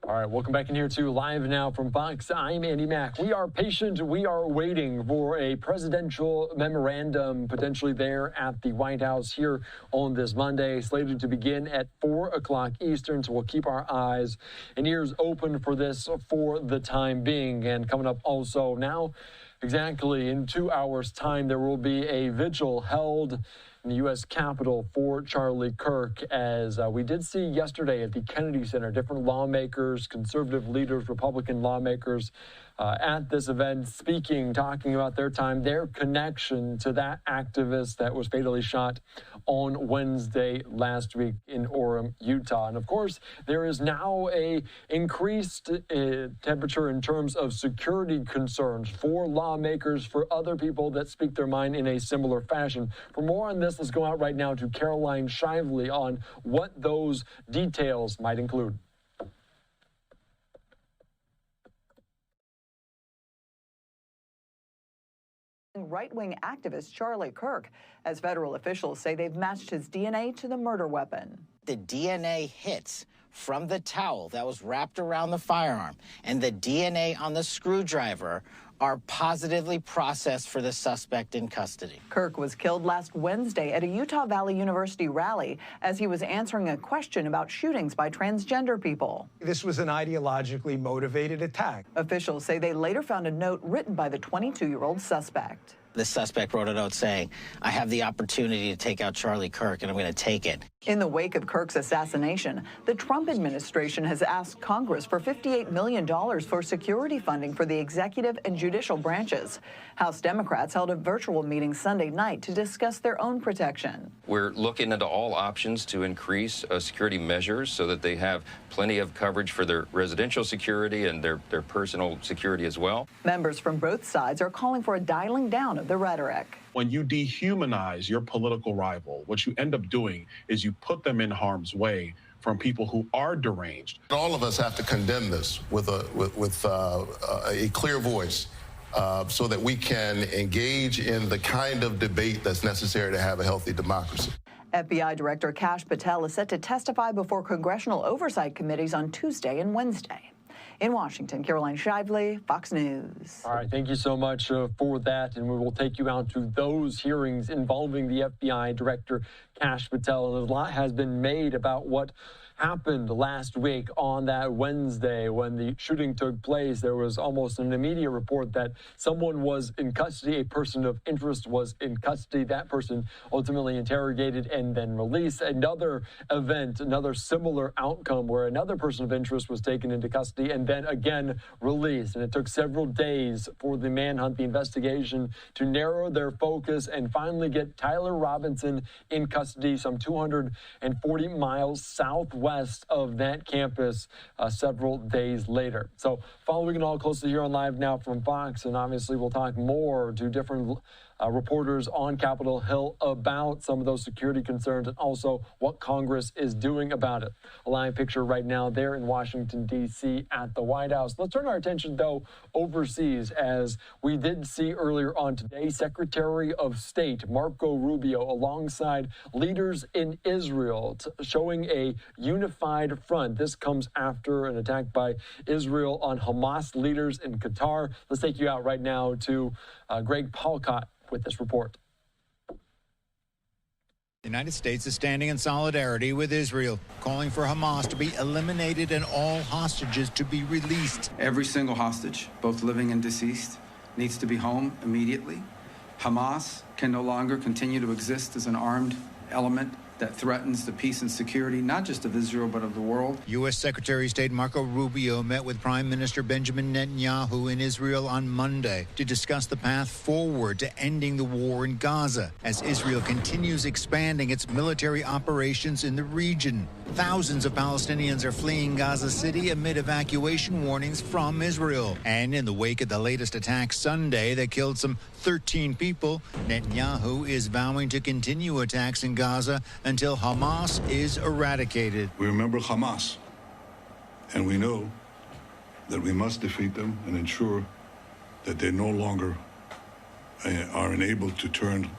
All right, welcome back in here to Live Now from Fox. I'm Andy Mack. We are patient. We are waiting for a presidential memorandum potentially there at the White House here on this Monday, slated to begin at 4 o'clock Eastern. So we'll keep our eyes and ears open for this for the time being. And coming up also now, exactly in 2 hours' time, there will be a vigil held in the U.S. Capitol for Charlie Kirk, as we did see yesterday at the Kennedy Center, different lawmakers, conservative leaders, Republican lawmakers at this event speaking, talking about their time, their connection to that activist that was fatally shot on Wednesday last week in Orem, Utah. And of course, there is now a increased temperature in terms of security concerns for lawmakers, for other people that speak their mind in a similar fashion. For more on this, let's go out right now to Caroline Shively on what those details might include. Right-wing activist Charlie Kirk, as federal officials say they've matched his DNA to the murder weapon. The DNA hits from the towel that was wrapped around the firearm and the DNA on the screwdriver are positively processed for the suspect in custody. Kirk was killed last Wednesday at a Utah Valley University rally as he was answering a question about shootings by transgender people. This was an ideologically motivated attack. Officials say they later found a note written by the 22-year-old suspect. The suspect wrote a note saying, "I have the opportunity to take out Charlie Kirk, and I'm going to take it." In the wake of Kirk's assassination, the Trump administration has asked Congress for $58 million for security funding for the executive and judicial branches. House Democrats held a virtual meeting Sunday night to discuss their own protection. We're looking into all options to increase security measures so that they have plenty of coverage for their residential security and their personal security as well. Members from both sides are calling for a dialing down of the rhetoric. When you dehumanize your political rival, what you end up doing is you put them in harm's way from people who are deranged. All of us have to condemn this with a clear voice so that we can engage in the kind of debate that's necessary to have a healthy democracy. FBI Director Kash Patel is set to testify before congressional oversight committees on Tuesday and Wednesday. In Washington, Caroline Shively, Fox News. All right, thank you so much for that, and we will take you out to those hearings involving the FBI Director Kash Patel. And a lot has been made about what happened last week on that Wednesday when the shooting took place. There was almost an immediate report that someone was in custody, a person of interest was in custody. That person ultimately interrogated and then released. Another event, another similar outcome where another person of interest was taken into custody and then again released. And it took several days for the manhunt, the investigation, to narrow their focus and finally get Tyler Robinson in custody some 240 miles southwest of that campus several days later. So following it all closely here on Live Now from Fox, and obviously we'll talk more to different reporters on Capitol Hill about some of those security concerns and also what Congress is doing about it. A live picture right now there in Washington, D.C. at the White House. Let's turn our attention, though, overseas, as we did see earlier on today, Secretary of State Marco Rubio alongside leaders in Israel showing a unified front. This comes after an attack by Israel on Hamas leaders in Qatar. Let's take you out right now to Greg Palcott with this report. The United States is standing in solidarity with Israel, calling for Hamas to be eliminated and all hostages to be released. Every single hostage, both living and deceased, needs to be home immediately. Hamas can no longer continue to exist as an armed element that threatens the peace and security, not just of Israel, but of the world. U.S. Secretary of State Marco Rubio met with Prime Minister Benjamin Netanyahu in Israel on Monday to discuss the path forward to ending the war in Gaza as Israel continues expanding its military operations in the region. Thousands of Palestinians are fleeing Gaza City amid evacuation warnings from Israel. And in the wake of the latest attack Sunday that killed some 13 people, Netanyahu is vowing to continue attacks in Gaza until Hamas is eradicated. We remember Hamas, and we know that we must defeat them and ensure that they no longer are enabled to turn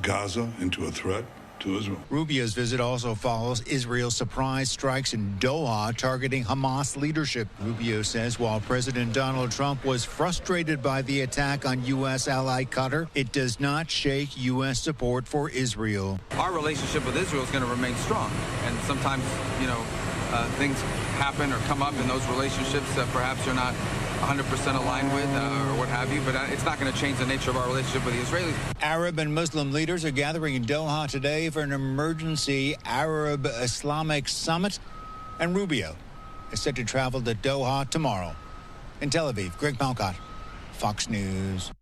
Gaza into a threat to Israel. Rubio's visit also follows Israel's surprise strikes in Doha targeting Hamas leadership. Rubio says while President Donald Trump was frustrated by the attack on U.S. ally Qatar, it does not shake U.S. support for Israel. Our relationship with Israel is going to remain strong. And sometimes, things happen or come up in those relationships that perhaps you're not 100% aligned with or what have you, but it's not going to change the nature of our relationship with the Israelis. Arab and Muslim leaders are gathering in Doha today for an emergency Arab Islamic summit, and Rubio is set to travel to Doha tomorrow. In Tel Aviv, Greg Malcott, Fox News.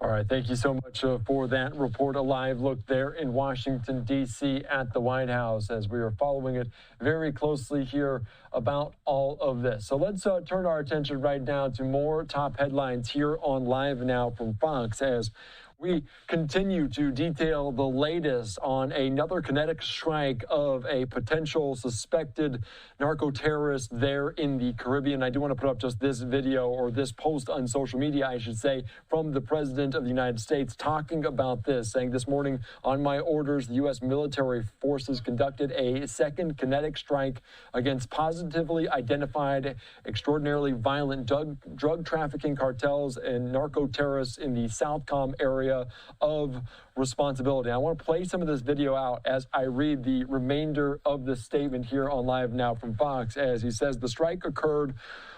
All right, thank you so much for that report. A live look there in Washington, D.C. at the White House as we are following it very closely here about all of this. So let's turn our attention right now to more top headlines here on Live Now from Fox as we continue to detail the latest on another kinetic strike of a potential suspected narco-terrorist there in the Caribbean. I do want to put up just this video, or this post on social media, I should say, from the President of the United States talking about this, saying this morning, on my orders, the U.S. military forces conducted a second kinetic strike against positively identified, extraordinarily violent drug trafficking cartels and narco-terrorists in the Southcom area of responsibility. I want to play some of this video out as I read the remainder of the statement here on Live Now from Fox, as he says the strike occurred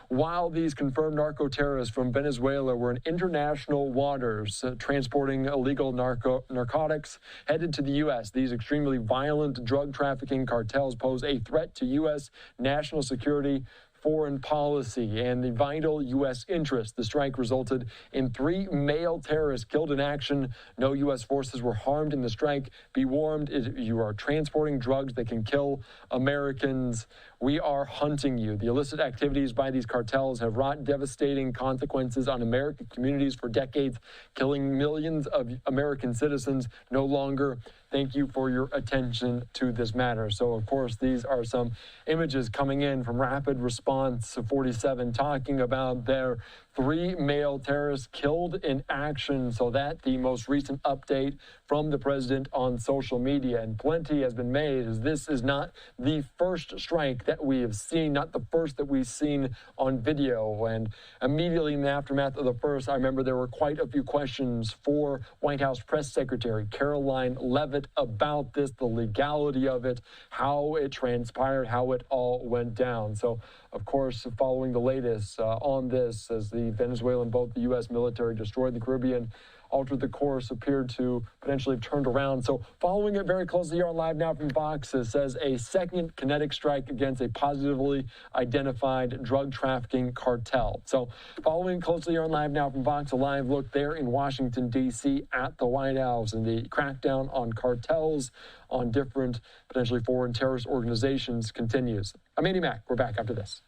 while these confirmed narco-terrorists from Venezuela were in international waters transporting illegal narcotics headed to the U.S. These extremely violent drug trafficking cartels pose a threat to U.S. national security, foreign policy, and the vital U.S. interest. The strike resulted in 3 male terrorists killed in action. No U.S. forces were harmed in the strike. Be warned, you are transporting drugs that can kill Americans. We are hunting you. The illicit activities by these cartels have wrought devastating consequences on American communities for decades, killing millions of American citizens. No longer. Thank you for your attention to this matter. So, of course, these are some images coming in from Rapid Response 47 talking about their 3 male terrorists killed in action. So that the most recent update from the president on social media, and plenty has been made, as this is not the first strike that we have seen, not the first that we've seen on video. And immediately in the aftermath of the first, I remember there were quite a few questions for White House Press Secretary Caroline Leavitt about this, the legality of it, how it transpired, how it all went down. So, of course, following the latest on this, as the Venezuelan, both the U.S. military destroyed the Caribbean, altered the course, appeared to potentially have turned around. So following it very closely here on Live Now from Fox, it says a second kinetic strike against a positively identified drug trafficking cartel. So following closely here on Live Now from Fox, a live look there in Washington, D.C. at the White House, and the crackdown on cartels, on different potentially foreign terrorist organizations continues. I'm Andy Mack. We're back after this.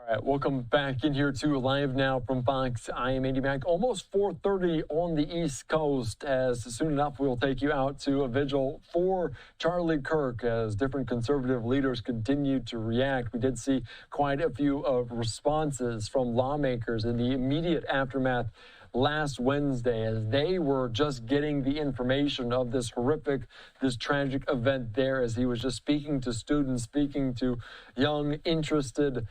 All right, welcome back in here to Live Now from Fox. I am Andy Mack. Almost 4:30 on the East Coast, as soon enough we'll take you out to a vigil for Charlie Kirk as different conservative leaders continue to react. We did see quite a few responses from lawmakers in the immediate aftermath last Wednesday as they were just getting the information of this horrific, this tragic event there, as he was just speaking to students, speaking to young, interested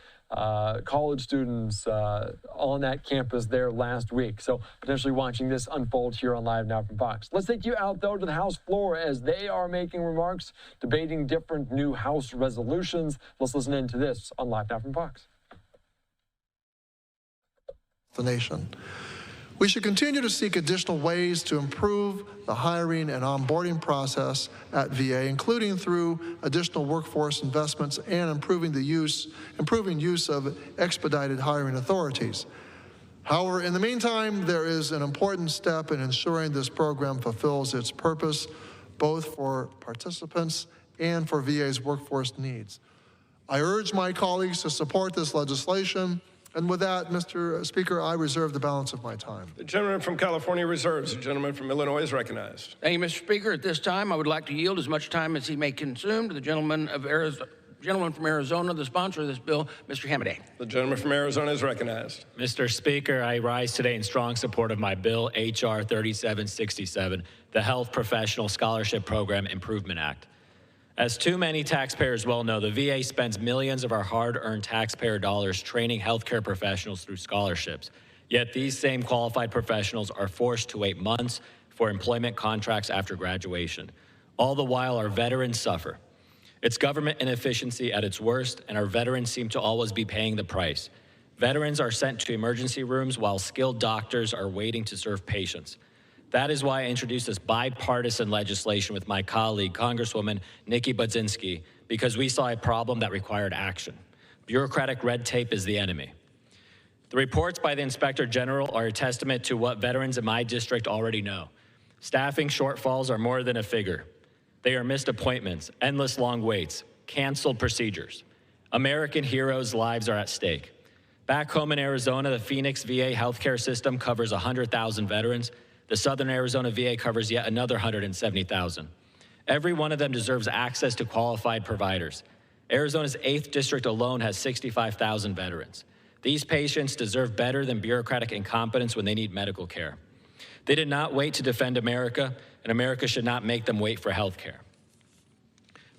college students on that campus there last week. So potentially watching this unfold here on Live Now from Fox. Let's take you out, though, to the House floor as they are making remarks, debating different new House resolutions. Let's listen into this on Live Now from Fox. The nation. We should continue to seek additional ways to improve the hiring and onboarding process at VA, including through additional workforce investments and improving use of expedited hiring authorities. However, in the meantime, there is an important step in ensuring this program fulfills its purpose, both for participants and for VA's workforce needs. I urge my colleagues to support this legislation. And with that, Mr. Speaker, I reserve the balance of my time. The gentleman from California reserves. The gentleman from Illinois is recognized. Thank you, Mr. Speaker. At this time, I would like to yield as much time as he may consume to the gentleman from Arizona, the sponsor of this bill, Mr. Hamadeh. The gentleman from Arizona is recognized. Mr. Speaker, I rise today in strong support of my bill, H.R. 3767, the Health Professional Scholarship Program Improvement Act. As too many taxpayers well know, the VA spends millions of our hard-earned taxpayer dollars training healthcare professionals through scholarships. Yet these same qualified professionals are forced to wait months for employment contracts after graduation. All the while, our veterans suffer. It's government inefficiency at its worst, and our veterans seem to always be paying the price. Veterans are sent to emergency rooms while skilled doctors are waiting to serve patients. That is why I introduced this bipartisan legislation with my colleague, Congresswoman Nikki Budzinski, because we saw a problem that required action. Bureaucratic red tape is the enemy. The reports by the Inspector General are a testament to what veterans in my district already know. Staffing shortfalls are more than a figure. They are missed appointments, endless long waits, canceled procedures. American heroes' lives are at stake. Back home in Arizona, the Phoenix VA healthcare system covers 100,000 veterans. The Southern Arizona VA covers yet another 170,000. Every one of them deserves access to qualified providers. Arizona's 8th district alone has 65,000 veterans. These patients deserve better than bureaucratic incompetence when they need medical care. They did not wait to defend America, and America should not make them wait for health care.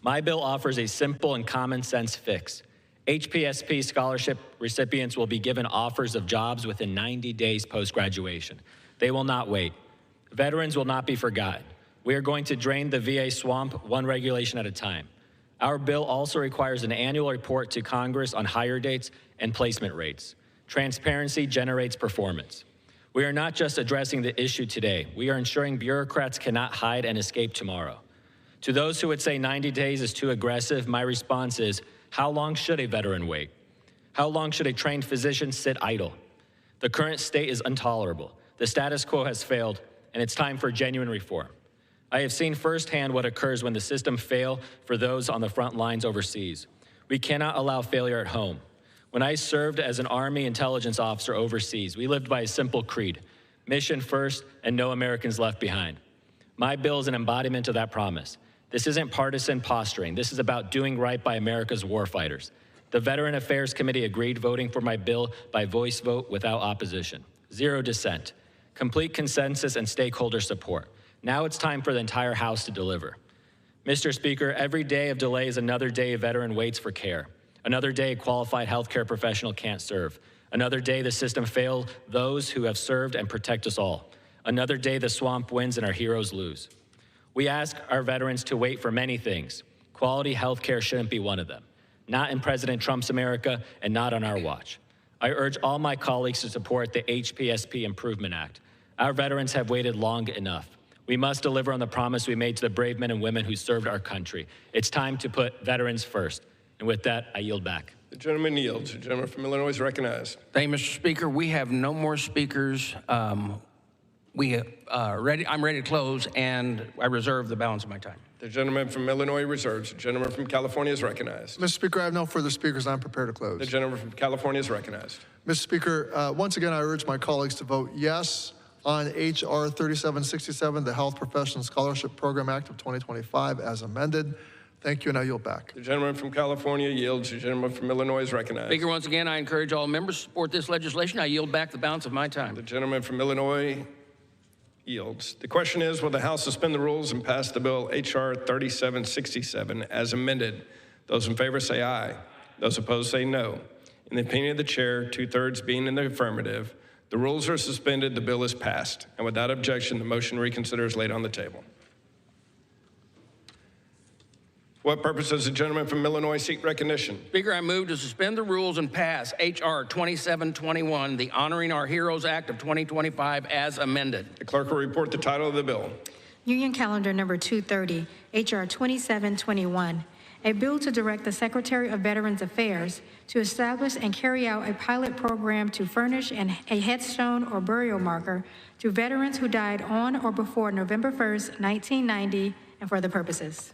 My bill offers a simple and common sense fix. HPSP scholarship recipients will be given offers of jobs within 90 days post-graduation. They will not wait. Veterans will not be forgotten. We are going to drain the VA swamp one regulation at a time. Our bill also requires an annual report to Congress on hire dates and placement rates. Transparency generates performance. We are not just addressing the issue today. We are ensuring bureaucrats cannot hide and escape tomorrow. To those who would say 90 days is too aggressive, my response is, how long should a veteran wait? How long should a trained physician sit idle? The current state is intolerable. The status quo has failed, and it's time for genuine reform. I have seen firsthand what occurs when the system fails for those on the front lines overseas. We cannot allow failure at home. When I served as an Army intelligence officer overseas, we lived by a simple creed: mission first and no Americans left behind. My bill is an embodiment of that promise. This isn't partisan posturing. This is about doing right by America's warfighters. The Veteran Affairs Committee agreed, voting for my bill by voice vote without opposition. 0 dissent. Complete consensus and stakeholder support. Now it's time for the entire House to deliver. Mr. Speaker, every day of delay is another day a veteran waits for care. Another day a qualified healthcare professional can't serve. Another day the system fails those who have served and protect us all. Another day the swamp wins and our heroes lose. We ask our veterans to wait for many things. Quality healthcare shouldn't be one of them. Not in President Trump's America and not on our watch. I urge all my colleagues to support the HPSP Improvement Act. Our veterans have waited long enough. We must deliver on the promise we made to the brave men and women who served our country. It's time to put veterans first. And with that, I yield back. The gentleman yields. The gentleman from Illinois is recognized. Thank you, Mr. Speaker. We have no more speakers I'm ready to close, and I reserve the balance of my time. The gentleman from Illinois reserves. The gentleman from California is recognized. Mr. Speaker, I have no further speakers. I'm prepared to close. The gentleman from California is recognized. Mr. Speaker, once again, I urge my colleagues to vote yes on H.R. 3767, the Health Professional Scholarship Program Act of 2025, as amended. Thank you, and I yield back. The gentleman from California yields. The gentleman from Illinois is recognized. Speaker, once again, I encourage all members to support this legislation. I yield back the balance of my time. The gentleman from Illinois yields. The question is, will the House suspend the rules and pass the bill H.R. 3767 as amended? Those in favor say aye. Those opposed say no. In the opinion of the chair, 2/3 being in the affirmative, the rules are suspended, the bill is passed. And without objection, the motion to reconsider is laid on the table. For what purpose does the gentleman from Illinois seek recognition? Speaker, I move to suspend the rules and pass H.R. 2721, the Honoring Our Heroes Act of 2025, as amended. The clerk will report the title of the bill. Union Calendar Number 230, H.R. 2721, a bill to direct the Secretary of Veterans Affairs to establish and carry out a pilot program to furnish a headstone or burial marker to veterans who died on or before November 1st, 1990, and for other purposes.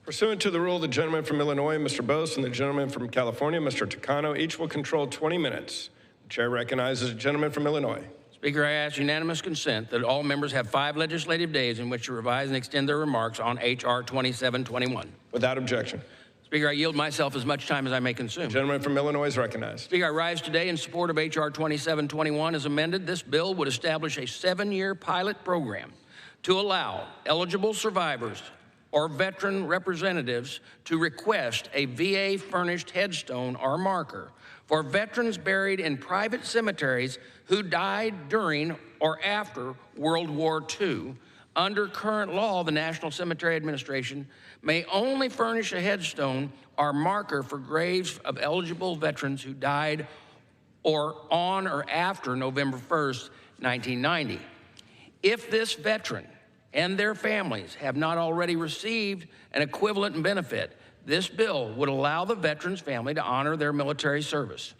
Pursuant to the rule, the gentleman from Illinois, Mr. Bose, and the gentleman from California, Mr. Takano, each will control 20 minutes. The chair recognizes the gentleman from Illinois. Speaker, I ask unanimous consent that all members have 5 legislative days in which to revise and extend their remarks on H.R. 2721. Without objection. Speaker, I yield myself as much time as I may consume. The gentleman from Illinois is recognized. Speaker, I rise today in support of H.R. 2721 as amended. This bill would establish a 7-year pilot program to allow eligible survivors or veteran representatives to request a VA-furnished headstone or marker for veterans buried in private cemeteries who died during or after World War II. Under current law, the National Cemetery Administration may only furnish a headstone or marker for graves of eligible veterans who died or on or after November 1st, 1990. If this veteran and their families have not already received an equivalent benefit, this bill would allow the veteran's family to honor their military service.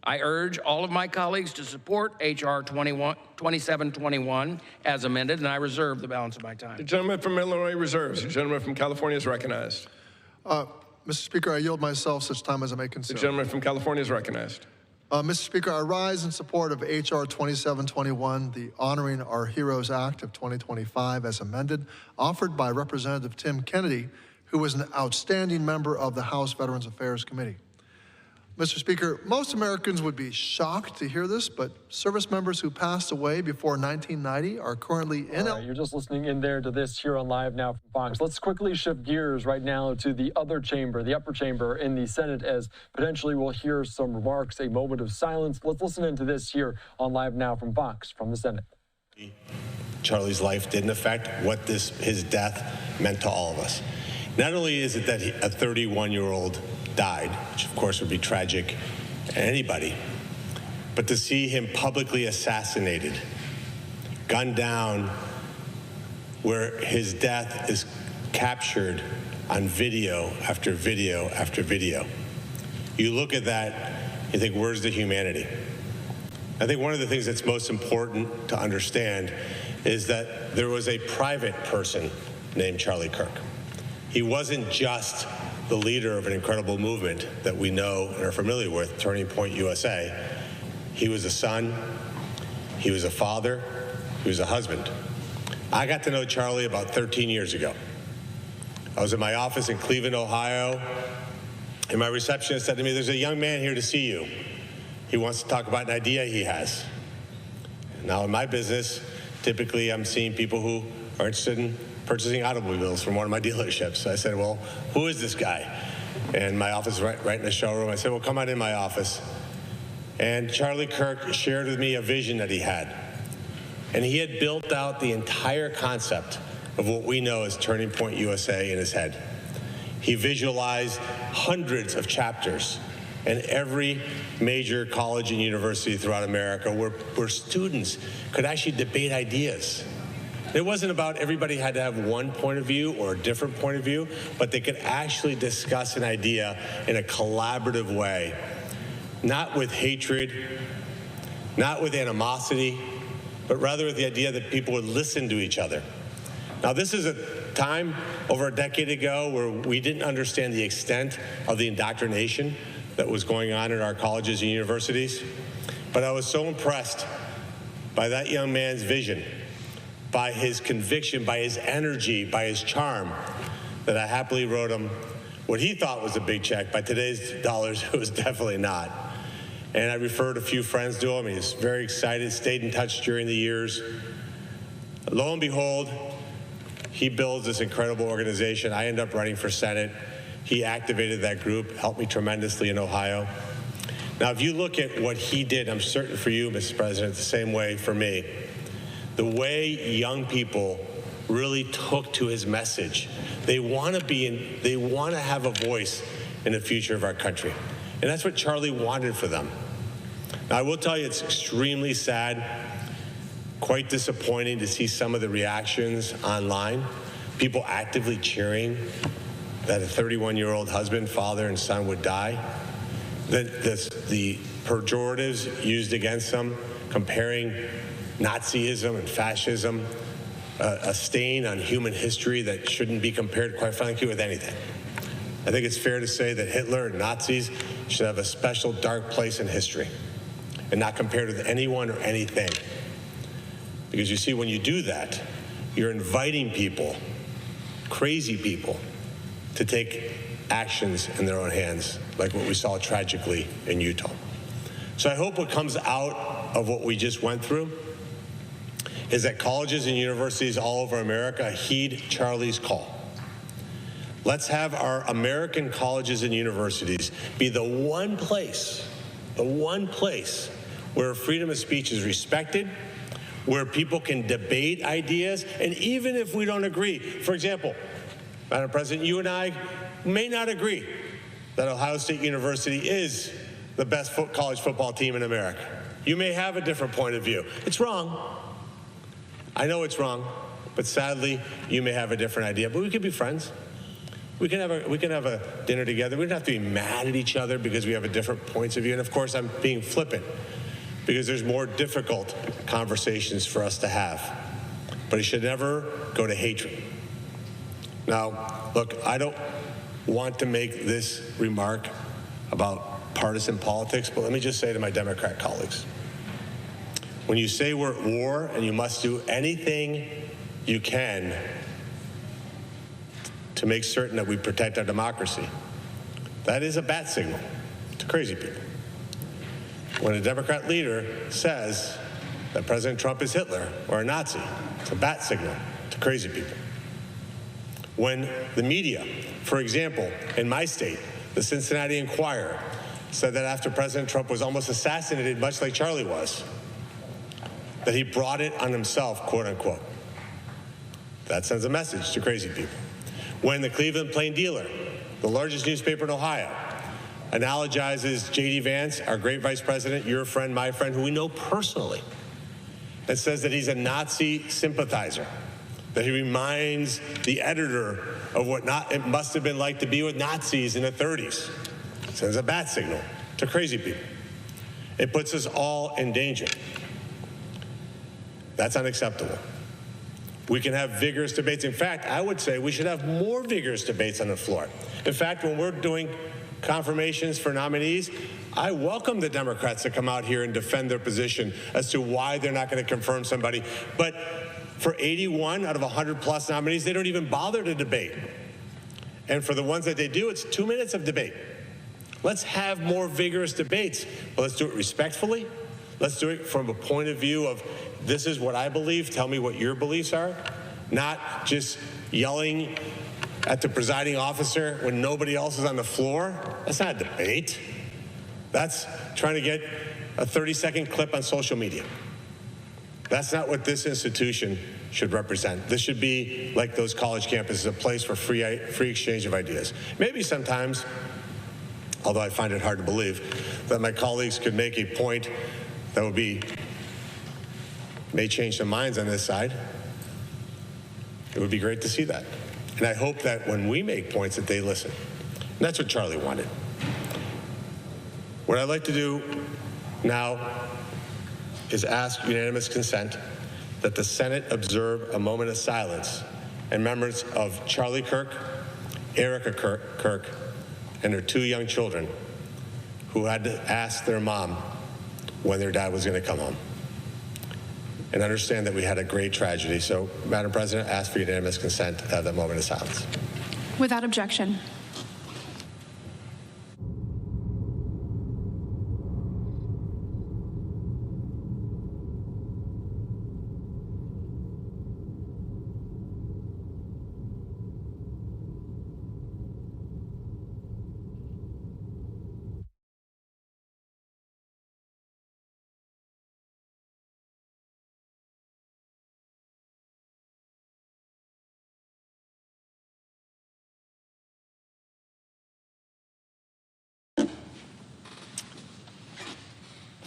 I urge all of my colleagues to support H.R. 2721 as amended, and I reserve the balance of my time. The gentleman from Illinois reserves. The gentleman from California is recognized. Mr. Speaker, I yield myself such time as I may consume. The gentleman from California is recognized. Mr. Speaker, I rise in support of H.R. 2721, the Honoring Our Heroes Act of 2025 as amended, offered by Representative Tim Kennedy, who was an outstanding member of the House Veterans Affairs Committee. Mr. Speaker, most Americans would be shocked to hear this, but service members who passed away before 1990 are currently in. You're just listening in there to this here on Live Now from Fox. Let's quickly shift gears right now to the other chamber, the upper chamber in the Senate, as potentially we'll hear some remarks, a moment of silence. Let's listen into this here on Live Now from Fox from the Senate. Charlie's life didn't affect what his death meant to all of us. Not only is it that a 31-year-old died, which of course would be tragic to anybody, but to see him publicly assassinated, gunned down, where his death is captured on video after video after video. You look at that, you think, where's the humanity? I think one of the things that's most important to understand is that there was a private person named Charlie Kirk. He wasn't just the leader of an incredible movement that we know and are familiar with, Turning Point USA. He was a son, he was a father, he was a husband. I got to know Charlie about 13 years ago. I was in my office in Cleveland, Ohio, and my receptionist said to me, "There's a young man here to see you. He wants to talk about an idea he has." Now in my business, typically I'm seeing people who are interested in purchasing automobiles from one of my dealerships. So I said, "Well, who is this guy?" And my office is right in the showroom. I said, "Well, come on in my office." And Charlie Kirk shared with me a vision that he had. And he had built out the entire concept of what we know as Turning Point USA in his head. He visualized hundreds of chapters in every major college and university throughout America where students could actually debate ideas. It wasn't about everybody had to have one point of view or a different point of view, but they could actually discuss an idea in a collaborative way, not with hatred, not with animosity, but rather with the idea that people would listen to each other. Now, this is a time over a decade ago where we didn't understand the extent of the indoctrination that was going on in our colleges and universities, but I was so impressed by that young man's vision, by his conviction, by his energy, by his charm, that I happily wrote him what he thought was a big check. By today's dollars, it was definitely not. And I referred a few friends to him. He was very excited, stayed in touch during the years. Lo and behold, he builds this incredible organization. I end up running for Senate. He activated that group, helped me tremendously in Ohio. Now, if you look at what he did, I'm certain for you, Mr. President, the same way for me, the way young people really took to his message. They want to have a voice in the future of our country. And that's what Charlie wanted for them. Now, I will tell you, it's extremely sad, quite disappointing to see some of the reactions online, people actively cheering that a 31-year-old husband, father, and son would die. The pejoratives used against them, comparing Nazism and fascism, a stain on human history that shouldn't be compared, quite frankly, with anything. I think it's fair to say that Hitler and Nazis should have a special dark place in history and not compared with anyone or anything. Because you see, when you do that, you're inviting people, crazy people, to take actions in their own hands, like what we saw tragically in Utah. So I hope what comes out of what we just went through is that colleges and universities all over America heed Charlie's call. Let's have our American colleges and universities be the one place where freedom of speech is respected, where people can debate ideas, and even if we don't agree. For example, Madam President, you and I may not agree that Ohio State University is the best college football team in America. You may have a different point of view. It's wrong. I know it's wrong, but sadly, you may have a different idea. But we could be friends. We can have a dinner together. We don't have to be mad at each other because we have a different points of view. And of course, I'm being flippant because there's more difficult conversations for us to have. But it should never go to hatred. Now, look, I don't want to make this remark about partisan politics, but let me just say to my Democrat colleagues, when you say we're at war and you must do anything you can to make certain that we protect our democracy, that is a bat signal to crazy people. When a Democrat leader says that President Trump is Hitler or a Nazi, it's a bat signal to crazy people. When the media, for example, in my state, the Cincinnati Enquirer, said that after President Trump was almost assassinated, much like Charlie was, that he brought it on himself, quote unquote. That sends a message to crazy people. When the Cleveland Plain Dealer, the largest newspaper in Ohio, analogizes J.D. Vance, our great vice president, your friend, my friend, who we know personally, and says that he's a Nazi sympathizer, that he reminds the editor of what it must have been like to be with Nazis in the 30s. It sends a bat signal to crazy people. It puts us all in danger. That's unacceptable. We can have vigorous debates. In fact, I would say we should have more vigorous debates on the floor. In fact, when we're doing confirmations for nominees, I welcome the Democrats to come out here and defend their position as to why they're not going to confirm somebody. But for 81 out of 100+ nominees, they don't even bother to debate. And for the ones that they do, it's 2 minutes of debate. Let's have more vigorous debates, but let's do it respectfully. Let's do it from a point of view of, this is what I believe, tell me what your beliefs are, not just yelling at the presiding officer when nobody else is on the floor. That's not a debate. That's trying to get a 30-second clip on social media. That's not what this institution should represent. This should be like those college campuses, a place for free exchange of ideas. Maybe sometimes, although I find it hard to believe, that my colleagues could make a point that may change their minds on this side. It would be great to see that. And I hope that when we make points that they listen. And that's what Charlie wanted. What I'd like to do now is ask unanimous consent that the Senate observe a moment of silence in remembrance of Charlie Kirk, Erica Kirk, and their 2 young children who had to ask their mom when their dad was going to come home. And understand that we had a great tragedy. So, Madam President, I ask for unanimous consent to have that moment of silence. Without objection.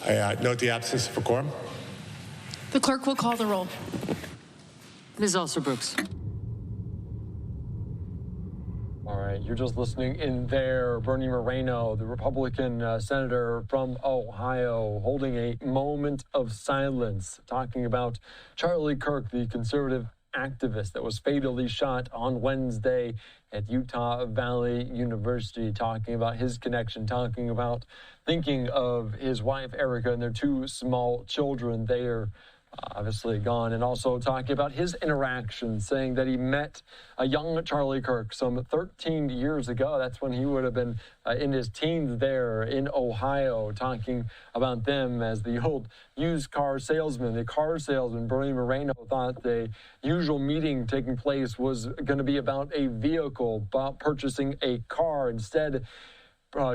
I note the absence of a quorum. The clerk will call the roll. Ms. Alster-Brooks. All right, you're just listening in there. Bernie Moreno, the Republican senator from Ohio, holding a moment of silence, talking about Charlie Kirk, the conservative activist that was fatally shot on Wednesday at Utah Valley University, talking about his connection, talking about thinking of his wife, Erica, and their 2 small children. They are obviously gone, and also talking about his interaction, saying that he met a young Charlie Kirk some 13 years ago. That's when he would have been in his teens there in Ohio, talking about them as the old used car salesman, the car salesman. Bernie Moreno thought the usual meeting taking place was going to be about a vehicle, about purchasing a car. Instead,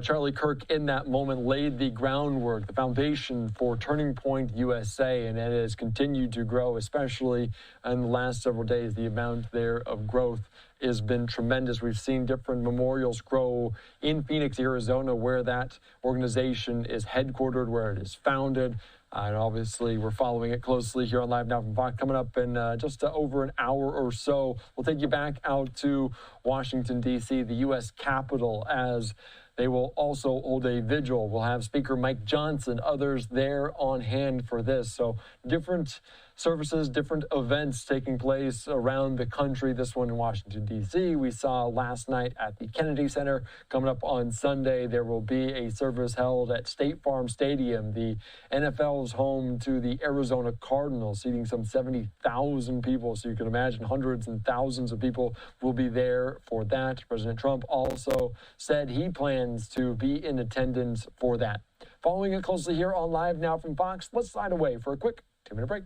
Charlie Kirk in that moment laid the groundwork, the foundation for Turning Point USA, and it has continued to grow, especially in the last several days. The amount there of growth has been tremendous. We've seen different memorials grow in Phoenix, Arizona, where that organization is headquartered, where it is founded. And obviously, we're following it closely here on Live Now from Fox. Coming up in just over an hour or so, we'll take you back out to Washington, D.C., the U.S. Capitol, as they will also hold a vigil. We'll have Speaker Mike Johnson, others there on hand for this. So different services, different events taking place around the country. This one in Washington, D.C. we saw last night at the Kennedy Center. Coming up on Sunday, there will be a service held at State Farm Stadium. The NFL's home to the Arizona Cardinals, seating some 70,000 people. So you can imagine hundreds and thousands of people will be there for that. President Trump also said he plans to be in attendance for that. Following it closely here on Live Now from Fox, let's slide away for a quick 2-minute break.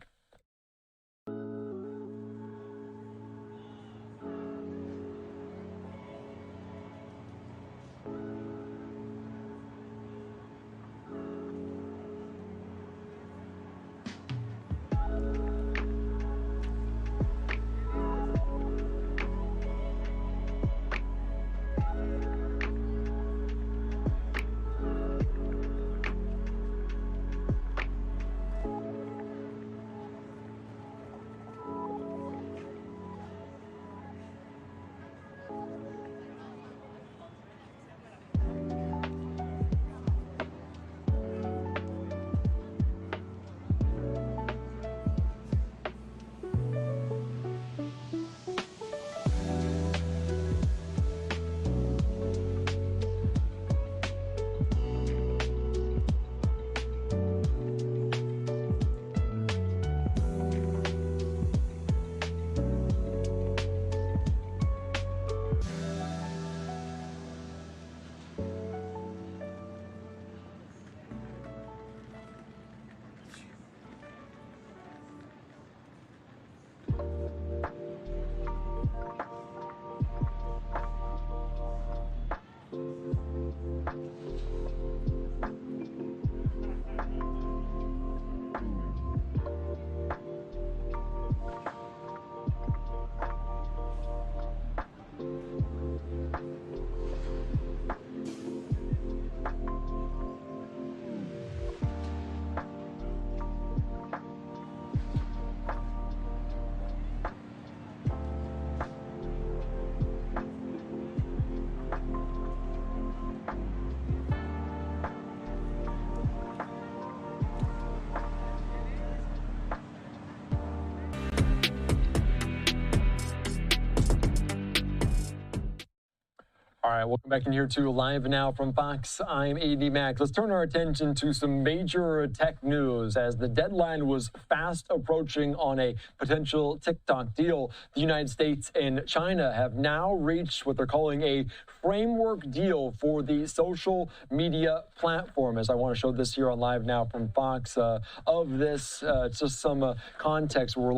All right, welcome back in here to Live Now from Fox. I'm AD Max. Let's turn our attention to some major tech news. As the deadline was fast approaching on a potential TikTok deal, the United States and China have now reached what they're calling a framework deal for the social media platform. As I want to show this here on Live Now from Fox. Of this, just some context we're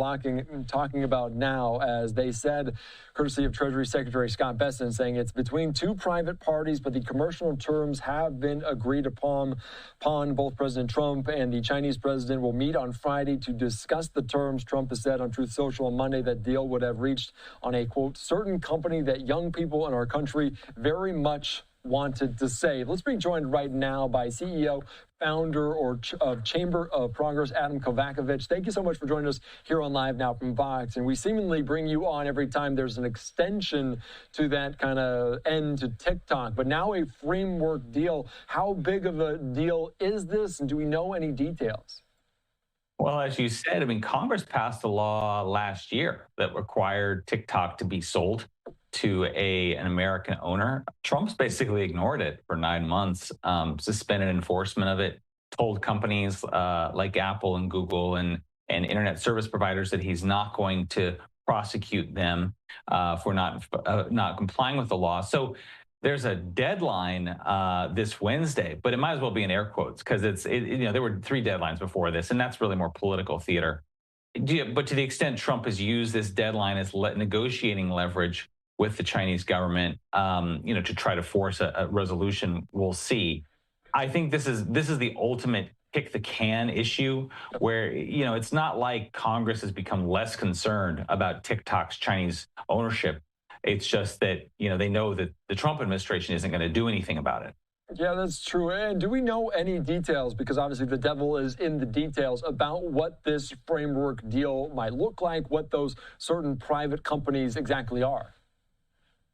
talking about now, as they said, courtesy of Treasury Secretary Scott Bessent, saying it's between two private parties, but the commercial terms have been agreed upon. Both President Trump and the Chinese president will meet on Friday to discuss the terms. Trump has said on Truth Social on Monday that deal would have reached on a, quote, certain company that young people in our country very much wanted to save. Let's be joined right now by CEO, founder of Chamber of Progress, Adam Kovacevic. Thank you so much for joining us here on Live Now from Fox. And we seemingly bring you on every time there's an extension to that kind of end to TikTok. But now a framework deal. How big of a deal is this? And do we know any details? Well, as you said, I mean, Congress passed a law last year that required TikTok to be sold to an American owner. Trump's basically ignored it for 9 months, suspended enforcement of it, told companies like Apple and Google and internet service providers that he's not going to prosecute them for not complying with the law. So there's a deadline this Wednesday, but it might as well be in air quotes because there were 3 deadlines before this, and that's really more political theater. But to the extent Trump has used this deadline as negotiating leverage with the Chinese government, to try to force a resolution, we'll see. I think this is the ultimate kick the can issue where, it's not like Congress has become less concerned about TikTok's Chinese ownership. It's just that, they know that the Trump administration isn't going to do anything about it. Yeah, that's true. And do we know any details, because obviously the devil is in the details, about what this framework deal might look like, what those certain private companies exactly are?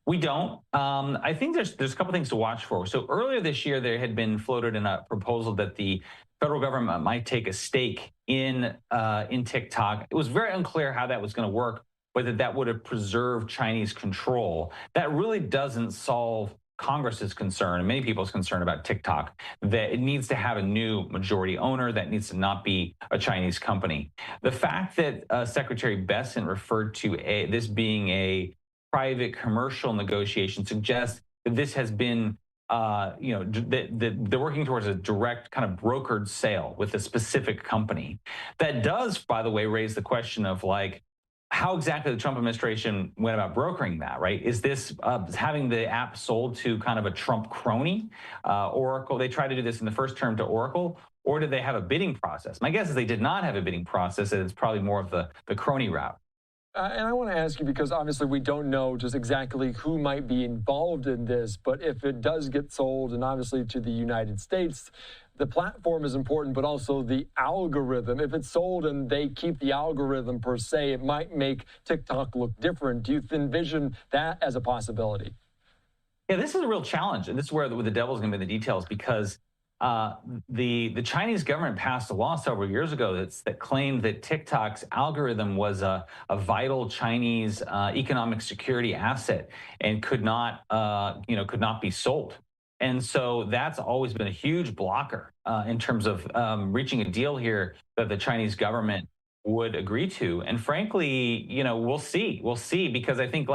We don't. I think there's a couple things to watch for. So earlier this year, there had been floated in a proposal that the federal government might take a stake in TikTok. It was very unclear how that was going to work, whether that would have preserved Chinese control. That really doesn't solve Congress's concern and many people's concern about TikTok, that it needs to have a new majority owner, that needs to not be a Chinese company. The fact that Secretary Bessent referred to this being a private commercial negotiation suggests that this has been, they're working towards a direct kind of brokered sale with a specific company. That does, by the way, raise the question of how exactly the Trump administration went about brokering that, right? Is this having the app sold to kind of a Trump crony, Oracle? They tried to do this in the first term to Oracle, or did they have a bidding process? My guess is they did not have a bidding process, and it's probably more of the crony route. And I want to ask you, because obviously we don't know just exactly who might be involved in this, but if it does get sold, and obviously to the United States, the platform is important, but also the algorithm. If it's sold and they keep the algorithm per se, it might make TikTok look different. Do you envision that as a possibility? Yeah, this is a real challenge, and this is where the devil's going to be in the details, because the Chinese government passed a law several years ago that claimed that TikTok's algorithm was a vital Chinese economic security asset and could not be sold. And so that's always been a huge blocker in terms of reaching a deal here that the Chinese government would agree to. And frankly, we'll see, because I think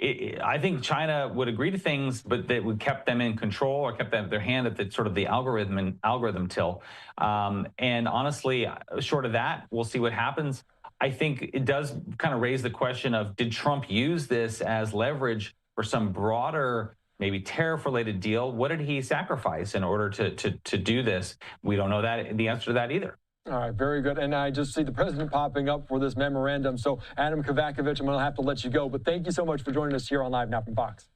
I think China would agree to things, but that would kept them in control or kept their hand at the sort of the algorithm till. And honestly, short of that, we'll see what happens. I think it does kind of raise the question of, did Trump use this as leverage for some broader, maybe tariff-related deal? What did he sacrifice in order to do this? We don't know the answer to that either. All right, very good. And I just see the president popping up for this memorandum. So, Adam Kovacevic, I'm going to have to let you go. But thank you so much for joining us here on Live Now from Fox.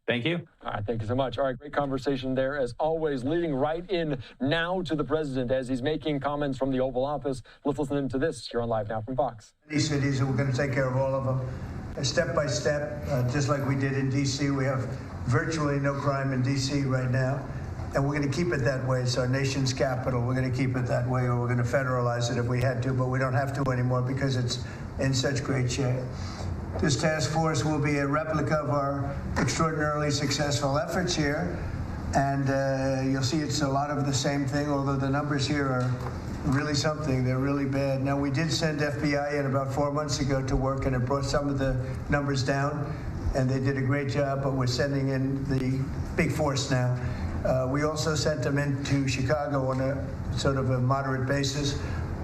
Thank you. All right, thank you so much. All right, great conversation there, as always, leading right in now to the president as he's making comments from the Oval Office. Let's listen to this here on Live Now from Fox. These cities, and we're going to take care of all of them, step by step, just like we did in D.C. We have virtually no crime in D.C. right now. And we're going to keep it that way. It's our nation's capital. We're going to keep it that way, or we're going to federalize it if we had to, but we don't have to anymore because it's in such great shape. This task force will be a replica of our extraordinarily successful efforts here. And you'll see it's a lot of the same thing, although the numbers here are really something. They're really bad. Now, we did send FBI in about 4 months ago to work, and it brought some of the numbers down, and they did a great job, but we're sending in the big force now. We also sent them into Chicago on a sort of a moderate basis,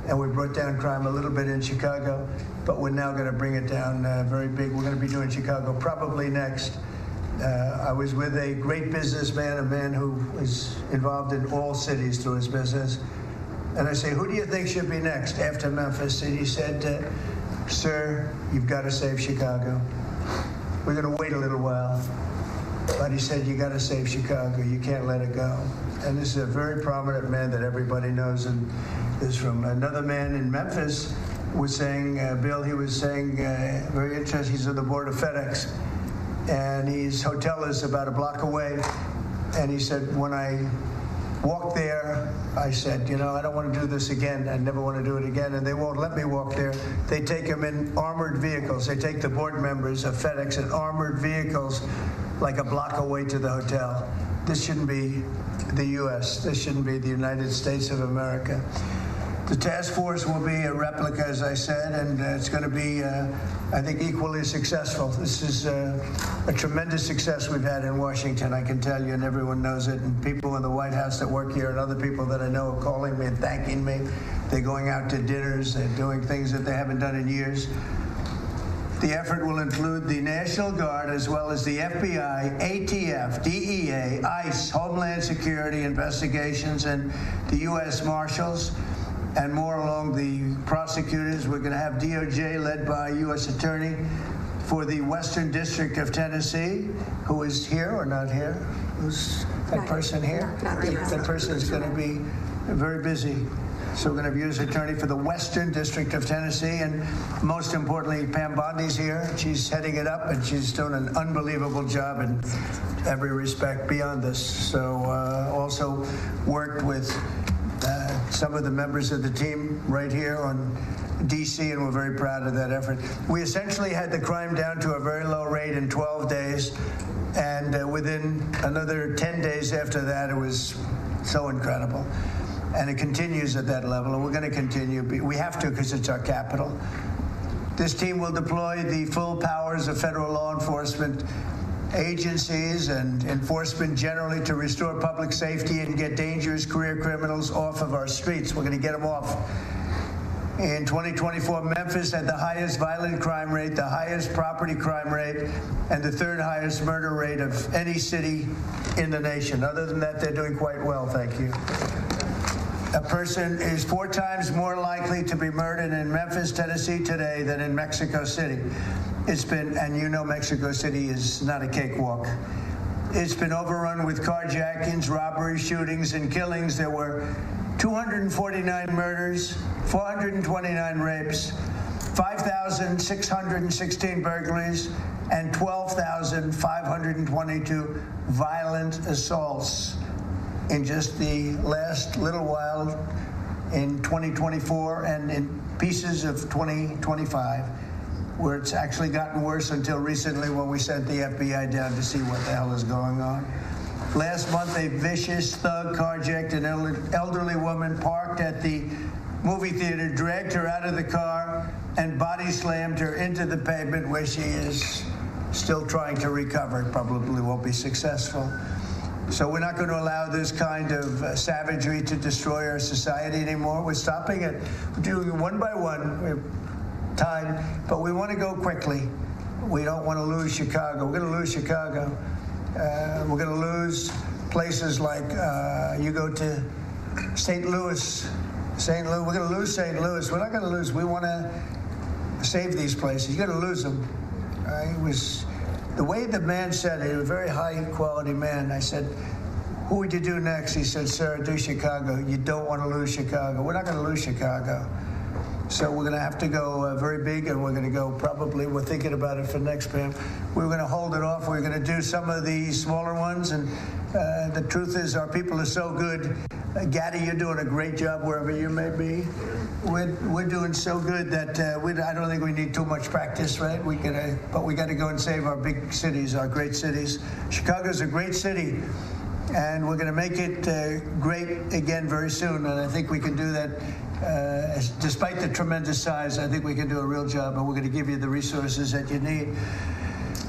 and we brought down crime a little bit in Chicago, but we're now going to bring it down very big. We're going to be doing Chicago probably next. I was with a great businessman, a man who is involved in all cities through his business. And I say, who do you think should be next after Memphis? And he said, sir, you've got to save Chicago. We're going to wait a little while. But he said, you got to save Chicago. You can't let it go. And this is a very prominent man that everybody knows. And this is from another man in Memphis was saying, Bill, he was saying, very interesting, he's on the board of FedEx. And his hotel is about a block away. And he said, when I walked there, I said, you know, I don't want to do this again. I never want to do it again. And they won't let me walk there. They take them in armored vehicles. They take the board members of FedEx in armored vehicles like a block away to the hotel. This shouldn't be the U.S. This shouldn't be the United States of America. The task force will be a replica, as I said, and it's going to be, I think, equally successful. This is a tremendous success we've had in Washington, I can tell you, and everyone knows it. And people in the White House that work here and other people that I know are calling me and thanking me. They're going out to dinners. They're doing things that they haven't done in years. The effort will include the National Guard as well as the FBI, ATF, DEA, ICE, Homeland Security investigations, and the U.S. Marshals, and more along the prosecutors. We're going to have DOJ led by U.S. Attorney for the Western District of Tennessee, who is here or not here? Who's that person here? That person is going to be very busy. So we're going to have U.S. Attorney for the Western District of Tennessee, and most importantly, Pam Bondi's here. She's heading it up, and she's doing an unbelievable job in every respect beyond this. So also worked with some of the members of the team right here on D.C., and we're very proud of that effort. We essentially had the crime down to a very low rate in 12 days, and within another 10 days after that, it was so incredible. And it continues at that level, and we're going to continue. We have to, because it's our capital. This team will deploy the full powers of federal law enforcement agencies and enforcement generally to restore public safety and get dangerous career criminals off of our streets. We're going to get them off. In 2024, Memphis had the highest violent crime rate, the highest property crime rate, and the third highest murder rate of any city in the nation. Other than that, they're doing quite well, thank you. A person is 4 times more likely to be murdered in Memphis, Tennessee today than in Mexico City. It's been, and you know Mexico City is not a cakewalk. It's been overrun with carjackings, robberies, shootings, and killings. There were 249 murders, 429 rapes, 5,616 burglaries, and 12,522 violent assaults in just the last little while in 2024 and in pieces of 2025, where it's actually gotten worse until recently when we sent the FBI down to see what the hell is going on. Last month, a vicious thug carjacked an elderly woman parked at the movie theater, dragged her out of the car, and body slammed her into the pavement, where she is still trying to recover. Probably won't be successful. So we're not going to allow this kind of savagery to destroy our society anymore. We're stopping it. We're doing it one by one. We have time, but we want to go quickly. We don't want to lose Chicago. We're going to lose Chicago. We're going to lose places like you go to St. Louis. St. Louis. We're going to lose St. Louis. We're not going to lose. We want to save these places. You're going to lose them. It was the way the man said it. He was a very high-quality man. I said, "Who would you do next?" He said, "Sir, do Chicago. You don't want to lose Chicago." We're not going to lose Chicago. So we're going to have to go very big, and we're going to go probably, we're thinking about it for next, Pam. We're going to hold it off. We're going to do some of the smaller ones, and the truth is our people are so good. Gaddy, you're doing a great job wherever you may be. We're doing so good that I don't think we need too much practice, right? But we got to go and save our big cities, our great cities. Chicago's a great city, and we're going to make it great again very soon. And I think we can do that. Despite the tremendous size, I think we can do a real job, and we're going to give you the resources that you need.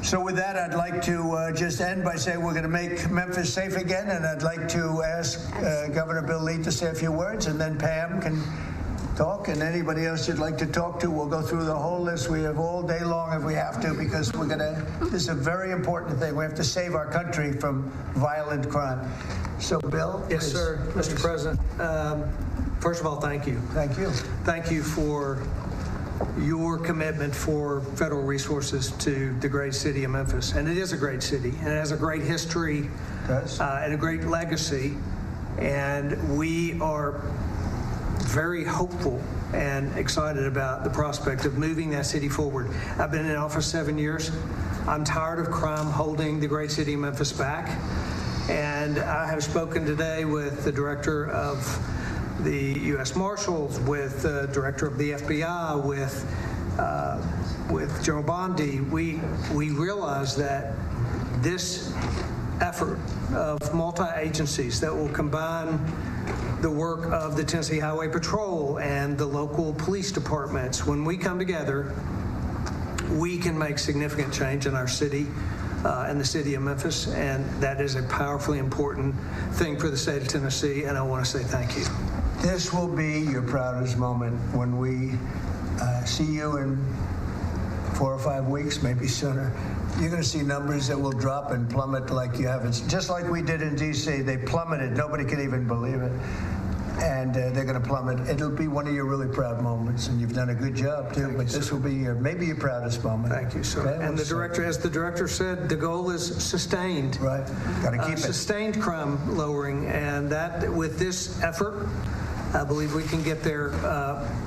So with that, I'd like to just end by saying we're going to make Memphis safe again, and I'd like to ask Governor Bill Lee to say a few words, and then Pam can talk, and anybody else you'd like to talk to. We'll go through the whole list. We have all day long if we have to, because this is a very important thing. We have to save our country from violent crime. So, Bill? Yes, sir. Mr. President, first of all, thank you. Thank you. Thank you for your commitment for federal resources to the great city of Memphis. And it is a great city, and it has a great history and a great legacy. And we are very hopeful and excited about the prospect of moving that city forward. I've been in office 7 years. I'm tired of crime holding the great city of Memphis back. And I have spoken today with the director of the U.S. Marshals, with the director of the FBI, with General Bondi. We realize that this effort of multi-agencies that will combine the work of the Tennessee Highway Patrol and the local police departments, when we come together, we can make significant change in our city and the city of Memphis, and that is a powerfully important thing for the state of Tennessee, and I want to say thank you. This will be your proudest moment when we see you in 4 or 5 weeks, maybe sooner. You're going to see numbers that will drop and plummet like you haven't. Just like we did in D.C., they plummeted. Nobody can even believe it. And they're going to plummet. It'll be one of your really proud moments, and you've done a good job, too. But this will be maybe your proudest moment. Thank you, sir. Okay? And the director, as the director said, the goal is sustained. Right. Got to keep it. Sustained crime lowering. And that, with this effort, I believe we can get there.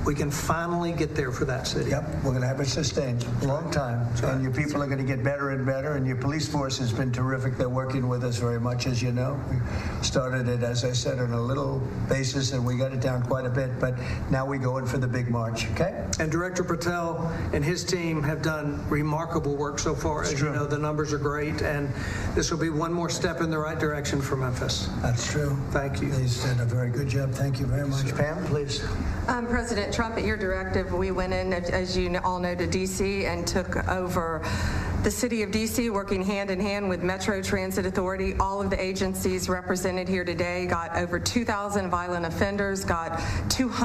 We can finally get there for that city. Yep, we're going to have it sustained a long time. And your people are going to get better and better, and your police force has been terrific. They're working with us very much, as you know. We started it, as I said, on a little basis, and we got it down quite a bit, but now we go in for the big march, okay? And Director Patel and his team have done remarkable work so far. As you know, the numbers are great, and this will be one more step in the right direction for Memphis. That's true. Thank you. He's done a very good job. Thank you very much. Pam, please. President Trump, at your directive, we went in, as you all know, to D.C. and took over the city of D.C., working hand in hand with Metro Transit Authority. All of the agencies represented here today got over 2,000 violent offenders, got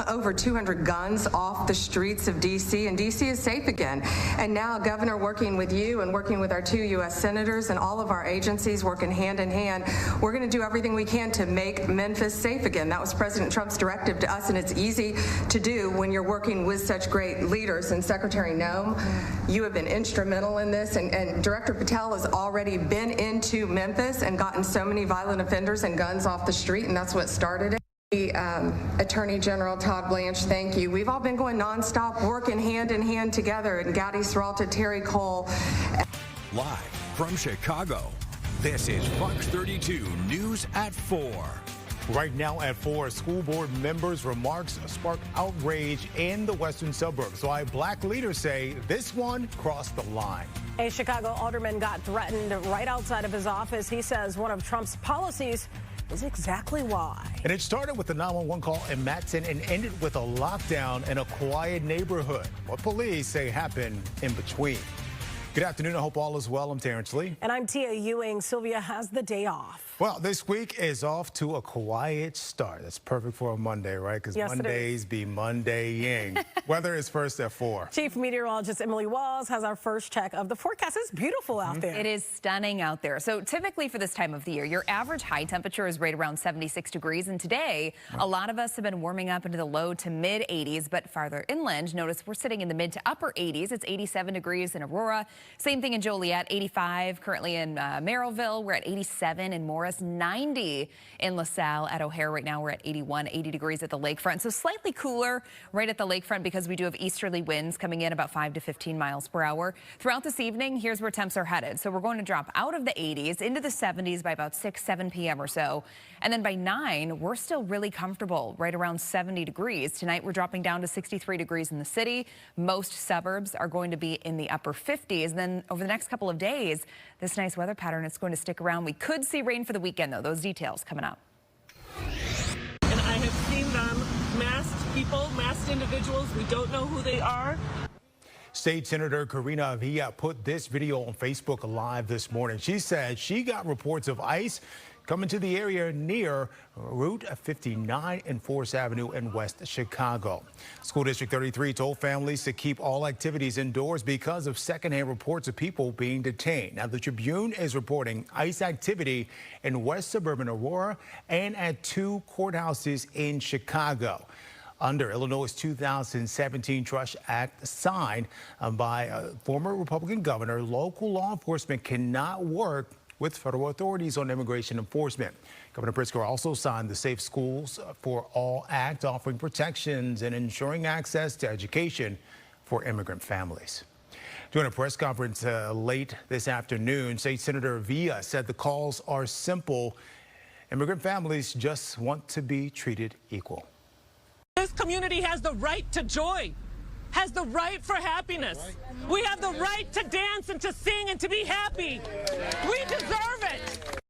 over 200 guns off the streets of D.C., and D.C. is safe again. And now, Governor, working with you and working with our 2 U.S. senators and all of our agencies working hand in hand, we're going to do everything we can to make Memphis safe again. That was President Trump's directive to us, and it's easy to do when you're working with such great leaders. And Secretary Noem, you have been instrumental in this, and Director Patel has already been into Memphis and gotten so many violent offenders and guns off the street, and that's what started it. The Attorney General Todd Blanche, thank you. We've all been going nonstop, working hand in hand together, and Gaddy Serralta, Terry Cole. Live from Chicago, this is Fox 32 News at 4. Right now at 4, school board members' remarks spark outrage in the western suburbs. Why black leaders say this one crossed the line. A Chicago alderman got threatened right outside of his office. He says one of Trump's policies is exactly why. And it started with a 911 call in Matson and ended with a lockdown in a quiet neighborhood. What police say happened in between. Good afternoon. I hope all is well. I'm Terrence Lee. And I'm Tia Ewing. Sylvia has the day off. Well, this week is off to a quiet start. That's perfect for a Monday, right? Because yes, Mondays be Mondaying. Weather is first at 4. Chief Meteorologist Emily Walls has our first check of the forecast. It's beautiful out there. It is stunning out there. So typically for this time of the year, your average high temperature is right around 76 degrees. And today, a lot of us have been warming up into the low to mid 80s. But farther inland, notice we're sitting in the mid to upper 80s. It's 87 degrees in Aurora, Same thing in Joliet, 85 currently in Merrillville. We're at 87 in Morris, 90 in LaSalle. At O'Hare right now we're at 81, 80 degrees at the lakefront. So slightly cooler right at the lakefront because we do have easterly winds coming in about 5 to 15 miles per hour. Throughout this evening, here's where temps are headed. So we're going to drop out of the 80s into the 70s by about 6, 7 p.m. or so. And then by 9, we're still really comfortable, right around 70 degrees. Tonight, we're dropping down to 63 degrees in the city. Most suburbs are going to be in the upper 50s. And then over the next couple of days, this nice weather pattern is going to stick around. We could see rain for the weekend, though. Those details coming up. And I have seen them, masked people, masked individuals. We don't know who they are. State Senator Karina Villa put this video on Facebook Live this morning. She said she got reports of ICE coming to the area near Route 59 and 4th Avenue in West Chicago. School District 33 told families to keep all activities indoors because of secondhand reports of people being detained. Now, the Tribune is reporting ICE activity in West Suburban Aurora and at 2 courthouses in Chicago. Under Illinois' 2017 Trust Act signed by a former Republican governor, local law enforcement cannot work with federal authorities on immigration enforcement. Governor Pritzker also signed the Safe Schools for All Act, offering protections and ensuring access to education for immigrant families. During a press conference late this afternoon, State Senator Villa said the calls are simple. Immigrant families just want to be treated equal. This community has the right to joy, has the right for happiness. We have the right to dance and to sing and to be happy. We deserve it.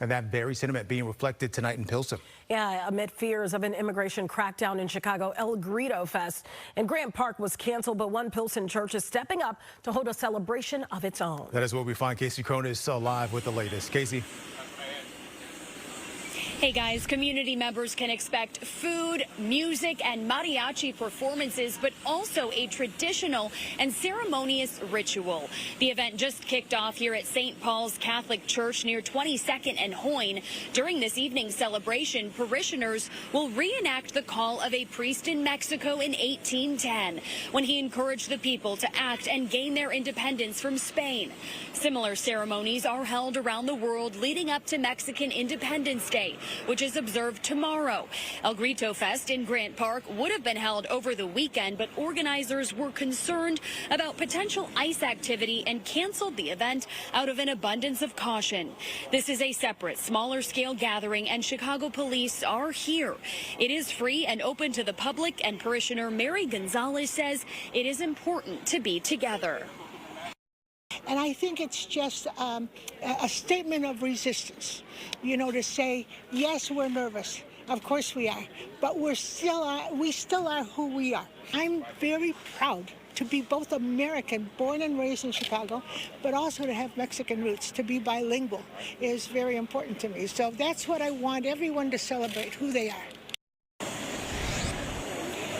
And that very sentiment being reflected tonight in Pilsen. Yeah, amid fears of an immigration crackdown in Chicago, El Grito Fest in Grant Park was canceled, but one Pilsen church is stepping up to hold a celebration of its own. That is where we find Casey Cronus live with the latest. Casey. Hey guys, community members can expect food, music, and mariachi performances, but also a traditional and ceremonious ritual. The event just kicked off here at St. Paul's Catholic Church near 22nd and Hoyne. During this evening's celebration, parishioners will reenact the call of a priest in Mexico in 1810, when he encouraged the people to act and gain their independence from Spain. Similar ceremonies are held around the world leading up to Mexican Independence Day, which is observed tomorrow. El Grito Fest in Grant Park would have been held over the weekend, but organizers were concerned about potential ICE activity and canceled the event out of an abundance of caution. This is a separate, smaller scale gathering, and Chicago police are here. It is free and open to the public, and parishioner Mary Gonzalez says it is important to be together. And I think it's just a statement of resistance, you know, to say, yes, we're nervous. Of course we are. But we still are who we are. I'm very proud to be both American, born and raised in Chicago, but also to have Mexican roots. To be bilingual is very important to me. So that's what I want everyone to celebrate, who they are.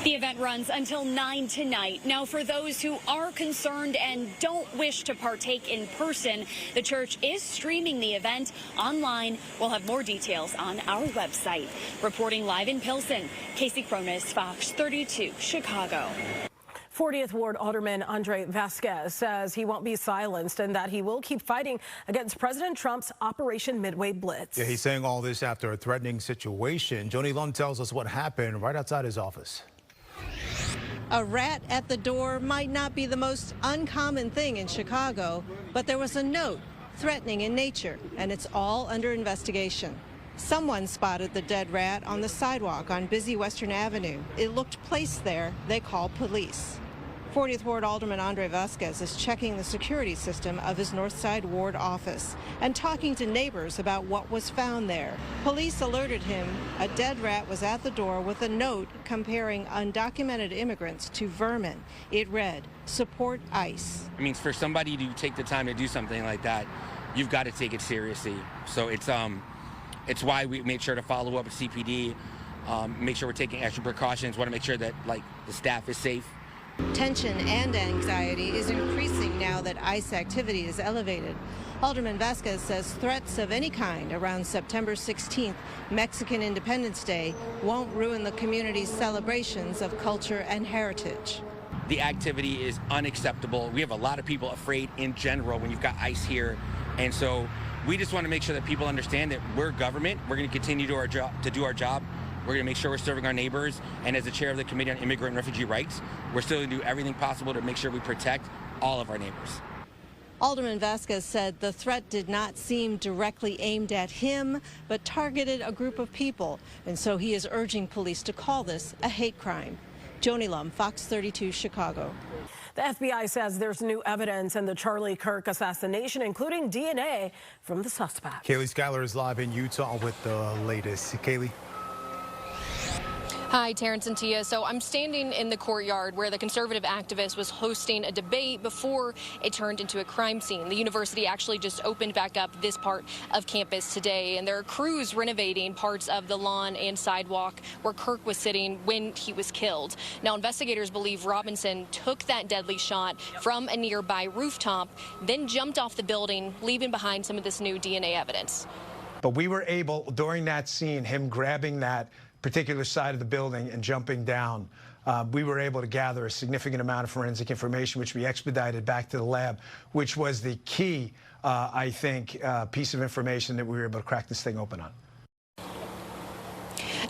The event runs until 9 tonight. Now, for those who are concerned and don't wish to partake in person, the church is streaming the event online. We'll have more details on our website. Reporting live in Pilsen, Casey Cronus, Fox 32, Chicago. 40th Ward Alderman Andre Vasquez says he won't be silenced and that he will keep fighting against President Trump's Operation Midway Blitz. Yeah, he's saying all this after a threatening situation. Joni Lund tells us what happened right outside his office. A rat at the door might not be the most uncommon thing in Chicago, but there was a note threatening in nature, and it's all under investigation. Someone spotted the dead rat on the sidewalk on busy Western Avenue. It looked placed there. They called police. 40th Ward Alderman Andre Vasquez is checking the security system of his North Side Ward office and talking to neighbors about what was found there. Police alerted him a dead rat was at the door with a note comparing undocumented immigrants to vermin. It read, "Support ICE." I mean, for somebody to take the time to do something like that, you've got to take it seriously. So it's why we made sure to follow up with CPD, make sure we're taking extra precautions, want to make sure that the staff is safe. Tension and anxiety is increasing now that ICE activity is elevated. Alderman Vasquez says threats of any kind around September 16th, Mexican Independence Day, won't ruin the community's celebrations of culture and heritage. the activity is unacceptable. We have a lot of people afraid in general when you've got ICE here. And so we just want to make sure that people understand that we're government. We're going to continue to do our job. We're going to make sure we're serving our neighbors. And as the chair of the Committee on Immigrant and Refugee Rights, we're still going to do everything possible to make sure we protect all of our neighbors. Alderman Vasquez said the threat did not seem directly aimed at him, but targeted a group of people. And so he is urging police to call this a hate crime. Joni Lum, Fox 32, Chicago. The FBI says there's new evidence in the Charlie Kirk assassination, including DNA from the suspect. Kaylee Schuyler is live in Utah with the latest. Kaylee. Hi, Terrence and Tia. So I'm standing in the courtyard where the conservative activist was hosting a debate before it turned into a crime scene. The university actually just opened back up this part of campus today, and there are crews renovating parts of the lawn and sidewalk where Kirk was sitting when he was killed. Now, investigators believe Robinson took that deadly shot from a nearby rooftop, then jumped off the building, leaving behind some of this new DNA evidence. But we were able, during that scene, him grabbing that particular side of the building and jumping down, we were able to gather a significant amount of forensic information, which we expedited back to the lab, which was the key, I think, piece of information that we were able to crack this thing open on.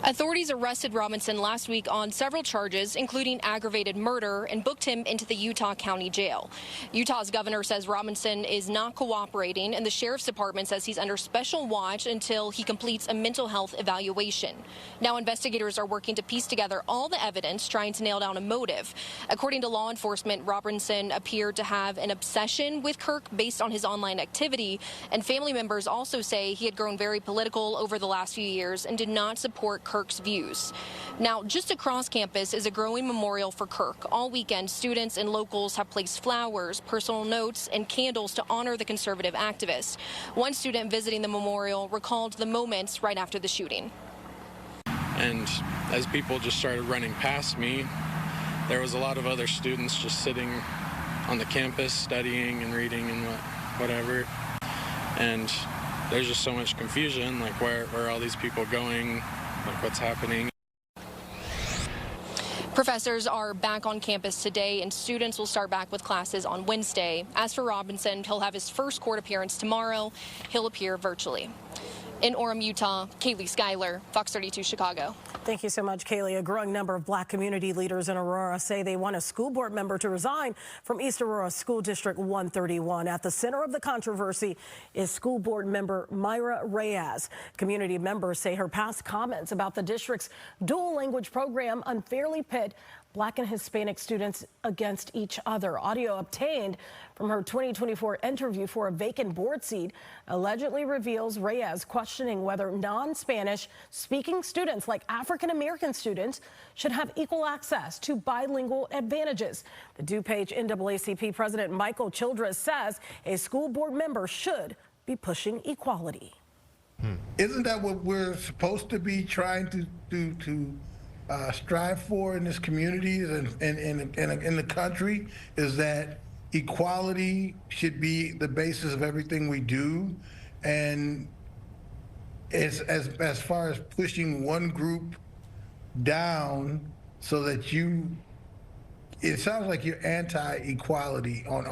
Authorities arrested Robinson last week on several charges, including aggravated murder, and booked him into the Utah County Jail. Utah's governor says Robinson is not cooperating, and the sheriff's department says he's under special watch until he completes a mental health evaluation. Now, investigators are working to piece together all the evidence, trying to nail down a motive. According to law enforcement, Robinson appeared to have an obsession with Kirk based on his online activity, and family members also say he had grown very political over the last few years and did not support Kirk's views. Now, just across campus is a growing memorial for Kirk. All weekend, students and locals have placed flowers, personal notes, and candles to honor the conservative activist. One student visiting the memorial recalled the moments right after the shooting. And as people just started running past me, there was a lot of other students just sitting on the campus studying and reading and whatever. And there's just so much confusion, like where are all these people going? Like what's happening. Professors are back on campus today, and students will start back with classes on Wednesday. As for Robinson, he'll have his first court appearance tomorrow. He'll appear virtually. In Orem, Utah, Kaylee Schuyler, Fox 32 Chicago. Thank you so much, Kaylee. A growing number of black community leaders in Aurora say they want a school board member to resign from East Aurora School District 131. At the center of the controversy is school board member Myra Reyes. Community members say her past comments about the district's dual language program unfairly pit black and Hispanic students against each other. Audio obtained from her 2024 interview for a vacant board seat allegedly reveals Reyes questioning whether non-Spanish speaking students like African-American students should have equal access to bilingual advantages. The DuPage NAACP President Michael Childress says a school board member should be pushing equality. Isn't that what we're supposed to be trying to strive for in this community and in the country? Is that equality should be the basis of everything we do, and as far as pushing one group down so that it sounds like you're anti-equality on